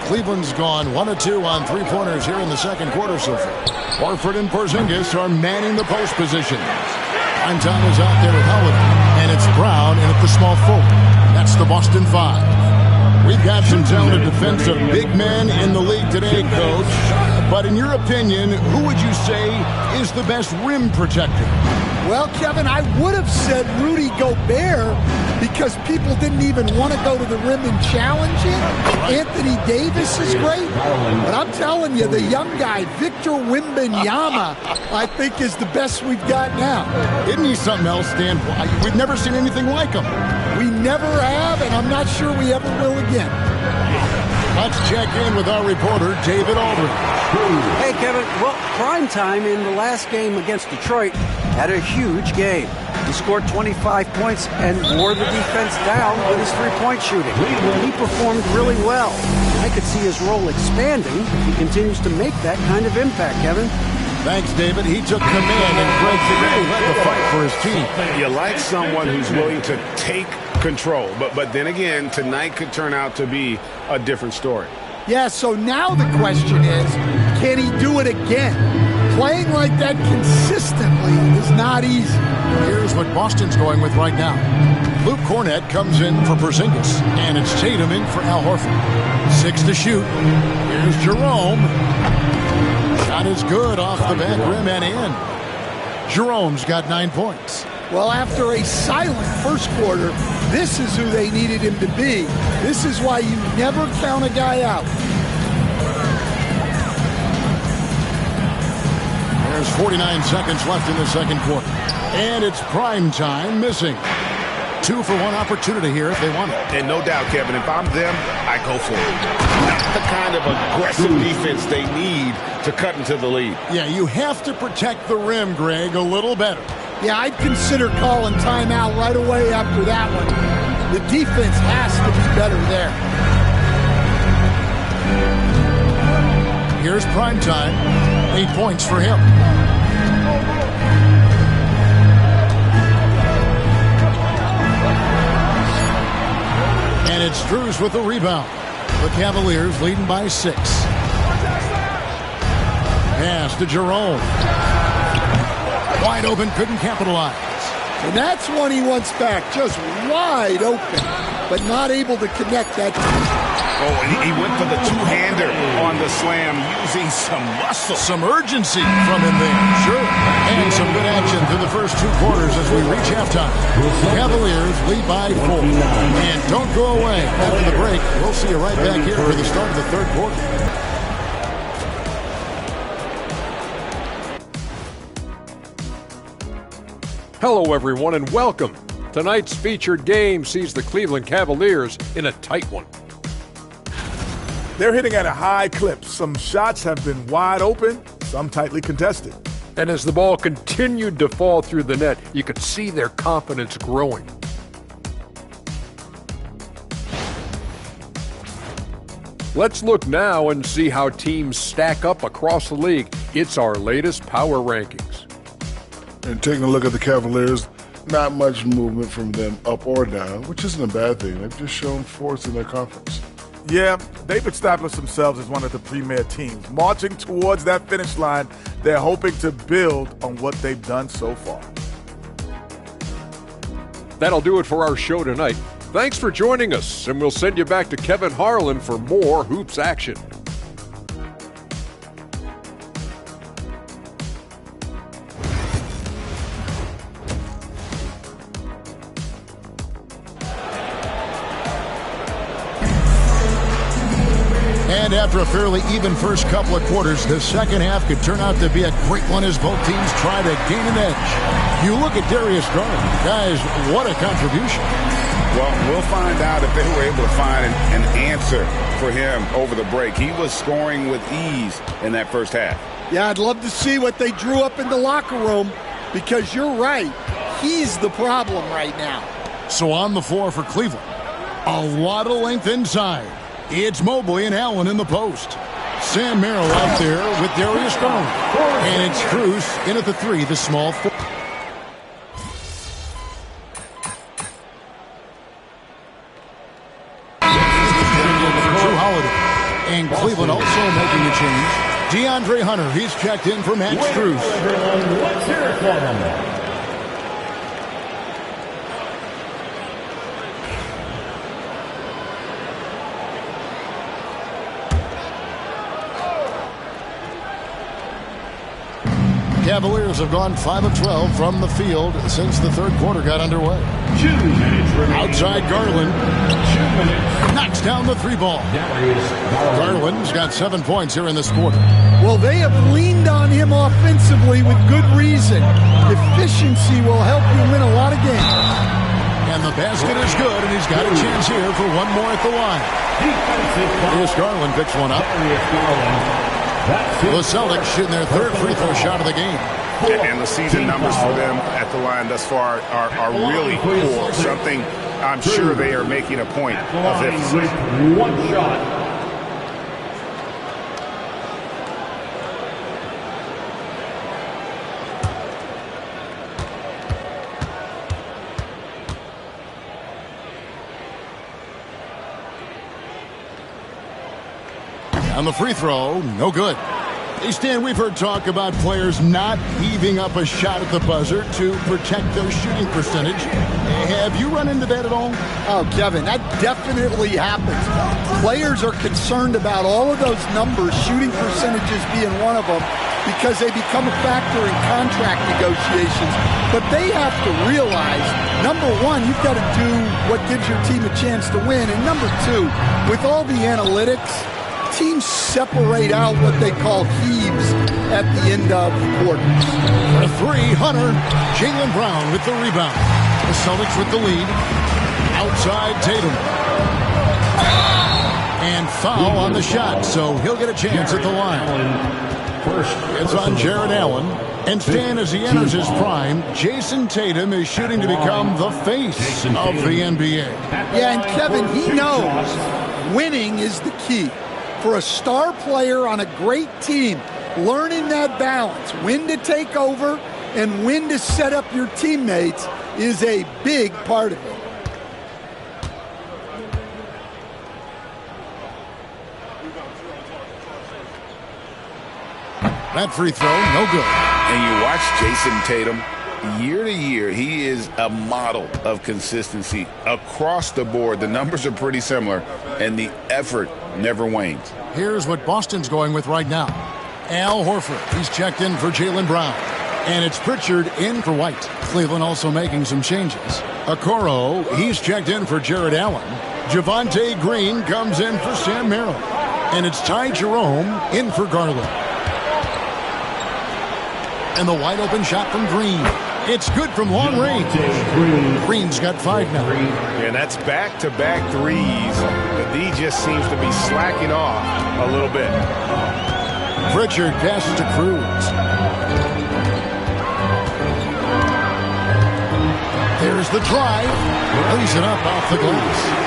Cleveland's gone 1 of 2 on three-pointers here in the second quarter so far. Horford and Porzingis are manning the post positions. Prime time is out there with Holiday, and it's Brown in at the small forward. That's the Boston Five. We've got some talented defensive big men in the league today, Coach. But in your opinion, who would you say is the best rim protector? Well, Kevin, I would have said Rudy Gobert because people didn't even want to go to the rim and challenge him. Anthony Davis is great. But I'm telling you, the young guy, Victor Wembanyama, I think is the best we've got now. Isn't he something else, Dan? We've never seen anything like him. We never have, and I'm not sure we ever will again. Let's check in with our reporter, David Aldridge. Hey, Kevin. Well, primetime in the last game against Detroit had a huge game. He scored 25 points and wore the defense down with his three-point shooting. He performed really well. I could see his role expanding if he continues to make that kind of impact, Kevin. Thanks, David. He took command and Greg really led the fight for his team. You like someone who's willing to take control, but then again, tonight could turn out to be a different story. Yeah, so now the question is, can he do it again? Playing like that consistently is not easy. Here's what Boston's going with right now. Luke Cornett comes in for Porzingis, and it's Tatum in for Al Horford. 6 to shoot. Here's Jerome. Shot is good off the back rim and in. Jerome's got 9 points. Well, after a silent first quarter, this is who they needed him to be. This is why you never count a guy out. There's 49 seconds left in the second quarter. And it's prime time missing. 2 for 1 opportunity here if they want it. And no doubt, Kevin, if I'm them, I go for it. Not the kind of aggressive defense they need to cut into the lead. Yeah, you have to protect the rim, Greg, a little better. Yeah, I'd consider calling timeout right away after that one. The defense has to be better there. Here's prime time. 8 points for him. And it's Drews with the rebound. The Cavaliers leading by 6. Pass to Jerome. Wide open, couldn't capitalize. And that's one he wants back, just wide open, but not able to connect that. Oh, and he went for the two-hander on the slam, using some muscle. Some urgency from him there, sure. And some good action through the first 2 quarters as we reach halftime. Cavaliers lead by 4. And don't go away. After the break, we'll see you right back here for the start of the third quarter. Hello, everyone, and welcome. Tonight's featured game sees the Cleveland Cavaliers in a tight one. They're hitting at a high clip. Some shots have been wide open, some tightly contested. And as the ball continued to fall through the net, you could see their confidence growing. Let's look now and see how teams stack up across the league. It's our latest power rankings. And taking a look at the Cavaliers, not much movement from them up or down, which isn't a bad thing. They've just shown force in their conference. Yeah, they've established themselves as one of the premier teams. Marching towards that finish line, they're hoping to build on what they've done so far. That'll do it for our show tonight. Thanks for joining us, and we'll send you back to Kevin Harlan for more hoops action. And after a fairly even first couple of quarters, the second half could turn out to be a great one as both teams try to gain an edge. You look at Darius Garland. Guys, what a contribution. Well, we'll find out if they were able to find an answer for him over the break. He was scoring with ease in that first half. Yeah, I'd love to see what they drew up in the locker room because you're right. He's the problem right now. So on the floor for Cleveland, a lot of length inside. It's Mobley and Allen in the post. Sam Merrill out there with Darius Garland. And it's Cruz in at the 3, the small 4. Holiday. And Cleveland also making a change. DeAndre Hunter, he's checked in for Max Strus. Let's hear it for him. Cavaliers have gone 5 of 12 from the field since the third quarter got underway. 2 minutes remaining. Outside Garland. 2 minutes. Knocks down the 3-ball. Garland's got 7 points here in this quarter. Well, they have leaned on him offensively with good reason. Efficiency will help you win a lot of games. And the basket is good, and he's got a chance here for one more at the line. Here's Garland, picks one up. The Celtics shooting their third free throw shot of the game. And the season numbers for them at the line thus far are really poor. Something I'm sure they are making a point of emphasis. One shot. On the free throw, no good. Hey, Stan, we've heard talk about players not heaving up a shot at the buzzer to protect their shooting percentage. Have you run into that at all? Oh, Kevin, that definitely happens. Players are concerned about all of those numbers, shooting percentages being one of them, because they become a factor in contract negotiations. But they have to realize, number one, you've got to do what gives your team a chance to win. And number two, with all the analytics, teams separate out what they call heaves at the end of quarters. For three, Hunter. Jaylen Brown with the rebound. The Celtics with the lead. Outside Tatum. And foul on the shot, so he'll get a chance at the line. It's on Jared Allen. And Stan, as he enters his prime, Jason Tatum is shooting to become the face of the NBA. Yeah, and Kevin, he knows winning is the key. For a star player on a great team, learning that balance, when to take over and when to set up your teammates, is a big part of it. That free throw, no good. And you watch Jason Tatum. Year to year, he is a model of consistency across the board. The numbers are pretty similar, and the effort never wanes. Here's what Boston's going with right now. Al Horford, he's checked in for Jaylen Brown. And it's Pritchard in for White. Cleveland also making some changes. Okoro, he's checked in for Jared Allen. Javonte Green comes in for Sam Merrill. And it's Ty Jerome in for Garland. And the wide open shot from Green. It's good from long range. Green's got 5 now. And that's back-to-back threes. But he just seems to be slacking off a little bit. Pritchard passes to Cruz. There's the drive. Lays it up off the glass.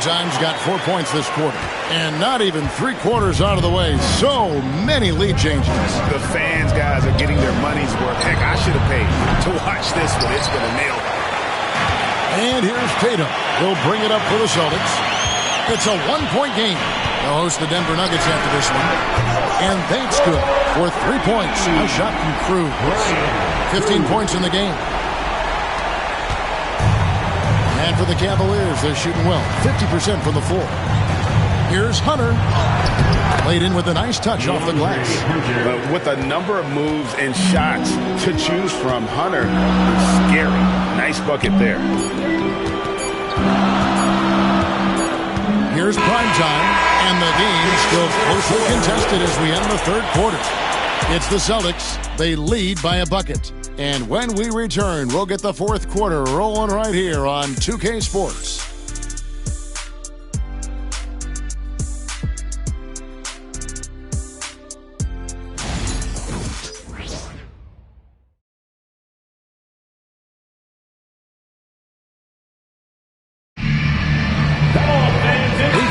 Time's got 4 points this quarter. And not even 3 quarters out of the way. So many lead changes. The fans, guys, are getting their money's worth. Heck, I should have paid to watch this one. It's been a nail. And here's Tatum. He'll bring it up for the Celtics. It's a 1-point game. They'll host the Denver Nuggets after this one. And that's good for 3 points. A shot from Cruz. 15 points in the game. And for the Cavaliers, they're shooting well. 50% from the floor. Here's Hunter. Played in with a nice touch off the glass. With a number of moves and shots to choose from, Hunter is scary. Nice bucket there. Here's prime time, and the game still closely contested as we end the third quarter. It's the Celtics. They lead by a bucket. And when we return, we'll get the fourth quarter rolling right here on 2K Sports. We've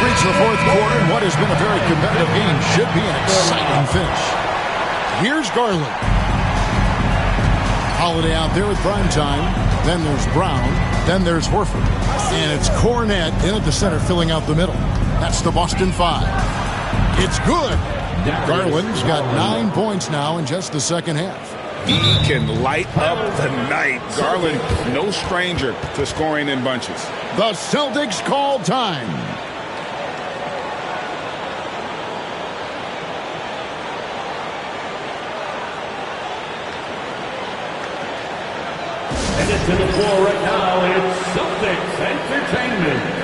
reached the fourth quarter, and what has been a very competitive game should be an exciting finish. Here's Garland. Holiday out there with prime time. Then there's Brown. Then there's Horford. And it's Cornette in at the center filling out the middle. That's the Boston 5. It's good. Garland's got 9 points now in just the second half. He can light up the night. Garland, no stranger to scoring in bunches. The Celtics call time. And it's to the floor right now, it's Celtics Entertainment.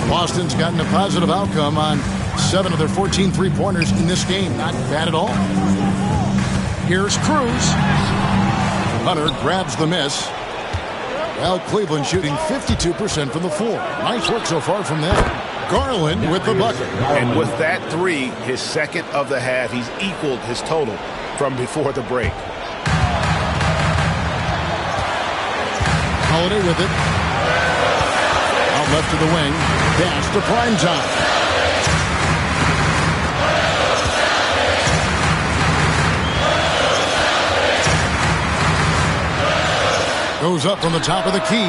Boston's gotten a positive outcome on 7 of their 14 three-pointers in this game. Not bad at all. Here's Cruz. Hunter grabs the miss. Well, Cleveland shooting 52% from the floor. Nice work so far from them. Garland with the bucket. And with that three, his second of the half, he's equaled his total from before the break. Holiday with it. Out left to the wing. Pass to Primetime. Goes up from the top of the key.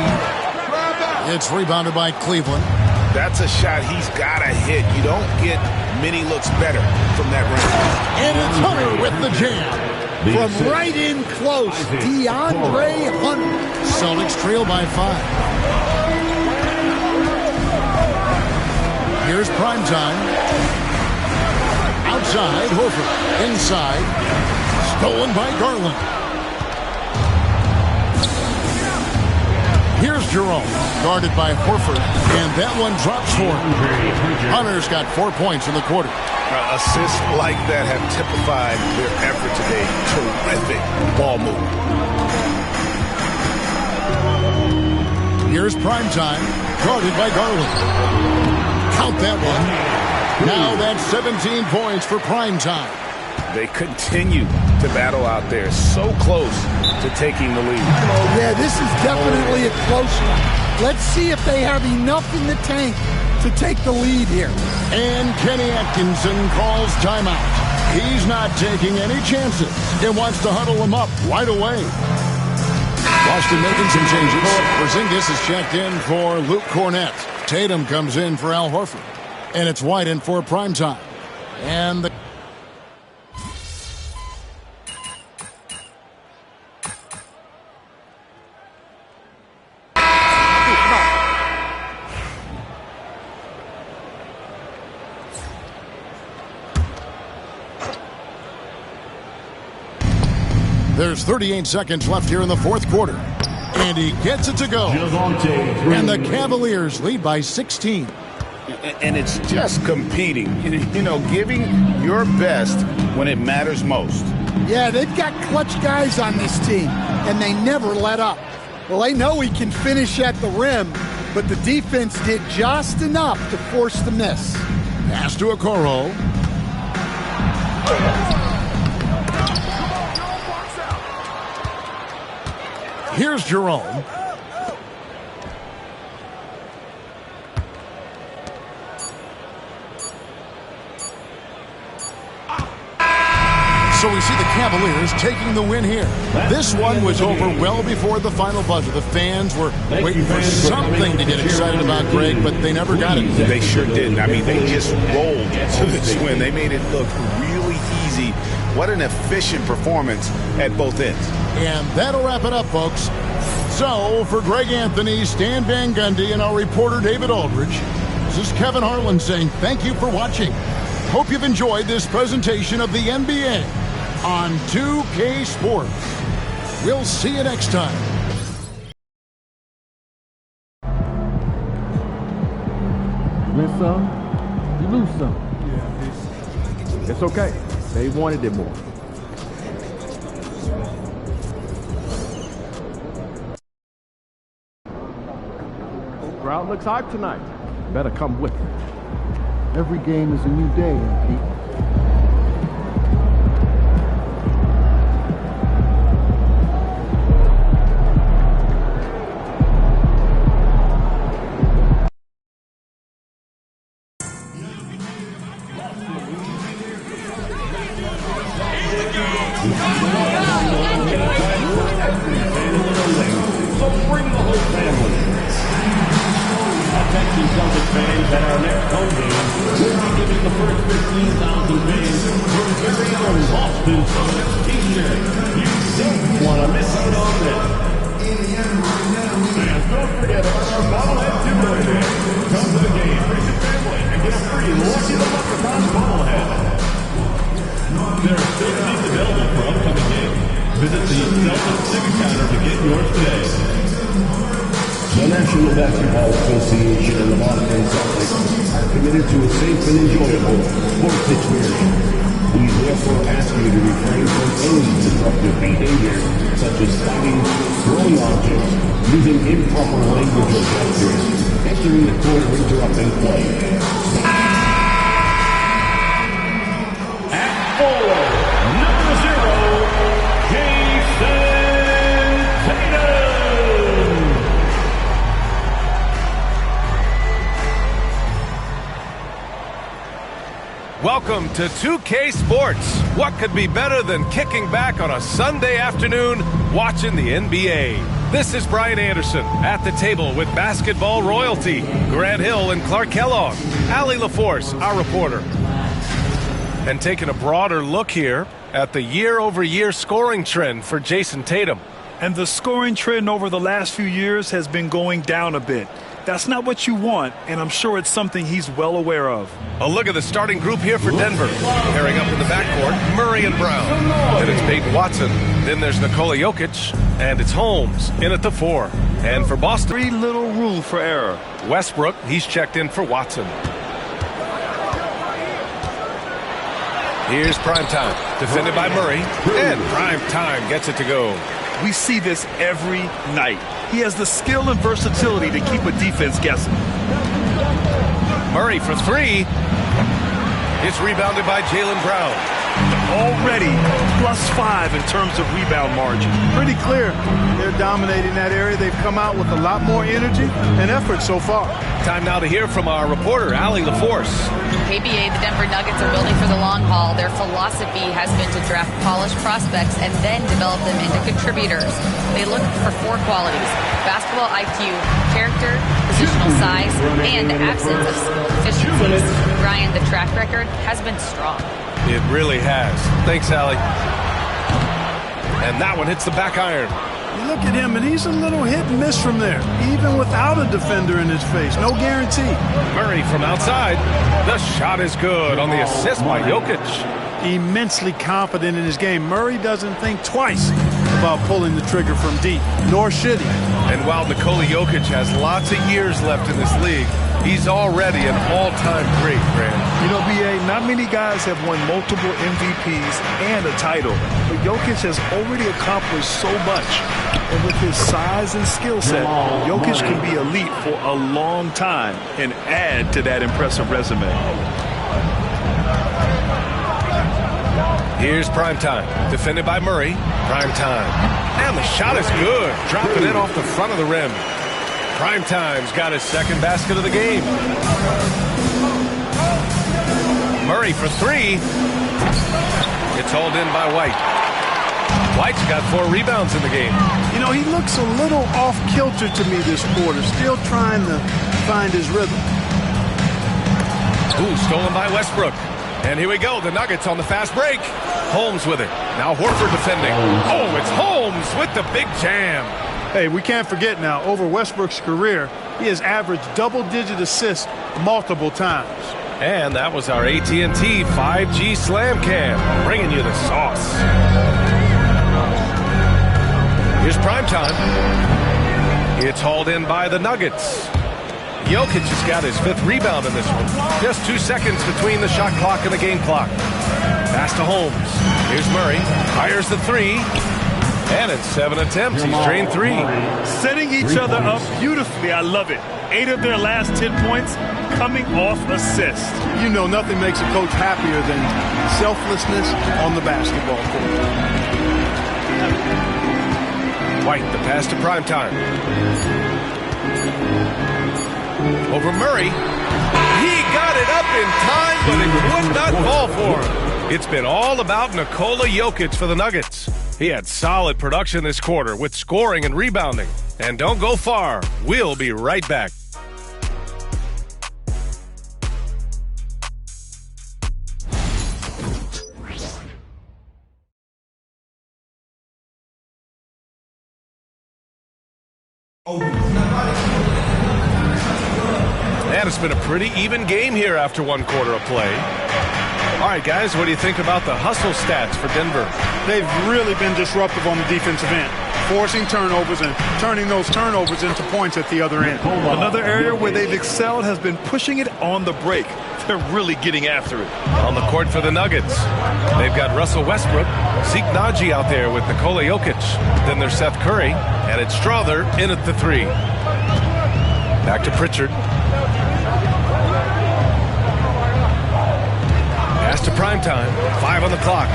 It's rebounded by Cleveland. That's a shot he's got to hit. You don't get many looks better from that range. And it's Hunter with the jam. From right in close, DeAndre Hunter. Celtics trail by 5. Here's Primetime. Outside, Horford. Inside. Stolen by Garland. Here's Jerome. Guarded by Horford. And that one drops for him. Hunter's got 4 points in the quarter. Assists like that have typified their effort today. Terrific ball movement. Here's Primetime. Guarded by Garland. Count that one. Now that's 17 points for Primetime. They continue to battle out there. So close to taking the lead. Yeah, this is definitely a close one. Let's see if they have enough in the tank to take the lead here. And Kenny Atkinson calls timeout. He's not taking any chances. He wants to huddle them up right away. Boston making some changes. Porzingis is checked in for Luke Cornett. Tatum comes in for Al Horford. And it's White in for Primetime. And the There's 38 seconds left here in the fourth quarter. And he gets it to go. And the Cavaliers lead by 16. And it's just competing. You know, giving your best when it matters most. Yeah, they've got clutch guys on this team, and they never let up. Well, they know he can finish at the rim, but the defense did just enough to force the miss. Pass to Okoro. Here's Jerome. So we see the Cavaliers taking the win here. This one was over well before the final buzzer. The fans were waiting for something to get excited about, Greg, but they never got it. They sure didn't. I mean, they just rolled to this win. They made it look really easy. What an efficient performance at both ends. And that'll wrap it up, folks. So, for Greg Anthony, Stan Van Gundy, and our reporter David Aldridge, this is Kevin Harlan saying thank you for watching. Hope you've enjoyed this presentation of the NBA on 2K Sports. We'll see you next time. You win some, you lose some. It's okay. They wanted it more. Crowd looks hype tonight. Better come with me. Every game is a new day, Pete. So bring the whole family. Attention Celtics fans, at our next home game, we'll be giving the first 15,000 fans your very own Boston Celtics t-shirt. You don't want to miss out on this. Fans, don't forget about our bobblehead giveaway day. Come to the game, bring your family, and get a free Lucky the Leprechaun bobblehead. There are still seats available for upcoming games. Visit the Celtics ticket counter to get yours today. The National Basketball Association and the Boston Celtics are committed to a safe and enjoyable sports experience. We therefore ask you to refrain from any disruptive behavior, such as fighting, throwing objects, using improper language or gestures, entering the court or interrupting play. At 4, number 0, Jason Tatum. Welcome to 2K Sports. What could be better than kicking back on a Sunday afternoon watching the NBA? This is Brian Anderson at the table with basketball royalty, Grant Hill and Clark Kellogg, Allie LaForce, our reporter. And taking a broader look here at the year-over-year scoring trend for Jason Tatum. And the scoring trend over the last few years has been going down a bit. That's not what you want, and I'm sure it's something he's well aware of. A look at the starting group here for Denver. Pairing up in the backcourt, Murray and Brown. Then it's Peyton Watson. Then there's Nikola Jokic. And it's Holmes in at the 4. And for Boston, very little room for error. Westbrook, he's checked in for Watson. Here's Primetime, defended by Murray. And Primetime gets it to go. We see this every night. He has the skill and versatility to keep a defense guessing. Murray for 3. It's rebounded by Jaylen Brown. Already +5 in terms of rebound margin. Pretty clear. They're dominating that area. They've come out with a lot more energy and effort so far. Time now to hear from our reporter, Allie LaForce. KBA, the Denver Nuggets are building for the long haul. Their philosophy has been to draft polished prospects and then develop them into contributors. They look for 4 qualities: basketball IQ, character, positional size, and absence of skill deficiencies. Ryan, the track record has been strong. It really has. Thanks, Allie. And that one hits the back iron. You look at him, and he's a little hit and miss from there, even without a defender in his face. No guarantee. Murray from outside. The shot is good on the assist by Jokic. Immensely confident in his game. Murray doesn't think twice about pulling the trigger from deep, nor should he. And while Nikola Jokic has lots of years left in this league, he's already an all-time great, Grant. You know, B.A., not many guys have won multiple MVPs and a title, but Jokic has already accomplished so much. And with his size and skill set, Jokic can be elite for a long time and add to that impressive resume. Here's Primetime, defended by Murray. Primetime. And the shot is good, dropping it off the front of the rim. Primetime's got his second basket of the game. Murray for three. It's hauled in by White. White's got 4 rebounds in the game. You know, he looks a little off-kilter to me this quarter, still trying to find his rhythm. Ooh, stolen by Westbrook. And here we go, the Nuggets on the fast break. Holmes with it. Now Horford defending. Oh, it's Holmes with the big jam. Hey, we can't forget now, over Westbrook's career, he has averaged double-digit assists multiple times. And that was our AT&T 5G Slam Cam, bringing you the sauce. Here's primetime. It's hauled in by the Nuggets. Jokic has got his 5th rebound in this one. Just 2 seconds between the shot clock and the game clock. Pass to Holmes. Here's Murray. Fires the 3. And in 7 attempts, he's drained 3. Setting each other up beautifully. I love it. 8 of their last 10 points coming off assists. You know, nothing makes a coach happier than selflessness on the basketball court. White, the pass to primetime. Over Murray. He got it up in time, but it would not fall for him. It's been all about Nikola Jokic for the Nuggets. He had solid production this quarter with scoring and rebounding. And don't go far. We'll be right back. And it's been a pretty even game here after 1 quarter of play. All right, guys, what do you think about the hustle stats for Denver? They've really been disruptive on the defensive end, forcing turnovers and turning those turnovers into points at the other end. Another area where they've excelled has been pushing it on the break. They're really getting after it. On the court for the Nuggets, they've got Russell Westbrook, Zeke Naji out there with Nikola Jokic. Then there's Seth Curry, and it's Strother in at the 3. Back to Pritchard. Pass to primetime. 5 on the clock.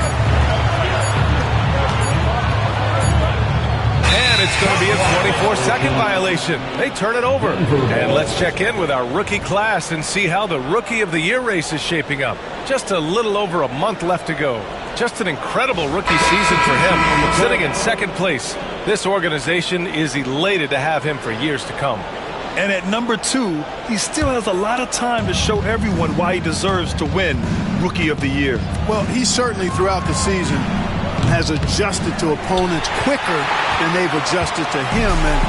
And it's going to be a 24-second violation. They turn it over. And let's check in with our rookie class and see how the Rookie of the Year race is shaping up. Just a little over a month left to go. Just an incredible rookie season for him, sitting in 2nd place. This organization is elated to have him for years to come. And at number 2, he still has a lot of time to show everyone why he deserves to win Rookie of the Year. Well, he certainly throughout the season has adjusted to opponents quicker than they've adjusted to him, and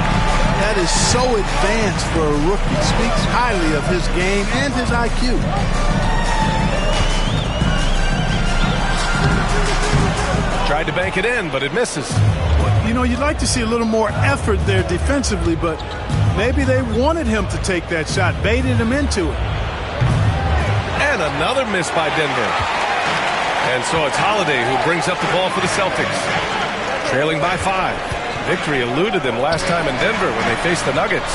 that is so advanced for a rookie. Speaks highly of his game and his IQ. Tried to bank it in, but it misses. You know, you'd like to see a little more effort there defensively, but maybe they wanted him to take that shot, baited him into it. And another miss by Denver. And so it's Holiday who brings up the ball for the Celtics. Trailing by 5. Victory eluded them last time in Denver when they faced the Nuggets.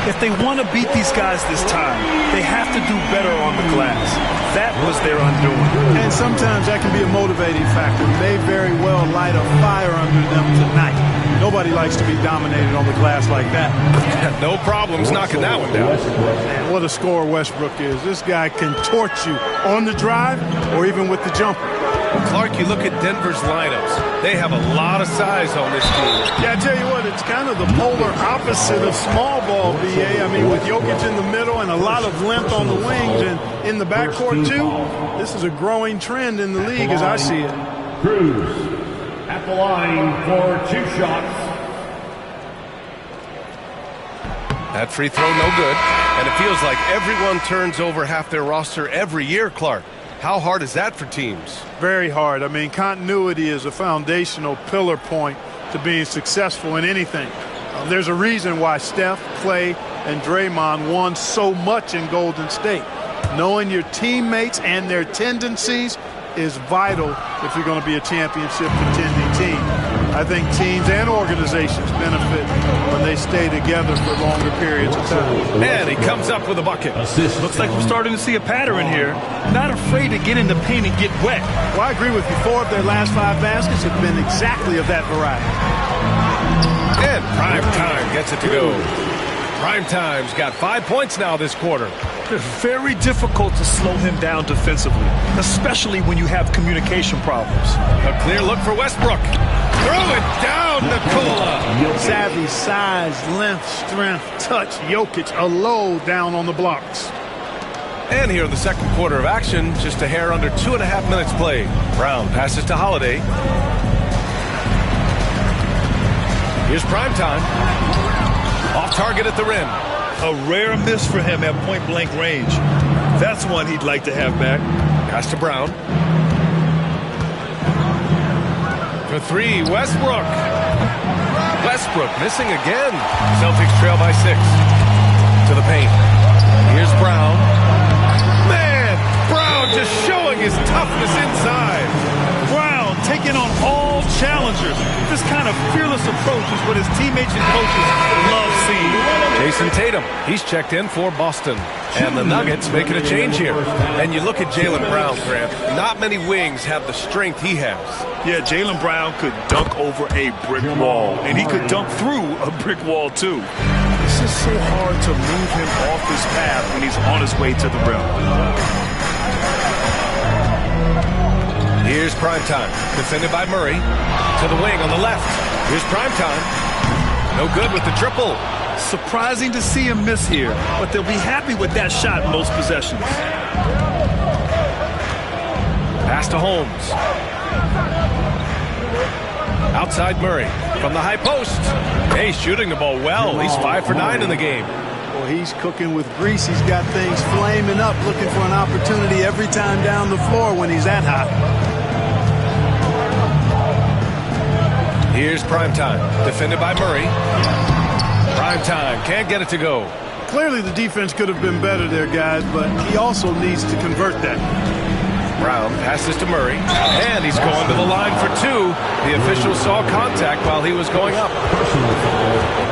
If they want to beat these guys this time, they have to do better on the glass. That was their undoing. And sometimes that can be a motivating factor. May very well light a fire under them tonight. Nobody likes to be dominated on the glass like that. No problems knocking that one down. Man, what a scorer Westbrook is. This guy can torch you on the drive or even with the jumper. Well, Clark, you look at Denver's lineups. They have a lot of size on this team. Yeah, I tell you what, it's kind of the polar opposite of small ball, BA. I mean, with Jokic in the middle and a lot of length on the wings and in the backcourt, too, this is a growing trend in the league as I see it. Cruz at the line for 2 shots. That free throw no good. And it feels like everyone turns over half their roster every year, Clark. How hard is that for teams? Very hard. I mean, continuity is a foundational pillar point to being successful in anything. There's a reason why Steph, Clay, and Draymond won so much in Golden State. Knowing your teammates and their tendencies is vital if you're going to be a championship contending team. I think teams and organizations benefit when they stay together for longer periods of time. And he comes up with a bucket. Looks like we're starting to see a pattern here. Not afraid to get in the paint and get wet. Well, I agree with you. 4 of their last 5 baskets have been exactly of that variety. And Prime Time gets it to go. Prime Time's got 5 points now this quarter. It's very difficult to slow him down defensively, especially when you have communication problems. A clear look for Westbrook. Throw it down, Nikola. Savvy, size, length, strength, touch. Jokic a low down on the blocks. And here in the second quarter of action, just a hair under 2.5 minutes played. Brown passes to Holiday. Here's prime time. Off target at the rim. A rare miss for him at point-blank range. That's one he'd like to have back. Pass to Brown. For three, Westbrook. Westbrook missing again. Celtics trail by 6. To the paint. Here's Brown. Man, Brown just showing his toughness inside. Brown taking on all challengers. This kind of fearless approach is what his teammates and coaches love seeing. Jason Tatum, he's checked in for Boston. And the Nuggets making a change here. And you look at Jaylen Brown, Grant. Not many wings have the strength he has. Yeah, Jaylen Brown could dunk over a brick wall. And he could dunk through a brick wall, too. It's just so hard to move him off his path when he's on his way to the rim. Here's primetime, defended by Murray. To the wing on the left. Here's primetime. No good with the triple. Surprising to see him miss here, but they'll be happy with that shot most possessions. Pass to Holmes. Outside Murray from the high post. Hey, shooting the ball well. He's 5 for 9 in the game. Well, he's cooking with grease. He's got things flaming up, looking for an opportunity every time down the floor when he's that hot. Here's primetime, defended by Murray. Primetime, can't get it to go. Clearly the defense could have been better there, guys, but he also needs to convert that. Brown passes to Murray, and he's going to the line for 2. The official saw contact while he was going up.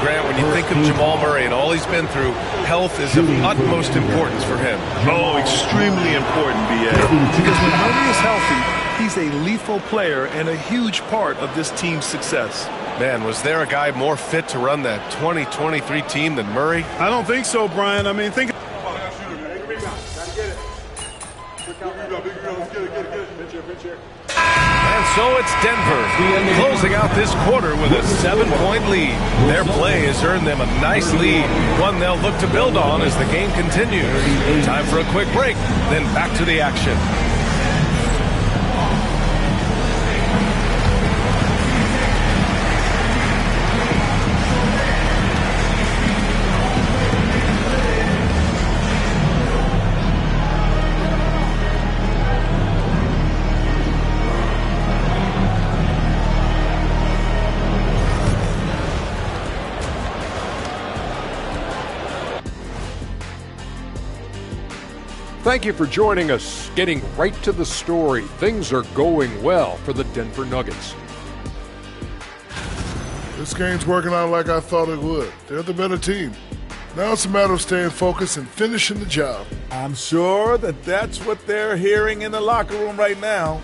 Grant, when you think of Jamal Murray and all he's been through, health is of utmost importance for him. Oh, extremely important, B.A. Because when Murray is healthy, he's a lethal player and a huge part of this team's success. Man, was there a guy more fit to run that 2023 team than Murray? I don't think so, Brian. I mean, think. And so it's Denver, closing out this quarter with a 7-point lead. Their play has earned them a nice lead, one they'll look to build on as the game continues. Time for a quick break, then back to the action. Thank you for joining us. Getting right to the story, things are going well for the Denver Nuggets. This game's working out like I thought it would. They're the better team. Now it's a matter of staying focused and finishing the job. I'm sure that's what they're hearing in the locker room right now.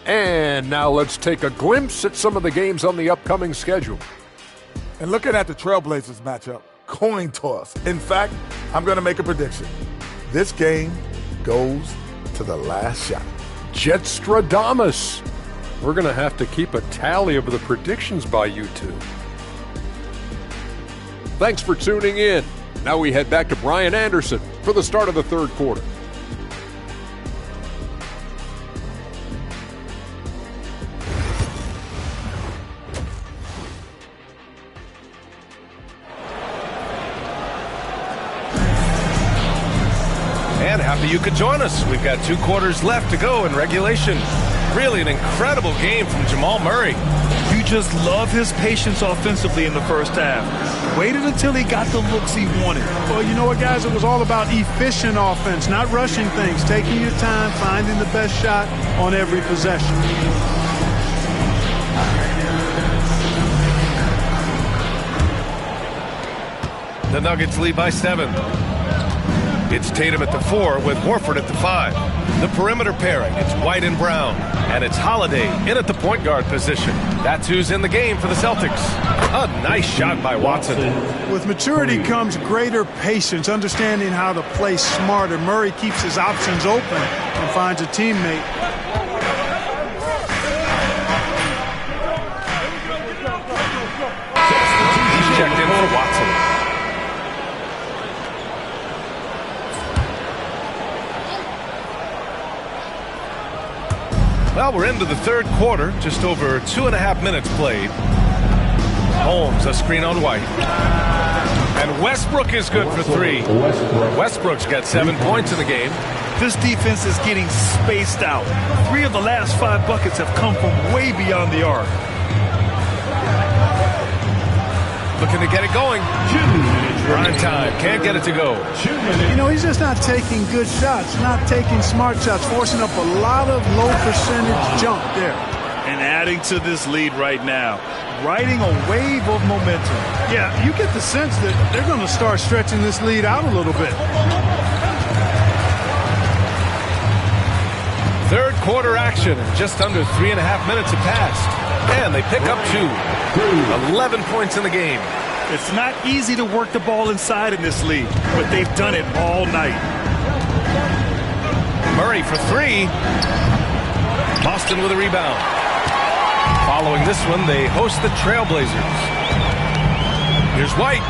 And now let's take a glimpse at some of the games on the upcoming schedule. And looking at the Trailblazers matchup, coin toss. In fact, I'm going to make a prediction. This game goes to the last shot. Jetstradamus. We're going to have to keep a tally of the predictions by you two. Thanks for tuning in. Now we head back to Brian Anderson for the start of the third quarter. And happy you could join us. We've got 2 quarters left to go in regulation. Really an incredible game from Jamal Murray. You just love his patience offensively in the first half. Waited until he got the looks he wanted. Well, you know what, guys? It was all about efficient offense, not rushing things, taking your time, finding the best shot on every possession. The Nuggets lead by 7. It's Tatum at the 4 with Horford at the 5. The perimeter pairing, it's White and Brown. And it's Holiday in at the point guard position. That's who's in the game for the Celtics. A nice shot by Watson. With maturity comes greater patience, understanding how to play smarter. Murray keeps his options open and finds a teammate. He's checked in for Watson. Well, we're into the third quarter, just over 2.5 minutes played. Holmes, a screen on White. And Westbrook is good for 3. Westbrook's got 7 points in the game. This defense is getting spaced out. 3 of the last 5 buckets have come from way beyond the arc. Looking to get it going. Prime time, can't get it to go. You know, he's just not taking good shots, not taking smart shots, forcing up a lot of low percentage jump there. And adding to this lead right now, riding a wave of momentum. Yeah, you get the sense that they're going to start stretching this lead out a little bit. Third quarter action, just under 3.5 minutes have passed. And they pick up 2. 11 points in the game. It's not easy to work the ball inside in this league, but they've done it all night. Murray for 3. Boston with a rebound. Following this one, they host the Trailblazers. Here's White.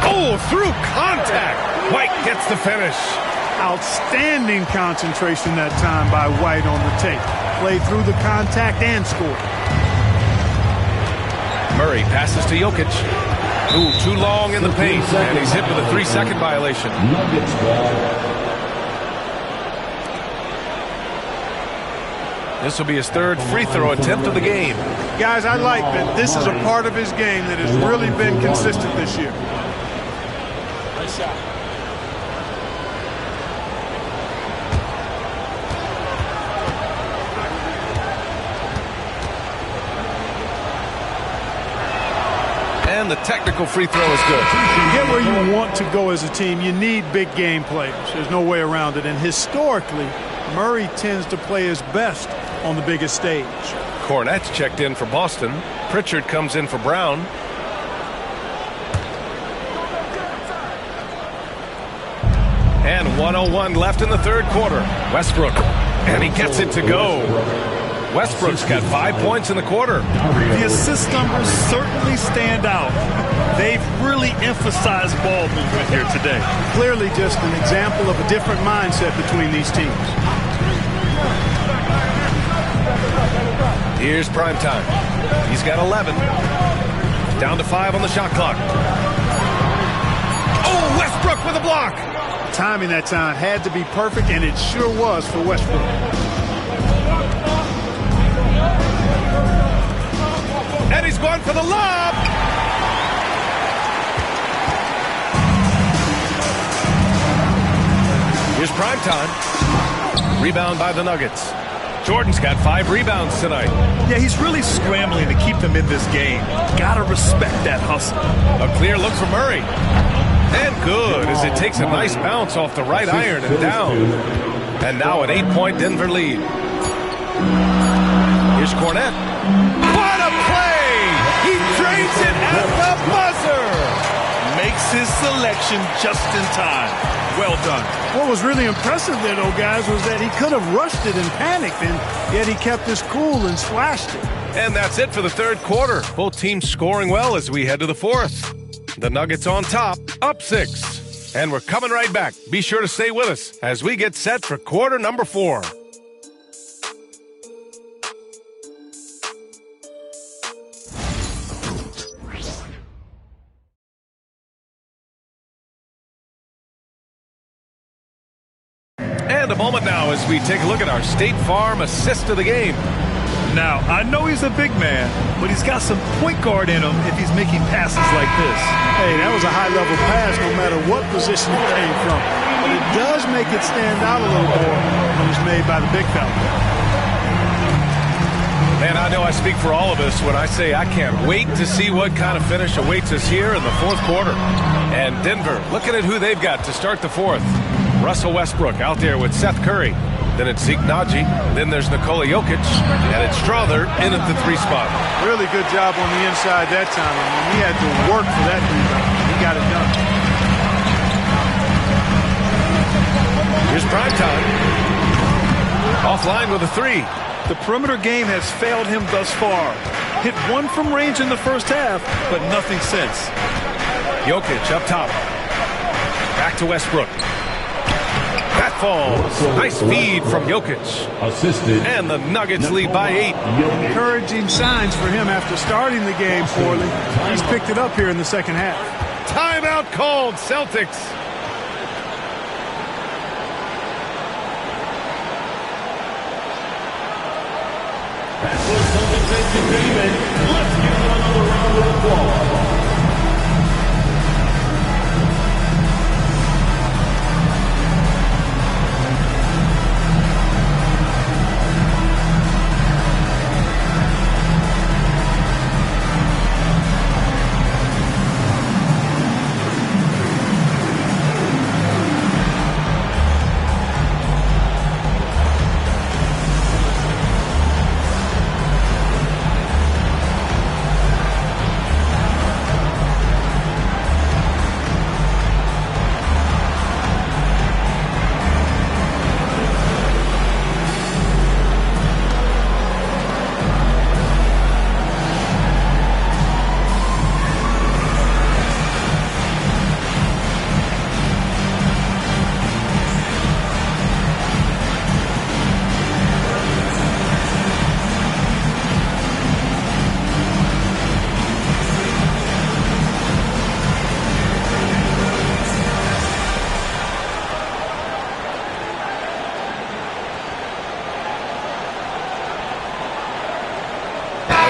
Oh, through contact. White gets the finish. Outstanding concentration that time by White on the tape. Played through the contact and scored. Murray passes to Jokic. Ooh, too long in the paint, and he's hit with a 3-second violation. This will be his third free throw attempt of the game. Guys, I like that this is a part of his game that has really been consistent this year. Nice shot. And the technical free throw is good. To get where you want to go as a team, you need big game players. There's no way around it. And historically, Murray tends to play his best on the biggest stage. Cornette's checked in for Boston. Pritchard comes in for Brown. And 1:01 left in the third quarter. Westbrook, and he gets it to go. Westbrook's got 5 points in the quarter. The assist numbers certainly stand out. They've really emphasized ball movement here today. Clearly just an example of a different mindset between these teams. Here's prime time. He's got 11. Down to 5 on the shot clock. Oh, Westbrook with a block. Timing that time had to be perfect, and it sure was for Westbrook. And he's going for the lob. Here's prime time. Rebound by the Nuggets. Jordan's got 5 rebounds tonight. Yeah, he's really scrambling to keep them in this game. Gotta respect that hustle. A clear look for Murray. And good, as it takes a nice bounce off the right iron and down. And now an 8-point Denver lead. Here's Cornette. What a play! He drains it at the buzzer! Makes his selection just in time. Well done. What was really impressive there, though, guys, was that he could have rushed it and panicked, and yet he kept his cool and slashed it. And that's it for the third quarter. Both teams scoring well as we head to the fourth. The Nuggets on top, up 6. And we're coming right back. Be sure to stay with us as we get set for quarter number 4. And a moment now as we take a look at our State Farm assist of the game. Now, I know he's a big man, but he's got some point guard in him if he's making passes like this. Hey, that was a high-level pass no matter what position it came from. But it does make it stand out a little more when it's made by the big fella. And I know I speak for all of us when I say I can't wait to see what kind of finish awaits us here in the fourth quarter. And Denver, looking at who they've got to start the fourth. Russell Westbrook out there with Seth Curry. Then it's Zeke Naji. Then there's Nikola Jokic. And it's Strother in at the 3 spot. Really good job on the inside that time. I mean, he had to work for that rebound. He got it done. Here's Primetime. Offline with a 3. The perimeter game has failed him thus far. Hit 1 from range in the first half, but nothing since. Jokic up top. Back to Westbrook. That falls. Nice feed from Jokic. Assisted. And the Nuggets lead by 8. Encouraging signs for him after starting the game poorly. He's picked it up here in the second half. Timeout called, Celtics. That's what Celtics entertainment. Let's give them another round of applause.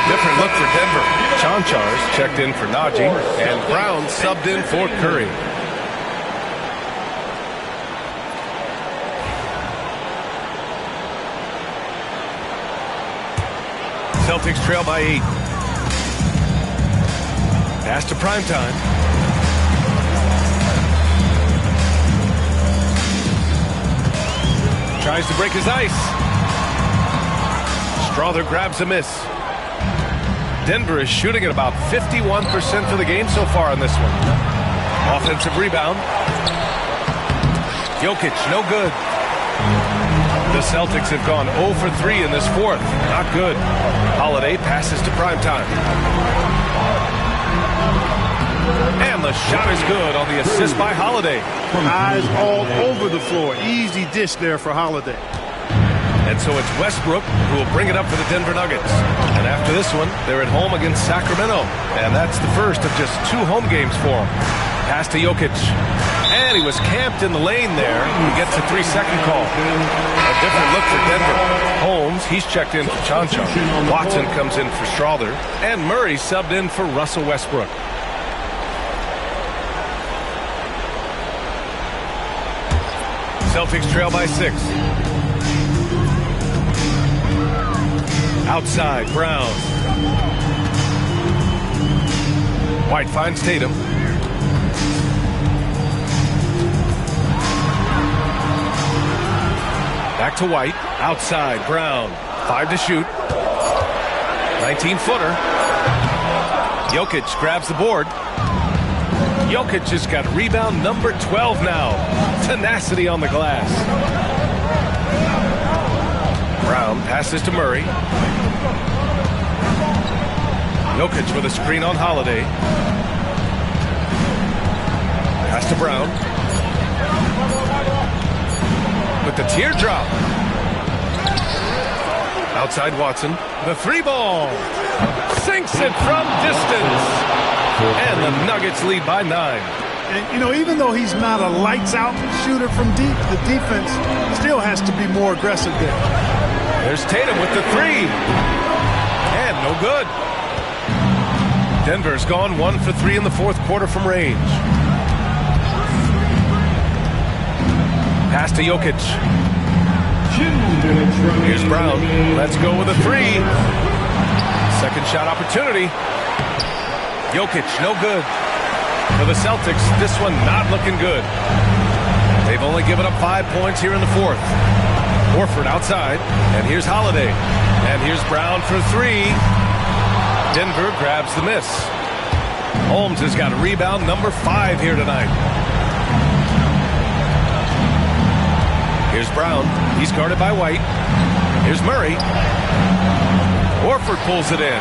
Different look for Denver. Chanchars checked in for Naji, and Brown subbed in for Curry. Celtics trail by 8. Pass to Primetime. Tries to break his ice. Strother grabs a miss. Denver is shooting at about 51% for the game so far on this one. Offensive rebound. Jokic, no good. The Celtics have gone 0 for 3 in this fourth. Not good. Holiday passes to Primetime. And the shot is good on the assist by Holiday. Eyes all over the floor. Easy dish there for Holiday. And so it's Westbrook who will bring it up for the Denver Nuggets. And after this one, they're at home against Sacramento. And that's the first of just 2 home games for them. Pass to Jokic. And he was camped in the lane there. He gets a 3-second call. A different look for Denver. Holmes, he's checked in for Chanchar. Watson comes in for Strother. And Murray subbed in for Russell Westbrook. Celtics trail by 6. Outside, Brown. White finds Tatum. Back to White. Outside, Brown. 5 to shoot. 19-footer. Jokic grabs the board. Jokic has got rebound number 12 now. Tenacity on the glass. Brown passes to Murray. Jokic with a screen on Holiday. Pass to Brown. With the teardrop. Outside Watson. The 3-ball. Sinks it from distance. And the Nuggets lead by 9. And, you know, even though he's not a lights-out shooter from deep, the defense still has to be more aggressive there. There's Tatum with the 3. And no good. Denver's gone 1 for 3 in the fourth quarter from range. Pass to Jokic. Here's Brown. Let's go with a 3. Second shot opportunity. Jokic, no good. For the Celtics, this one not looking good. They've only given up 5 points here in the fourth. Horford outside, and here's Holiday. And here's Brown for 3. Denver grabs the miss. Holmes has got a rebound number 5 here tonight. Here's Brown. He's guarded by White. Here's Murray. Horford pulls it in.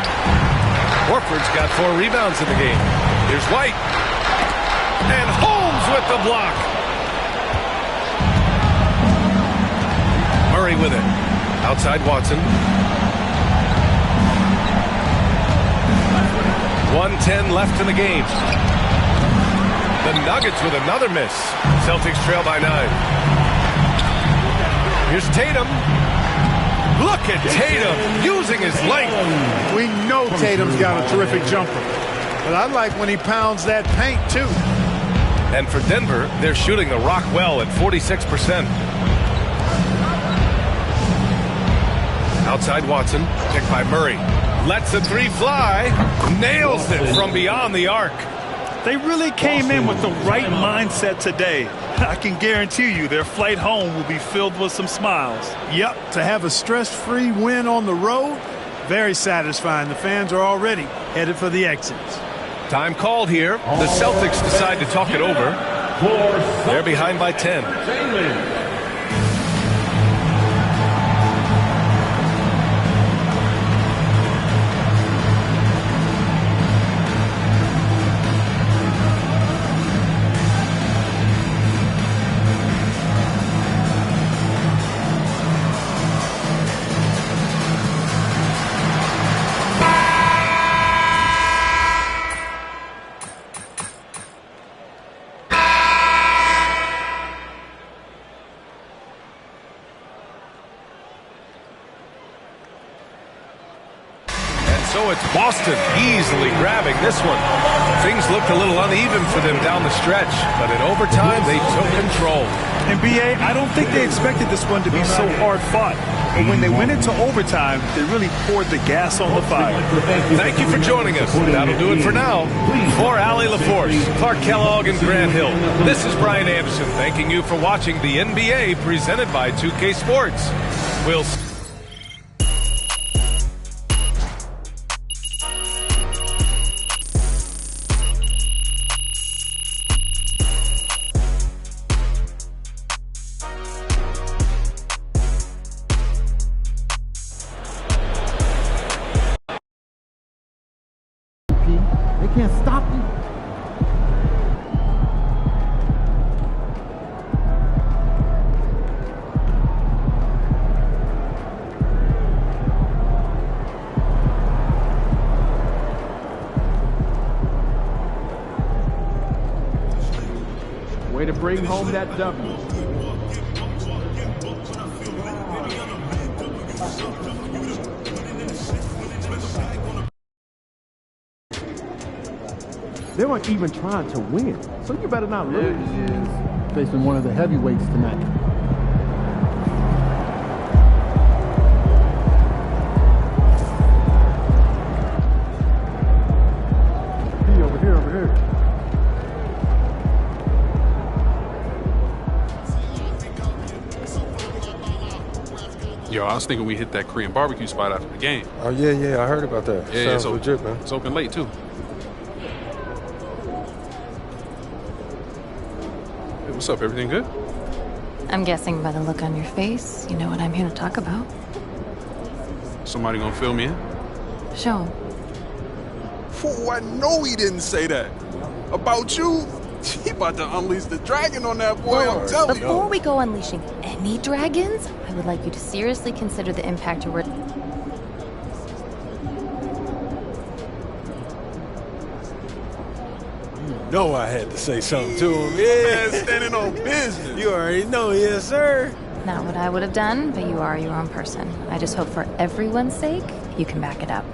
Horford's got 4 rebounds in the game. Here's White. And Holmes with the block. Murray with it. Outside Watson. 1:10 left in the game. The Nuggets with another miss. Celtics trail by 9. Here's Tatum. Look at Tatum using his length. We know Tatum's got a terrific jumper, but I like when he pounds that paint too. And for Denver, they're shooting the rock well at 46%. Outside Watson, picked by Murray. Lets the 3 fly. Nails it from beyond the arc. They really came in with the right mindset today. I can guarantee you their flight home will be filled with some smiles. Yep, to have a stress-free win on the road, very satisfying. The fans are already headed for the exits. Time called here. The Celtics decide to talk it over. They're behind by 10. So it's Boston easily grabbing this one. Things looked a little uneven for them down the stretch, but in overtime they took control. And B.A., I don't think they expected this one to be so hard-fought. But when they went into overtime, they really poured the gas on the fire. Thank you for joining us. That'll do it for now. For Allie LaForce, Clark Kellogg, and Grant Hill, this is Brian Anderson thanking you for watching the NBA presented by 2K Sports. We'll see. They can't stop you. Way to bring home that W. They weren't even trying to win, so you better not lose. Facing one of the heavyweights tonight. Over here, over here. Yo, I was thinking we hit that Korean barbecue spot after the game. Oh, yeah, I heard about that. Yeah, Sounds legit, man. It's open late, too. Hey, what's up? Everything good? I'm guessing by the look on your face, you know what I'm here to talk about. Somebody gonna fill me in? Show 'em. Oh, I know he didn't say that. About you, he about to unleash the dragon on that boy, I'm telling you. Before we go unleashing any dragons, I would like you to seriously consider the impact your words. No, I had to say something to him. Yeah, standing on business. You already know, yes, sir. Not what I would have done, but you are your own person. I just hope for everyone's sake, you can back it up.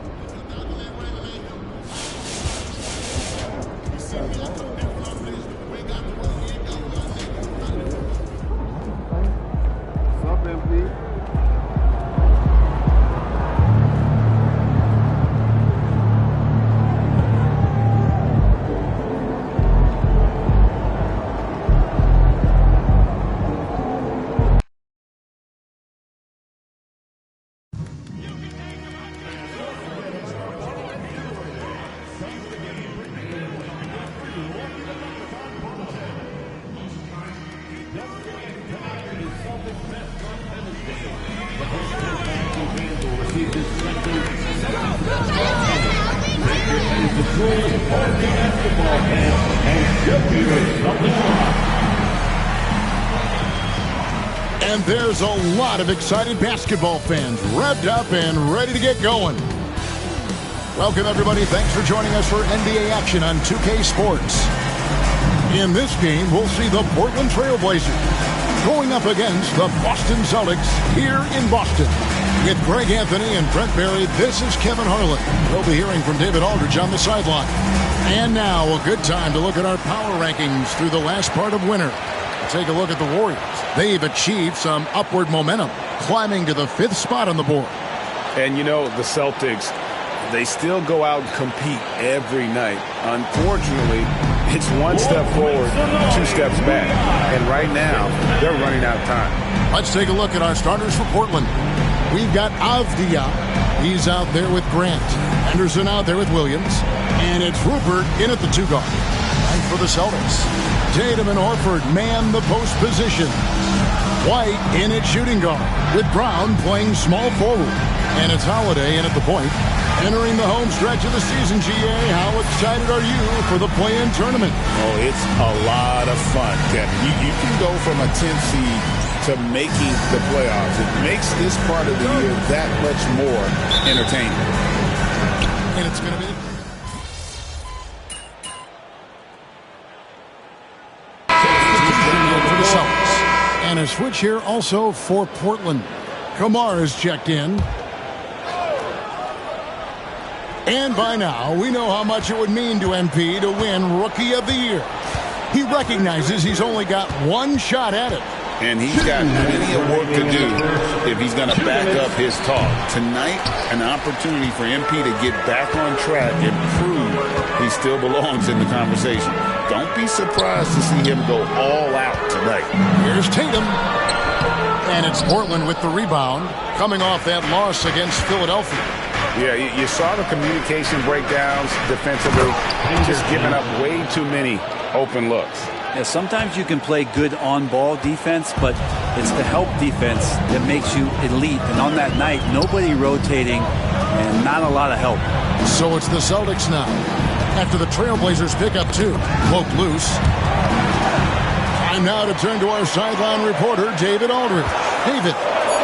Detroit basketball fans and champions of the world. And there's a lot of excited basketball fans revved up and ready to get going. Welcome, everybody. Thanks for joining us for NBA action on 2K Sports. In this game, we'll see the Portland Trail Blazers going up against the Boston Celtics here in Boston. With Greg Anthony and Brent Barry, this is Kevin Harlan. We'll be hearing from David Aldridge on the sideline. And now, a good time to look at our power rankings through the last part of winter. Take a look at the Warriors. They've achieved some upward momentum, climbing to the 5th spot on the board. And you know, the Celtics, they still go out and compete every night. Unfortunately, it's one step forward, 2 steps back. And right now, they're running out of time. Let's take a look at our starters for Portland. We've got Avdia. He's out there with Grant. Henderson out there with Williams. And it's Rupert in at the 2 guard. Right for the Celtics. Tatum and Horford man the post position. White in at shooting guard, with Brown playing small forward. And it's Holiday in at the point. Entering the home stretch of the season, GA, how excited are you for the play-in tournament? Oh, it's a lot of fun, Kevin. You can go from a 10th seed to making the playoffs. It makes this part of the year that much more entertaining. And it's going to be... And a switch here also for Portland. Kamar is checked in. And by now, we know how much it would mean to MP to win Rookie of the Year. He recognizes he's only got 1 shot at it. And he's got plenty of work to do if he's going to back up his talk. Tonight, an opportunity for MP to get back on track and prove he still belongs in the conversation. Don't be surprised to see him go all out tonight. Here's Tatum. And it's Portland with the rebound, coming off that loss against Philadelphia. Yeah, you saw the communication breakdowns defensively, just giving up way too many open looks. Yeah, sometimes you can play good on-ball defense, but it's the help defense that makes you elite. And on that night, nobody rotating and not a lot of help. So it's the Celtics now. After the Trailblazers pick up 2. Cloak loose. Time now to turn to our sideline reporter, David Aldridge. David.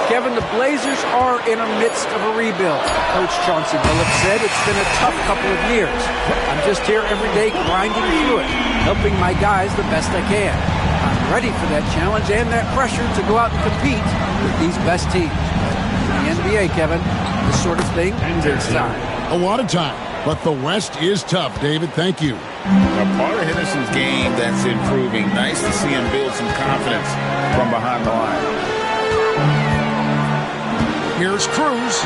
Kevin, the Blazers are in the midst of a rebuild. Coach Chauncey Billups said it's been a tough couple of years. I'm just here every day grinding through it, helping my guys the best I can. I'm ready for that challenge and that pressure to go out and compete with these best teams. In the NBA, Kevin, this sort of thing takes time. A lot of time, but the West is tough, David. Thank you. A part of Henderson's game that's improving. Nice to see him build some confidence from behind the line. Here's Cruz.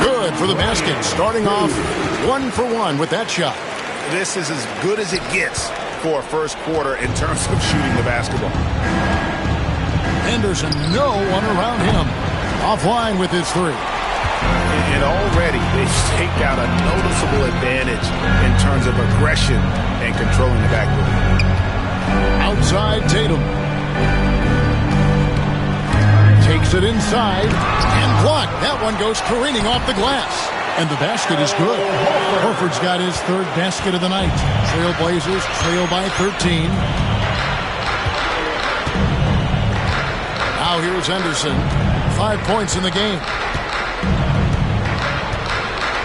Good for the basket. Starting off 1 for 1 with that shot. This is as good as it gets for a first quarter in terms of shooting the basketball. Henderson, no one around him. Offline with his 3. And already they've staked out a noticeable advantage in terms of aggression and controlling the backcourt. Outside Tatum. Takes it inside and blocked. That one goes careening off the glass. And the basket is good. Horford's got his 3rd basket of the night. Trailblazers trail by 13. Now here's Henderson. 5 points in the game.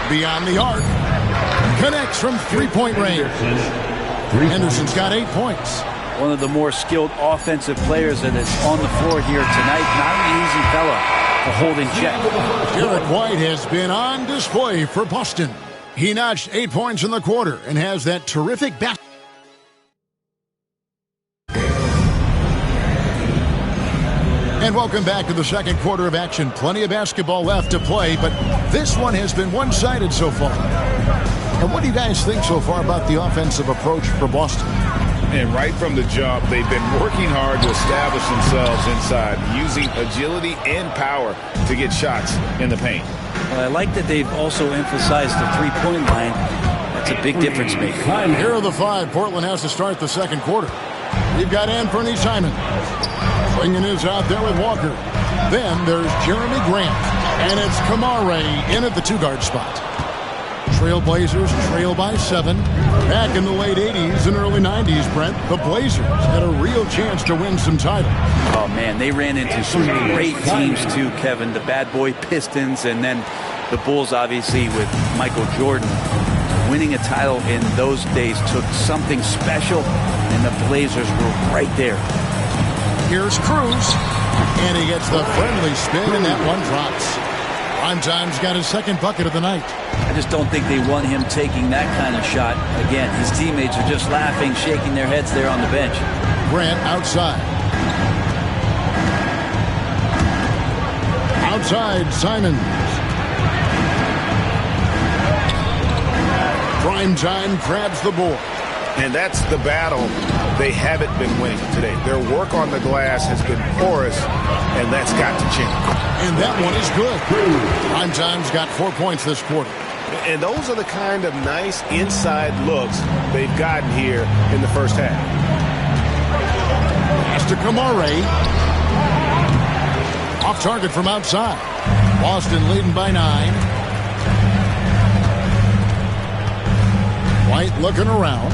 Beyond the arc. Connects from 3-point range. Henderson's got 8 points. One of the more skilled offensive players that is on the floor here tonight. Not an easy fella to hold in check. Derek White has been on display for Boston. He notched 8 points in the quarter and has that terrific basket. And welcome back to the second quarter of action. Plenty of basketball left to play, but this one has been one-sided so far. And what do you guys think so far about the offensive approach for Boston? And right from the jump, they've been working hard to establish themselves inside, using agility and power to get shots in the paint. Well, I like that they've also emphasized the three-point line. That's a big difference maker. Here are the 5 Portland has to start the second quarter. We've got Anthony Simon. Bringing his out there with Walker. Then there's Jeremy Grant. And it's Kamare in at the 2-guard spot. Trailblazers trail by 7. Back in the late 80s and early 90s, Brent, the Blazers had a real chance to win some titles. Oh, man, they ran into some great teams, too, Kevin. The bad boy Pistons, and then the Bulls, obviously, with Michael Jordan. Winning a title in those days took something special, and the Blazers were right there. Here's Cruz, and he gets the friendly spin, and that one drops. Primetime's got his second bucket of the night. I just don't think they want him taking that kind of shot. Again, his teammates are just laughing, shaking their heads there on the bench. Grant outside. Outside, Simons. Primetime grabs the board. And that's the battle they haven't been winning today. Their work on the glass has been porous, and that's got to change. And that one is good. Primetime's got 4 points this quarter. And those are the kind of nice inside looks they've gotten here in the first half. Pass to Kamare. Off target from outside. Boston leading by 9. White looking around.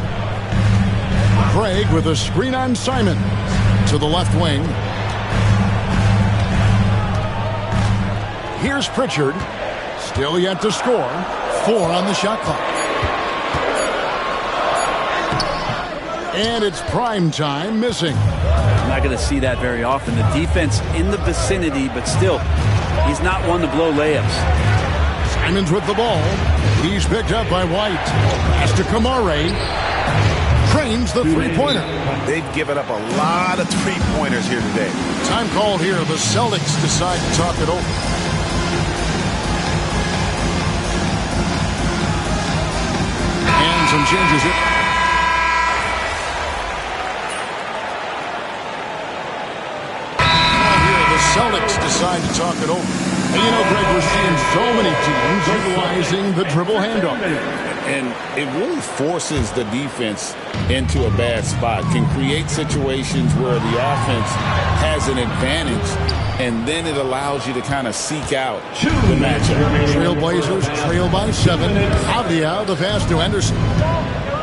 Craig with a screen on Simon to the left wing. Here's Pritchard. Still yet to score. 4 on the shot clock. And it's prime time missing. I'm not going to see that very often. The defense in the vicinity, but still, he's not one to blow layups. Simons with the ball. He's picked up by White. Pass to Kamare. Cranes the three-pointer. They've given up a lot of three-pointers here today. Time called here. The Celtics decide to talk it over. And some changes here. The Celtics decide to talk it over. And you know, Greg, we're seeing so many teams utilizing the dribble handoff. And it really forces the defense into a bad spot. Can create situations where the offense has an advantage, and then it allows you to kind of seek out the matchup. Trailblazers trail by 7. Avdia, the pass to Henderson.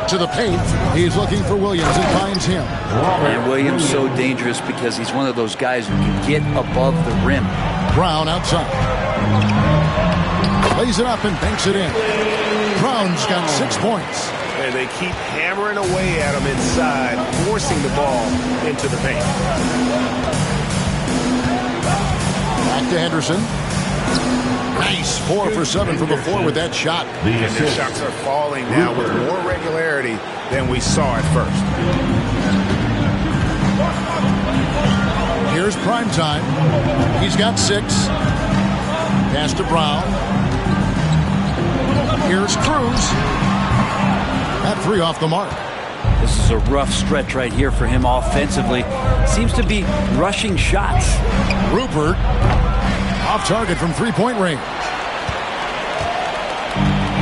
To the paint. He's looking for Williams and finds him. And Williams so dangerous because he's one of those guys who can get above the rim. Brown outside. Plays it up and banks it in. Brown's got 6 points. And they keep hammering away at him inside, forcing the ball into the paint. Back to Henderson. Nice 4 for 7 from the floor with that shot. And their shots are falling now with more regularity than we saw at first. Here's Primetime. He's got 6. Pass to Brown. Here's Cruz. That 3 off the mark. This is a rough stretch right here for him offensively. Seems to be rushing shots. Rupert off target from three-point range.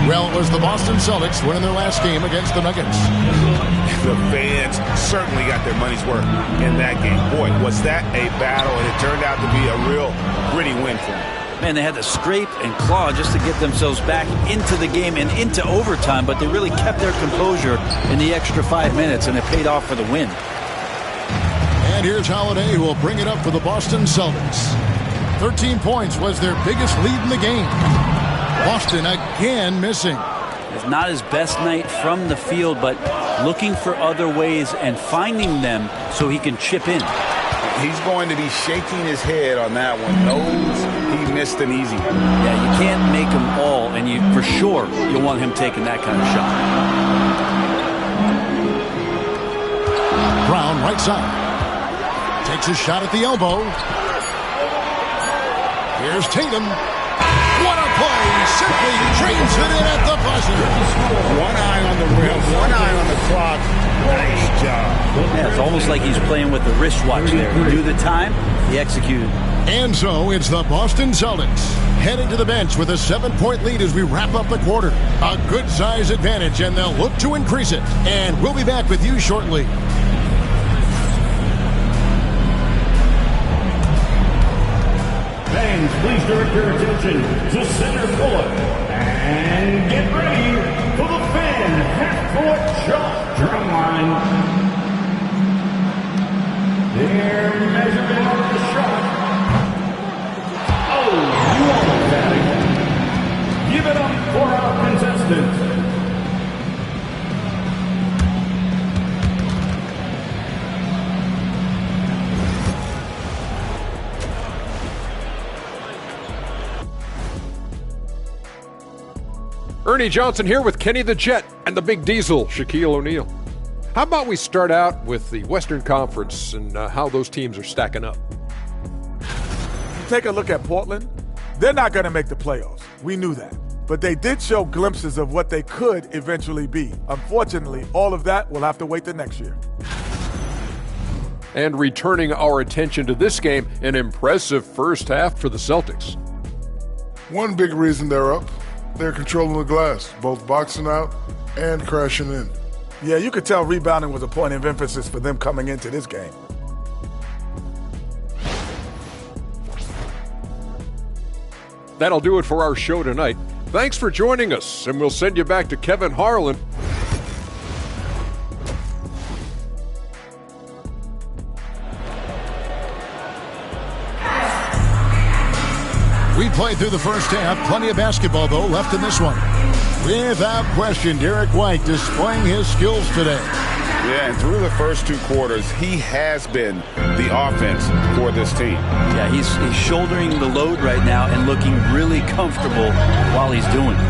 Well, it was the Boston Celtics winning their last game against the Nuggets. The fans certainly got their money's worth in that game. Boy, was that a battle, and it turned out to be a real gritty win for them. Man, they had to scrape and claw just to get themselves back into the game and into overtime, but they really kept their composure in the extra 5 minutes, and it paid off for the win. And here's Holiday, who will bring it up for the Boston Celtics. 13 points was their biggest lead in the game. Boston again missing. It's not his best night from the field, but looking for other ways and finding them so he can chip in. He's going to be shaking his head on that one. Knows he missed an easy one. Yeah, you can't make them all, and you for sure you'll want him taking that kind of shot. Brown right side. Takes a shot at the elbow. Here's Tatum. What a play! Simply trains it in at the buzzer. One eye on the rim, one eye on the clock. Nice job. Yeah, it's almost like he's playing with the wristwatch there. He knew the time, he executed. And so it's the Boston Celtics heading to the bench with a 7-point lead as we wrap up the quarter. A good size advantage, and they'll look to increase it. And we'll be back with you shortly. Fans, please direct your attention to center court and get ready line. Their measurement of the shot. Oh, you almost had it. Give it up for our contestant. Ernie Johnson here with Kenny the Jet and the Big Diesel, Shaquille O'Neal. How about we start out with the Western Conference and how those teams are stacking up? Take a look at Portland. They're not going to make the playoffs. We knew that. But they did show glimpses of what they could eventually be. Unfortunately, all of that will have to wait till next year. And returning our attention to this game, an impressive first half for the Celtics. One big reason they're up, they're controlling the glass, both boxing out and crashing in. Yeah, you could tell rebounding was a point of emphasis for them coming into this game. That'll do it for our show tonight. Thanks for joining us, and we'll send you back to Kevin Harlan. We played through the first half. Plenty of basketball, though, left in this one. Without question, Derek White displaying his skills today. Yeah, and through the first two quarters, he has been the offense for this team. Yeah, he's shouldering the load right now and looking really comfortable while he's doing it.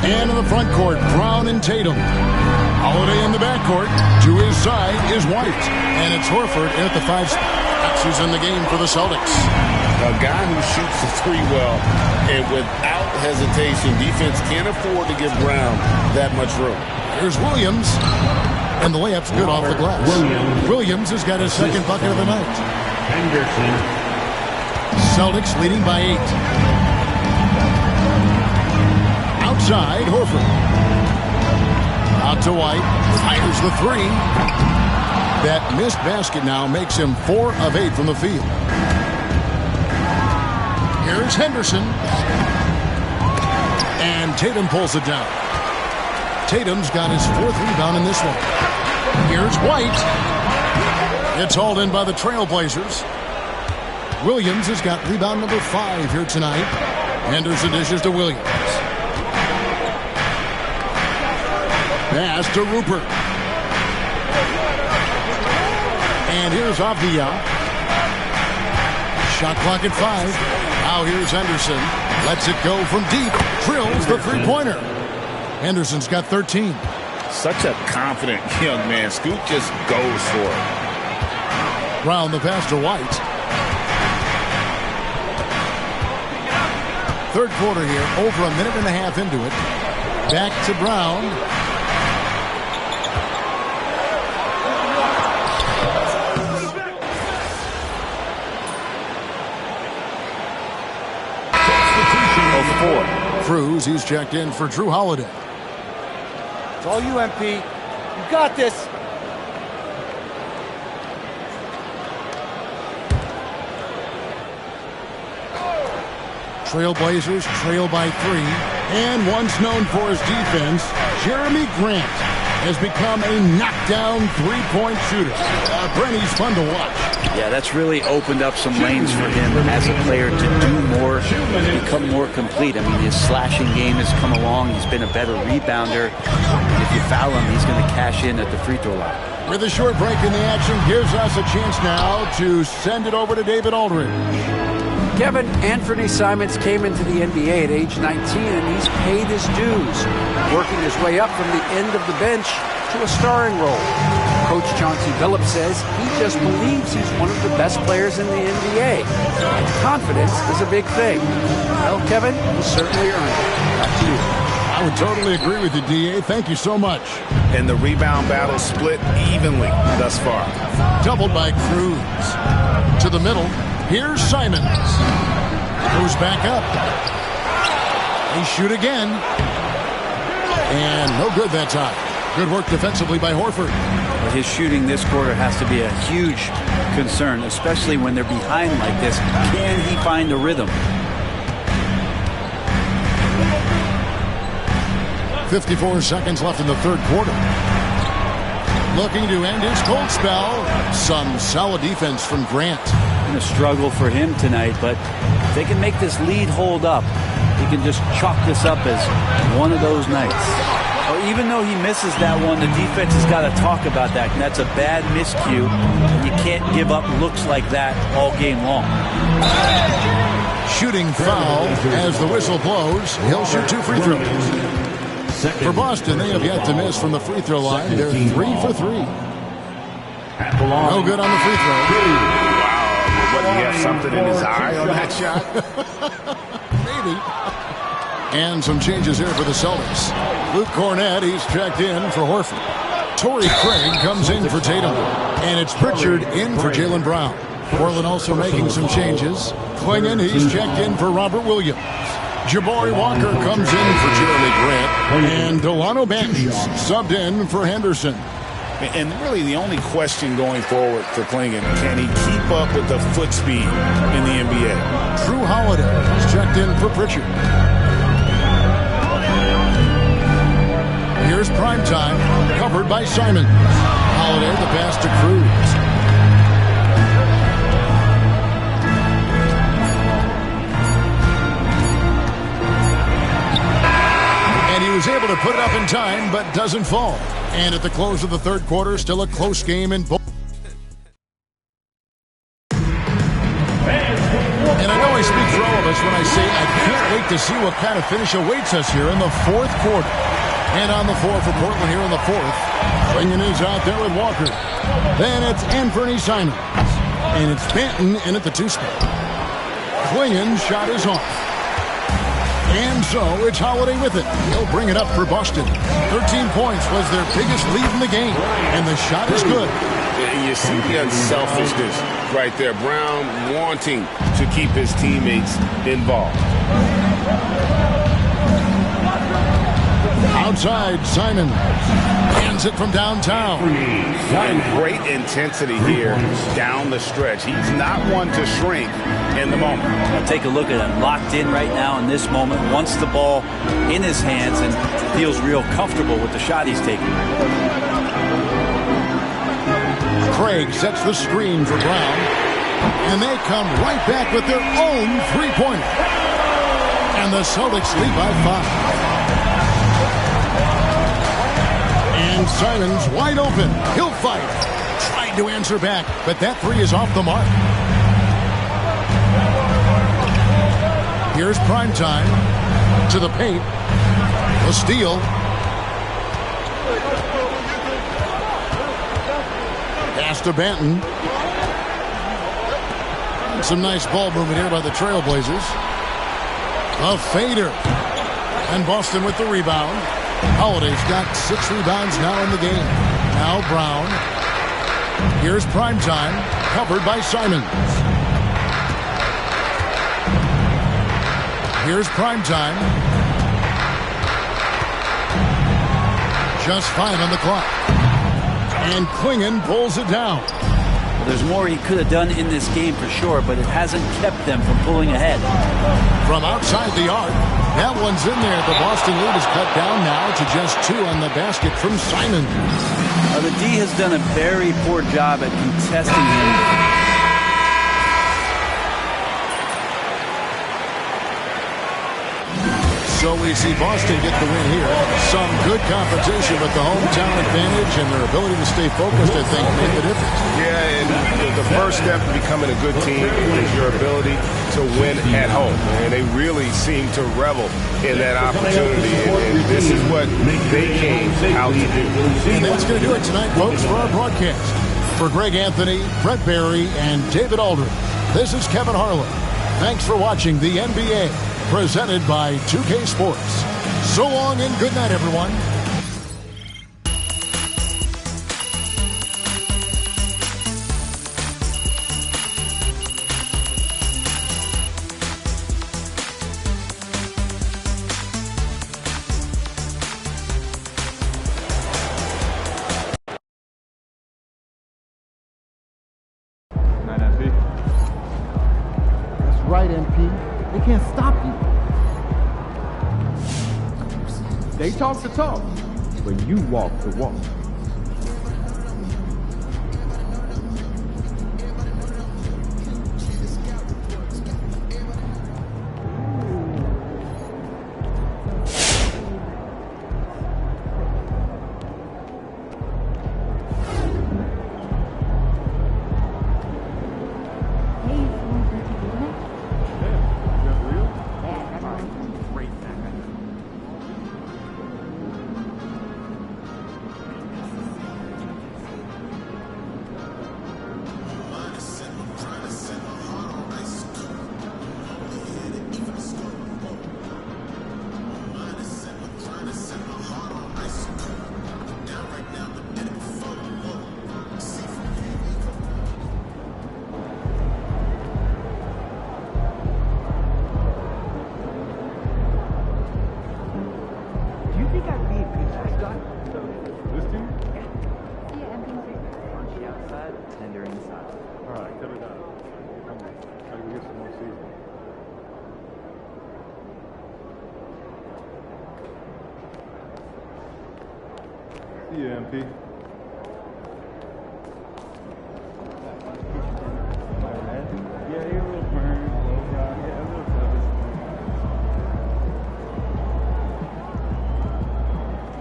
And in the front court, Brown and Tatum. Holiday in the backcourt. To his side is White. And it's Horford at the 5 spot. That's who's in the game for the Celtics. A guy who shoots the three well, and without hesitation, defense can't afford to give Brown that much room. Here's Williams. And the layup's good off the glass. Williams has got his second bucket of the night. Henderson. Celtics leading by 8. Outside, Horford. Out to White. Fires the 3. That missed basket now makes him 4 of 8 from the field. Here's Henderson. And Tatum pulls it down. Tatum's got his 4th rebound in this one. Here's White. It's hauled in by the Trailblazers. Williams has got rebound number 5 here tonight. Henderson dishes to Williams. Pass to Rupert. And here's Avdia. Shot clock at 5. Now here's Henderson. Lets it go from deep. Drills the three-pointer. Henderson's got 13. Such a confident young man. Scoot just goes for it. Brown the pass to White. Third quarter here, over a minute and a half into it. Back to Brown. Cruz, he's checked in for Drew Holiday. It's all you, MP. You got this. Trailblazers trail by 3. And once known for his defense, Jeremy Grant has become a knockdown three-point shooter. Brent, he's fun to watch. Yeah, that's really opened up some lanes for him as a player to do more, become more complete. I mean, his slashing game has come along. He's been a better rebounder. If you foul him, he's going to cash in at the free throw line. With a short break in the action, gives us a chance now to send it over to David Aldridge. Kevin, Anthony Simons came into the NBA at age 19, and he's paid his dues, working his way up from the end of the bench to a starring role. Coach Chauncey Billups says he just believes he's one of the best players in the NBA, and confidence is a big thing. Well, Kevin, he certainly earned it. Back to you. I would totally agree with you, D.A. Thank you so much. And the rebound battle split evenly thus far. Doubled by Cruz. To the middle. Here's Simons. Goes back up. They shoot again. And no good that time. Good work defensively by Horford. But his shooting this quarter has to be a huge concern, especially when they're behind like this. Can he find a rhythm? 54 seconds left in the third quarter. Looking to end his cold spell. Some solid defense from Grant. Been a struggle for him tonight, but if they can make this lead hold up, he can just chalk this up as one of those nights. Or even though he misses that one, the defense has got to talk about that. And that's a bad miscue. You can't give up looks like that all game long. Shooting foul as the whistle blows. He'll shoot 2 free throws. For Boston, they have yet to miss from the free throw line. They're 3 for 3. No good on the free throw. Wow, what, he has something in his eye on that shot? Maybe. And some changes here for the Celtics. Luke Cornett, he's checked in for Horford. Torrey Craig comes in for Tatum. And it's Pritchard in for Jaylen Brown. Portland also making some changes. Klingon, he's checked in for Robert Williams. Jabari Walker comes in for Jeremy Grant. And Delano Banks subbed in for Henderson. And really the only question going forward for Klingon, can he keep up with the foot speed in the NBA? Drew Holiday is checked in for Pritchard. Here's Primetime, covered by Simons. Holiday, the pass to Cruz. And he was able to put it up in time, but doesn't fall. And at the close of the third quarter, still a close game in both. And I know I speak for all of us when I say I can't wait to see what kind of finish awaits us here in the fourth quarter. And on the floor for Portland here in the fourth, Klingon is out there with Walker. Then it's Anthony Simons. And it's Banton in at the 2 spot. Klingon's shot is off. And so it's Holiday with it. He'll bring it up for Boston. 13 points was their biggest lead in the game. And the shot is good. You see the unselfishness right there. Brown wanting to keep his teammates involved. Outside, Simons hands it from downtown. And great intensity here down the stretch. He's not one to shrink in the moment. Take a look at him, locked in right now in this moment, wants the ball in his hands and feels real comfortable with the shot he's taking. Craig sets the screen for Brown, and they come right back with their own three-pointer. And the Celtics lead by 5. And Simons wide open. He'll fire. Tried to answer back, but that 3 is off the mark. Here's Primetime to the paint. The steal. Pass to Banton. Some nice ball movement here by the Trailblazers. A fader. And Boston with the rebound. Holiday's got 6 rebounds now in the game. Now Brown. Here's Primetime, covered by Simons. Here's Primetime. Just 5 on the clock. And Klingon pulls it down. Well, there's more he could have done in this game for sure, but it hasn't kept them from pulling ahead. From outside the arc, that one's in there. The Boston lead is cut down now to just 2 on the basket from Simons. The D has done a very poor job at contesting him. So we see Boston get the win here. Some good competition, but the hometown advantage and their ability to stay focused, I think, made the difference. Yeah, and the first step to becoming a good team is your ability to win at home. And they really seem to revel in that opportunity. And this is what they came out to do. And that's going to do it tonight, folks, for our broadcast. For Greg Anthony, Brett Barry, and David Aldridge, this is Kevin Harlan. Thanks for watching the NBA. Presented by 2K Sports. So long and good night, everyone. That's right, MP. They can't stop you. They talk the talk, but you walk the walk. MP.